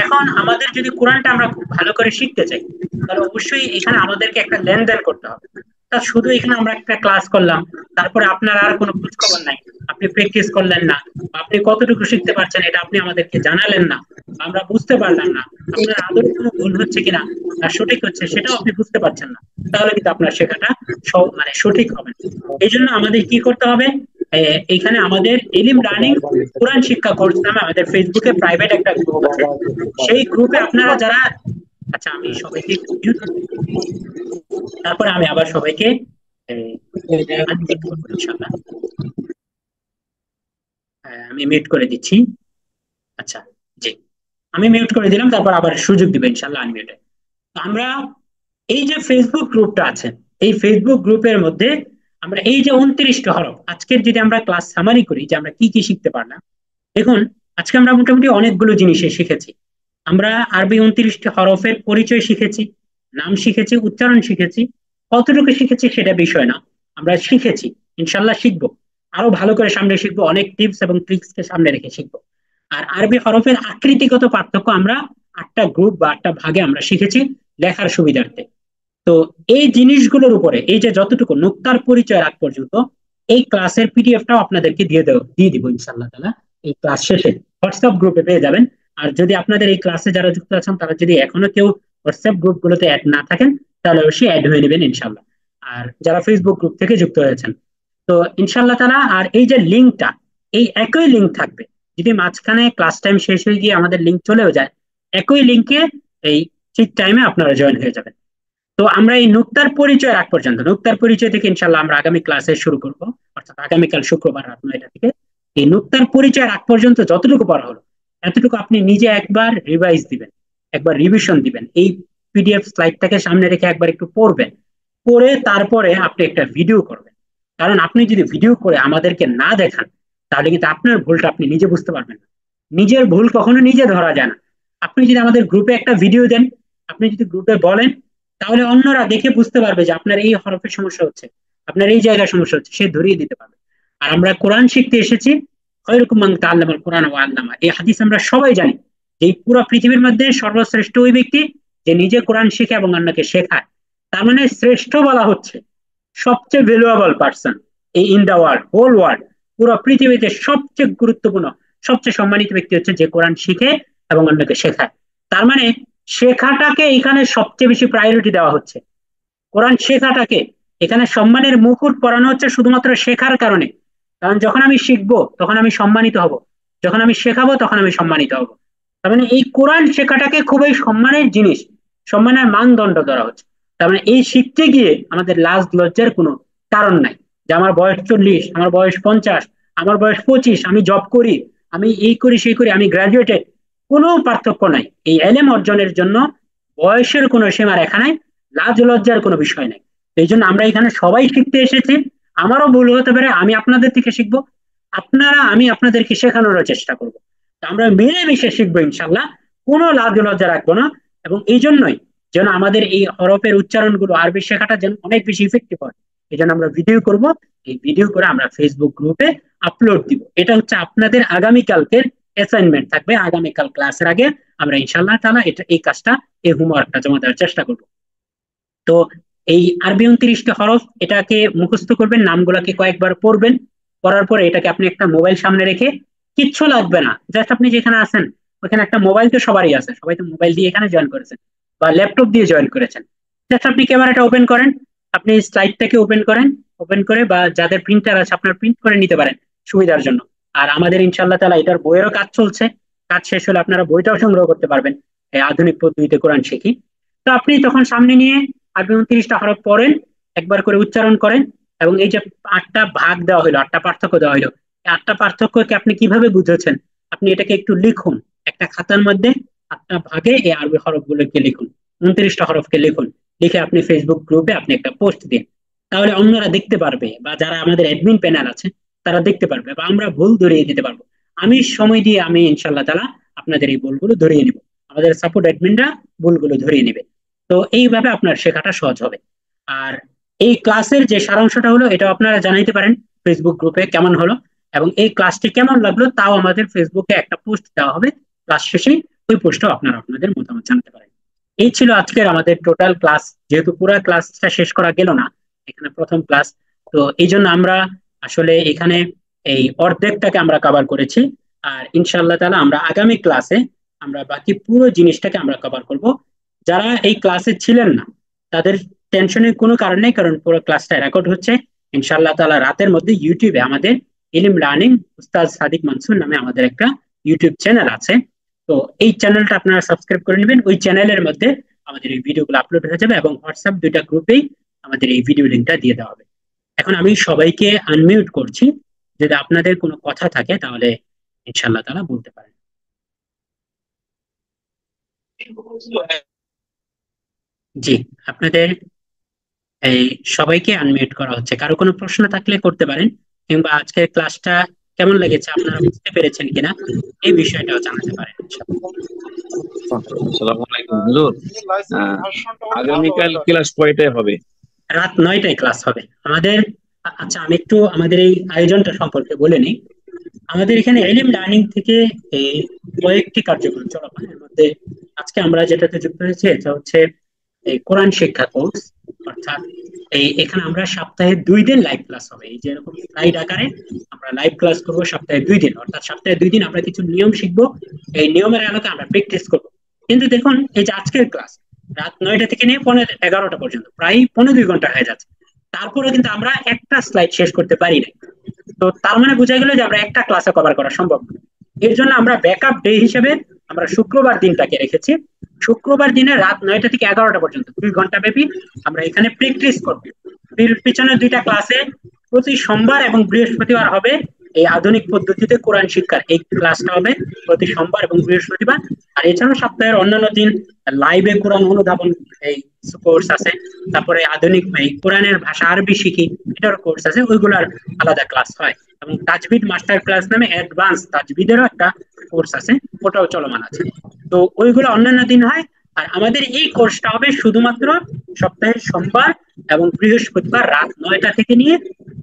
এখন আমাদের যদি কোরআনটা আমরা খুব ভালো করে শিখতে চাই, তাহলে অবশ্যই এখানে আমাদেরকে একটা লেনদেন করতে হবে। তা শুধু এখানে আমরা একটা ক্লাস করলাম, তারপরে আপনার আর কোনো খোঁজ খবর নাই, আপনি প্র্যাকটিস করলেন না, বা আপনি কতটুকু শিখতে পারছেন এটা আপনি আমাদেরকে জানালেন না, বা আমরা বুঝতে পারলাম না, আপনার আদৌ কোনো ভুল হচ্ছে কিনা না সঠিক হচ্ছে সেটাও আপনি বুঝতে পারছেন না, তাহলে কিন্তু আপনার শেখাটা মানে সঠিক হবে না। এই জন্য আমাদের কি করতে হবে, এখানে আমাদের এলিম লার্নিং কোরআন শিক্ষা কোর্স নামে আমাদের ফেসবুকে প্রাইভেট একটা গ্রুপ আছে, সেই গ্রুপে আপনারা যারা, আচ্ছা আমি সবাইকে mute করে দিই। তারপরে আমি আবার সবাইকে unmute করবো ইনশাআল্লাহ। আমি মিউট করে দিচ্ছি। আচ্ছা, জি, আমি মিউট করে দিলাম, তারপর আবার সুযোগ দিবেন ইনশাআল্লাহ আনমিউটে। আমরা এই যে ফেসবুক গ্রুপটা আছে, এই ফেসবুক গ্রুপের মধ্যে আমরা এই যে 29টা হরফ, আজকের যদি আমরা ক্লাস সামারি করি যে আমরা কি কি শিখতে পারলাম, দেখুন আজকে আমরা মোটামুটি অনেকগুলো জিনিসে শিখেছি। আমরা আরবি 29টি হরফের পরিচয় শিখেছি, নাম শিখেছি, উচ্চারণ শিখেছি। কতটুকু শিখেছি সেটা বিষয় না, আমরা শিখেছি, ইনশাল্লাহ শিখবো, আরো ভালো করে সামনে শিখবো, অনেক টিপস এবং ট্রিক্সকে সামনে রেখে শিখবো। আর আরবি হরফের আকৃতিগত পার্থক্য আমরা 8টা গ্রুপ বা 8টা ভাগে আমরা শিখেছি লেখার সুবিধার্থে। তো এই জিনিসগুলোর উপরে এই যে যতটুকু নুক্তার পরিচয় আগ পর্যন্ত, এই ক্লাসের পিডিএফটাও আপনাদেরকে দিয়ে দিব ইনশাআল্লাহ তাআলা। এই ক্লাস শেষে হোয়াটসঅ্যাপ গ্রুপে পেয়ে যাবেন। আর যদি আপনাদের এই ক্লাসে যারা যুক্ত আছেন তারা যদি এখনো কেউ হোয়াটসঅ্যাপ গ্রুপগুলোতে অ্যাড না থাকেন, তাহলে অবশ্যই অ্যাড হয়ে নেবেন ইনশাআল্লাহ। আর যারা ফেসবুক গ্রুপ থেকে যুক্ত হয়েছেন, তো ইনশাআল্লাহ তাআলা, আর এই যে লিঙ্কটা, এই একই লিঙ্ক থাকবে, যদি মাঝখানে ক্লাস টাইম শেষ হয়ে গিয়ে আমাদের লিঙ্ক চলেও যায়, একই লিঙ্কে এই ঠিক টাইমে আপনারা জয়েন হয়ে যাবেন। তো আমরা এই নুক্তার পরিচয় আগ পর্যন্ত, নুক্তার পরিচয় থেকে ইনশাআল্লাহ আমরা আগামী ক্লাসে শুরু করব, অর্থাৎ আগামীকাল শুক্রবার রাত 9টা থেকে। এই নুক্তার পরিচয় আগ পর্যন্ত যতটুকু পড়া হলো এতটুকু আপনি নিজে একবার রিভাইজ দিবেন, একবার রিভিশন দিবেন, এই পিডিএফ স্লাইডটাকে সামনে রেখে একবার একটু পড়বেন, পড়ে তারপরে আপনি একটা ভিডিও করবেন। কারণ আপনি যদি ভিডিও করে আমাদেরকে না দেখান, তাহলে কিন্তু আপনার ভুলটা আপনি নিজে বুঝতে পারবেন না। নিজের ভুল কখনো নিজে ধরা যায় না। আপনি যদি আমাদের গ্রুপে একটা ভিডিও দেন, আপনি যদি গ্রুপে বলেন, তাহলে অন্যরা দেখে বুঝতে পারবে যে আপনার এই হরফের সমস্যা হচ্ছে, আপনার এই জায়গায় সমস্যা হচ্ছে, সে ধরিয়ে দিতে পারবে। আর আমরা কোরআন শিখতে এসেছি, খায়রুকুম মান তাআল্লামাল কোরআন ওয়া আল্লামা, এই হাদিস আমরা সবাই জানি, যে এই পুরো পৃথিবীর মধ্যে সর্বশ্রেষ্ঠ ওই ব্যক্তি যে নিজে কোরআন শিখে এবং অন্যকে শেখায়। তার মানে শ্রেষ্ঠ বলা হচ্ছে সবচেয়ে ভ্যালুয়েবল পারসন এই in the world, whole world, পুরো পৃথিবীতে সবচেয়ে গুরুত্বপূর্ণ, সবচেয়ে সম্মানিত ব্যক্তি হচ্ছে যে কোরআন শিখে এবং অন্যকে শেখায়। তার মানে শেখাটাকে এখানে সবচেয়ে বেশি প্রায়োরিটি দেওয়া হচ্ছে, কোরআন শেখাটাকে এখানে সম্মানের মুকুট পরানো হচ্ছে শুধুমাত্র শেখার কারণে। কারণ যখন আমি শিখবো তখন আমি সম্মানিত হব, যখন আমি শেখাবো তখন আমি সম্মানিত হব। তার মানে এই কোরআন শেখাটাকে খুবই সম্মানের জিনিস, সম্মানের মানদণ্ড ধরা হচ্ছে। তার মানে এই শিখতে গিয়ে আমাদের লাজ লজ্জার কোনো কারণ নাই, যে আমার বয়স 40, আমার বয়স 50, আমার বয়স 25, আমি জব করি, আমি এই করি সেই করি, আমি গ্রাজুয়েটেড, কোনো পার্থক্য নাই। এই এলেম অর্জনের জন্য বয়সের কোনো সীমা রেখা নাই, লাজ লজ্জার কোনো বিষয় নাই। এই জন্য আমরা এখানে সবাই শিখতে এসেছি। আমারও ভুল হতে পারে, আমি আপনাদের থেকে শিখবো, আপনারা আমি আপনাদেরকে শেখানোর চেষ্টা করবো। আমরা মিলেমিশে শিখবো ইনশাল্লাহ। কোনো লাজ লজ্জা রাখবো না। এবং এই জন্যই যেন আমাদের এই হরফের উচ্চারণগুলো আরবি শেখাটা যেন অনেক বেশি ইফেক্টিভ হয়, এই জন্য আমরা ভিডিও করব। এই ভিডিও করে আমরা ফেসবুক গ্রুপে আপলোড দিব। এটা হচ্ছে আপনাদের আগামীকালকের অ্যাসাইনমেন্ট থাকবে। আগামীকাল ক্লাসের আগে আমরা ইনশাল্লাহ তাআলা এই কাজটা, এই হোমওয়ার্কটা জমা দেওয়ার চেষ্টা করব। তো এই আরবি 29টি হরফ, এটাকে মুখস্থ করবেন, নামগুলোকে কয়েকবার পড়বেন। পড়ার পরে এটাকে আপনি একটা মোবাইল সামনে রেখে, কিচ্ছু লাগবে না, জাস্ট আপনি যেখানে আছেন ওখানে একটা মোবাইল, তো সবারই আছে, সবাই তো মোবাইল দিয়ে এখানে জয়েন করেছেন বা ল্যাপটপ দিয়ে জয়েন করেছেন। জাস্ট আপনি ক্যামেরাটা ওপেন করেন, আপনি স্লাইডটাকে ওপেন করেন, ওপেন করে বা যাদের প্রিন্টার আছে আপনার প্রিন্ট করে নিতে পারেন সুবিধার জন্য। আর আমাদের ইনশাআল্লাহ তাআলা এটার বইয়েরও কাজ চলছে, কাজ শেষ হলে আপনারা বইটাও সংগ্রহ করতে পারবেন, এই আধুনিক পদ্ধতিতে কোরআন শিখি। তো আপনি তখন সামনে নিয়ে আরবি 29টা হরফ পড়েন, একবার করে উচ্চারণ করেন। এবং এই যে 8টা ভাগ দেওয়া হলো, 8টা পার্থক্য দেওয়া হলো, এই 8টা পার্থক্যকে আপনি কিভাবে বুঝেছেন আপনি এটাকে একটু লিখুন একটা খাতার মধ্যে। 8টা ভাগে এই আরবি হরফগুলোকে লিখুন, 29টা হরফকে লিখুন, লিখে আপনি ফেসবুক গ্রুপে আপনি একটা পোস্ট দিন। তাহলে অন্যরা দেখতে পারবে, বা যারা আমাদের অ্যাডমিন প্যানেল আছে তারা দেখতে পারবে, বা আমরা ভুল ধরিয়ে দিতে পারবো। আমি সময় দিয়ে আমি ইনশাল্লাহ তাআলা আপনাদের এই ভুলগুলো ধরিয়ে নিব, আমাদের সাপোর্ট অ্যাডমিনরা ভুলগুলো ধরিয়ে নিবে। তো এইভাবে আপনার শেখাটা সহজ হবে। আর এই ক্লাসের যে সারাংশটা হলো এটাও আপনারা জানাইতে পারেন ফেসবুক গ্রুপে কেমন হলো, এবং এই ক্লাসটি কেমন লাগলো তাও আমাদের ফেসবুকে একটা পোস্ট দেওয়া হবে ক্লাস শেষে, ওই পোস্টও আপনারা আপনাদের মতামত জানাতে পারেন। এই ছিল আজকের আমাদের টোটাল ক্লাস। যেহেতু পুরো ক্লাসটা শেষ করা গেল না, এখানে প্রথম ক্লাস, তো এই জন্য আমরা আসলে এখানে এই অর্ধেকটাকে আমরা কভার করেছি। আর ইনশাআল্লাহ তাআলা আমরা আগামী ক্লাসে আমরা বাকি পুরো জিনিসটাকে আমরা কভার করব। যারা এই ক্লাসে ছিলেন না তাদের টেনশনের কোনো কারণ নেই, কারণ পুরো ক্লাসটা রেকর্ড হচ্ছে। ইনশাআল্লাহ তাআলা রাতের মধ্যে ইউটিউবে আমাদের ইলম লার্নিং উস্তাদ সাদিক মানসুর নামে আমাদের একটা ইউটিউব চ্যানেল আছে। তো এই চ্যানেলটা আপনারা সাবস্ক্রাইব করে নেবেন, ওই চ্যানেলের মধ্যে আমাদের এই ভিডিওগুলো আপলোড হয়ে যাবে, এবং হোয়াটসঅ্যাপ দুইটা গ্রুপেই আমাদের এই ভিডিও লিঙ্কটা দিয়ে দেওয়া হবে। এখন আমি সবাইকে আনমিউট করছি, যদি আপনাদের কোনো কথা থাকে তাহলে ইনশাআল্লাহ তাআলা বলতে পারেন। জি, আপনাদের এই সবাইকে আনমিউট করা হচ্ছে। কারো কোনো প্রশ্ন থাকলে করতে পারেন, কিংবা আজকের ক্লাসটা কেমন লেগেছে, আপনারা বুঝতে পেরেছেন কিনা এই বিষয়টাও জানাতে পারেন ইনশাআল্লাহ। আসসালামু আলাইকুম হুজুর। আগামীকাল ক্লাস কয়টায় হবে? রাত 9টায় ক্লাস হবে আমাদের। আচ্ছা, আমি একটু আমাদের এই আয়োজনটা সম্পর্কে বলে নিই। আমাদের এখানে ইলম লার্নিং থেকে এই কয়েকটি কার্যক্রম চলমান, এর মধ্যে আজকে আমরা যেটাতে যুক্ত হয়েছে এটা হচ্ছে এই কোরআন শিক্ষা কোর্স। অর্থাৎ এখানে আমরা সপ্তাহে 2 দিন লাইভ ক্লাস হবে, এই যে এরকম স্লাইড আকারে আমরা লাইভ ক্লাস করবো সপ্তাহে 2 দিন। অর্থাৎ সপ্তাহে 2 দিন আমরা কিছু নিয়ম শিখবো, এই নিয়মের আলোকে আমরা প্র্যাকটিস করবো। কিন্তু দেখুন, এই যে আজকের ক্লাস রাত 9টা থেকে নিয়ে 11টা পর্যন্ত, প্রায় 1.5 ঘন্টা হয়ে যাচ্ছে, তারপরে কিন্তু আমরা একটা স্লাইড শেষ করতে পারি না। তো তার মানে বোঝা গেল যে আমরা একটা ক্লাসে কভার করা সম্ভব না। এর জন্য আমরা ব্যাকআপ ডে হিসেবে আমরা শুক্রবার দিনটাকে রেখেছি। শুক্রবার দিনে রাত 9টা থেকে 11টা পর্যন্ত 2 ঘন্টা ব্যাপী আমরা এখানে প্র্যাকটিস করবো। পিছনে 2টা ক্লাসে প্রতি সোমবার এবং বৃহস্পতিবার হবে এই আধুনিক পদ্ধতিতে কোরআন শিক্ষার এই ক্লাসটা হবে প্রতি সোমবার এবং বৃহস্পতিবার। আর এছাড়াও সপ্তাহের অন্যান্য দিন লাইভে কোরআন অনুধাবন এই কোর্স আছে, তারপরে আধুনিক এই কোরআনের ভাষা আরবি শিখি এটার কোর্স আছে, ওইগুলার আলাদা ক্লাস হয়। এবং তাজবিদ মাস্টার ক্লাস নামে অ্যাডভান্স তাজবিদেরও একটা কোর্স আছে, ওটাও চলমান আছে। তো ওইগুলো অন্যান্য দিন হয়। আর আমাদের এই কোর্সটা হবে শুধুমাত্র সপ্তাহের সোমবার এবং বৃহস্পতিবার রাত 9টা থেকে নিয়ে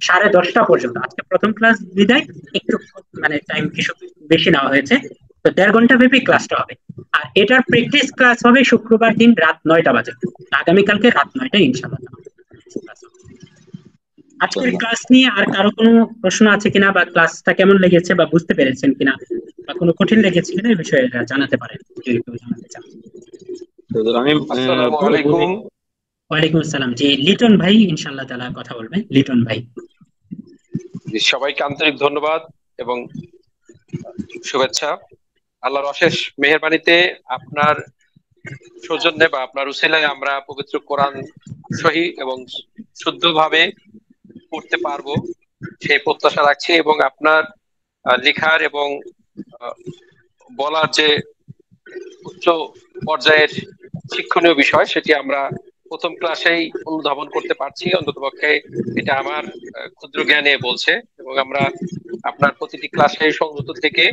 10:30 পর্যন্ত। আজকে প্রথম ক্লাস বিদায় একটু মানে টাইম কিছু বেশি নেওয়া হয়েছে, তো 1.5 ঘন্টা ব্যাপী ক্লাসটা হবে। আর এটার প্র্যাকটিস ক্লাস হবে শুক্রবার দিন রাত 9টা বাজে, আগামীকালকে রাত 9টায় ইনশাআল্লাহ। আজকের ক্লাস নিয়ে আর কারো কোনো প্রশ্ন আছে কিনা, বা ক্লাসটা কেমন লেগেছে বা বুঝতে পেরেছেন কিনা, বা কোনো কঠিন লেগেছে কিনা এই বিষয়ে জানাতে পারেন যদি কেউ জানাতে চান। হুজুর আমি আসসালামু আলাইকুম। ওয়ালাইকুম আসসালাম। জি, লিটন ভাই ইনশাআল্লাহ তাআলা কথা বলবেন। লিটন ভাই। সবাইকে আন্তরিক ধন্যবাদ এবং শুভেচ্ছা। আল্লাহর অশেষ মেহেরবানিতে আপনার সৌজন্যে বা আপনার উসিলায় আমরা পবিত্র কোরআন সহি এবং শুদ্ধভাবে পড়তে পারবো সেই প্রত্যাশা রাখছি। এবং আপনার লেখার এবং বলার যে উচ্চ পর্যায়ের শিক্ষণীয় বিষয় সেটি আমরা প্রথম ক্লাসেই অনুধাবন করতে পারছি, অন্ততপক্ষে এটা আমার ক্ষুদ্র জ্ঞানে বলছে। এবং আমরা আপনার প্রতিটি ক্লাসে সংযুক্ত থেকে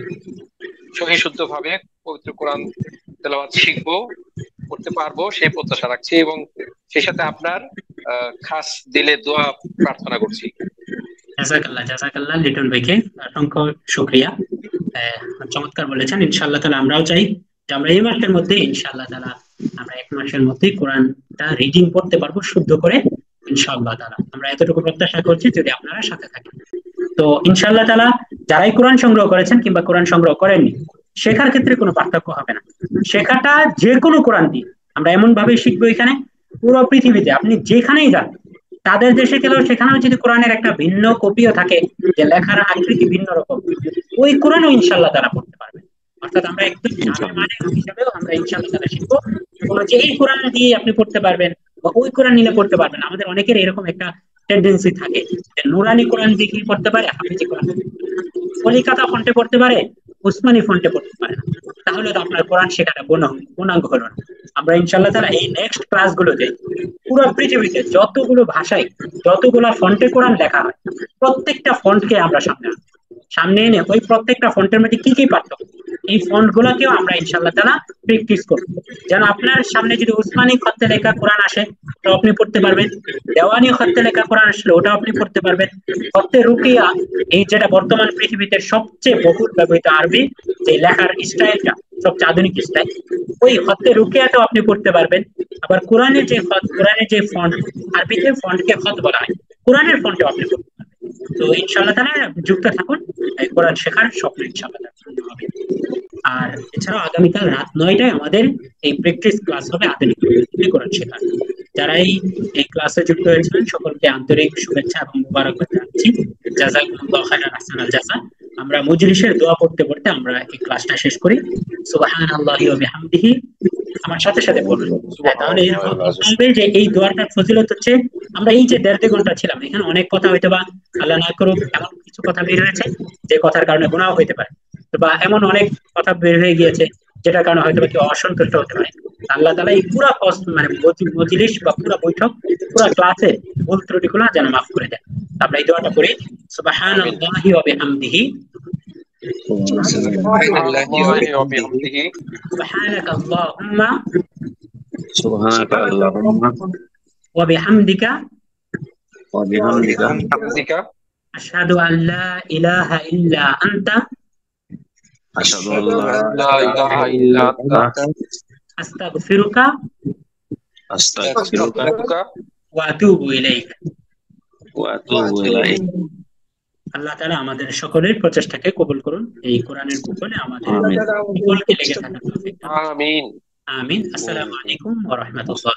সহি শুদ্ধভাবে পবিত্র কোরআন তেলাওয়াত শিখবো, করতে পারবো সেই প্রত্যাশা রাখছি এবং সেই সাথে আপনার খাস দিলে দোয়া প্রার্থনা করছি। জাযাকাল্লাহ লিটন ভাইকে অসংখ্য শুকরিয়া। চমৎকার বলেছেন। ইনশাআল্লাহ তাআলা আমরাও চাই যে আমরা এই মাসের মধ্যে ইনশাআল্লাহ তাআলা আমরা 1 মাসের মধ্যেই কোরআনটা রিডিং পড়তে পারবো শুদ্ধ করে ইনশাআল্লাহ তাআলা। আমরা এতটুকু প্রত্যাশা করছি যদি আপনারা সাথে থাকেন। তো ইনশাআল্লাহ তাআলা যারাই কোরআন সংগ্রহ করেছেন কিংবা কোরআন সংগ্রহ করেননি, শেখার ক্ষেত্রে কোনো পার্থক্য হবে না। শেখাটা যে কোনো কোরআন দিয়ে আমরা এমন ভাবে শিখবো, এখানে পুরো পৃথিবীতে আপনি যেখানেই যান, তাদের দেশে গেলেও সেখানেও যদি কোরআনের একটা ভিন্ন কপিও থাকে যে লেখার আকৃতি ভিন্ন রকম, ওই কোরআনও ইনশাআল্লাহ তারা পড়তে পারবে। অর্থাৎ আমরা একদম মানে হিসাবেও আমরা ইনশাআল্লাহ তারা শিখবো। কোনো যে এই কোরআন দিয়ে আপনি পড়তে পারবেন বা ওই কোরআন নিলে পড়তে পারবেন, আমাদের অনেকের এরকম একটা টেন্ডেন্সি থাকে যে নুরানি কোরআন দিয়ে কি পড়তে পারে, হাফিজি কোরআন কলিকাতা ফন্টে পড়তে পারে, উসমানী ফন্টে পড়তে পারে না, তাহলে তো আপনার কোরআন শেখাটা গুণাঙ্গ হলো না। আমরা ইনশাআল্লাহ তাআলা এই নেক্সট ক্লাসগুলোতে পুরো পৃথিবীতে যতগুলো ভাষায় যতগুলো ফন্টে কোরআন লেখা হয়, প্রত্যেকটা ফন্টকে আমরা সামনে এনে ওই প্রত্যেকটা ফন্টের মধ্যে কি কি পার্থক্য, এই ফন্ট গুলাকেও আমরা ইনশাআল্লাহ তাআলা প্র্যাকটিস করব। যেন আপনার সামনে যদি উসমানী খত্তে লেখা কোরআন আসে তো আপনি পড়তে পারবেন, দেওয়ানি খত্তে লেখা কোরআন আসলে ওটাও আপনি পড়তে পারবেন, খত্তে রুকিয়া এই যেটা বর্তমান পৃথিবীতে সবচেয়ে বহুল ব্যবহৃত আরবি যে লেখার স্টাইলটা সবচেয়ে আধুনিক স্টাইল, ওই খত্তে রুকিয়াটাও আপনি পড়তে পারবেন। আবার কোরআনের যে ফন্ট, আরবিতে ফন্টকে খত বলা হয়, কোরআনের ফন্টও আপনি পড়তে পারবেন। তো ইনশাআল্লাহ তাআলা যুক্ত থাকুন, কোরআন শেখার স্বপ্ন ইনশাআল্লাহ হবে। আর এছাড়াও আগামীকাল রাত 9টায় আমাদের এই প্র্যাকটিস ক্লাস হবে আধুনিক কোরআন শেখার। যারা এই ক্লাসে যুক্ত হয়েছিলেন সকলকে আন্তরিক শুভেচ্ছা এবং মোবারকবাদ জানাচ্ছি। জাযাকুমুল্লাহু খাইরান, আহসানাল জাযা। আমরা মজলিসের দোয়া পড়তে পড়তে আমরা এই ক্লাসটা শেষ করি। সুবহানাল্লাহি ওয়া বিহামদিহি, আমার সাথে সাথে বলুন। তাহলে এরকম বলবে যে এই দোয়াটার ফজিলত হচ্ছে, আমরা এই যে 1.5 ঘন্টা ছিলাম এখানে অনেক কথা হয়তো বা আল্লাহ না করুক এমন কিছু কথা বের হয়েছে যে কথার কারণে গুনাহ হইতে পারে, বা এমন অনেক কথা বের হয়ে গিয়েছে যেটার কারণে হয়তো বা কেউ অসন্তুষ্ট হতে পারে। আল্লাহ তাআলা এই পুরো মানে মজলিস বা পুরো বৈঠক পুরো ক্লাসে ভুল ত্রুটিগুলো যেন মাফ করে দেন। আমরা এই দোয়াটা করি, সুবহানাল্লাহি ওয়া বিহামদিহি, সুবহানাকাল্লাহুম্মা ওয়া বিহামদিকা আশহাদু আন লা ইলাহা ইল্লা আনতা আস্তাগফিরুকা ওয়া আতুবু ইলাইক। আল্লাহ তাআলা আমাদের সকলের প্রচেষ্টাকে কবুল করুন, এই কোরআনের কুফলে আমাদের সকলকে লেগে থাকার তৌফিক দান করুন। আমিন। আমিন। আসসালামু আলাইকুম ওয়া রাহমাতুল্লাহ।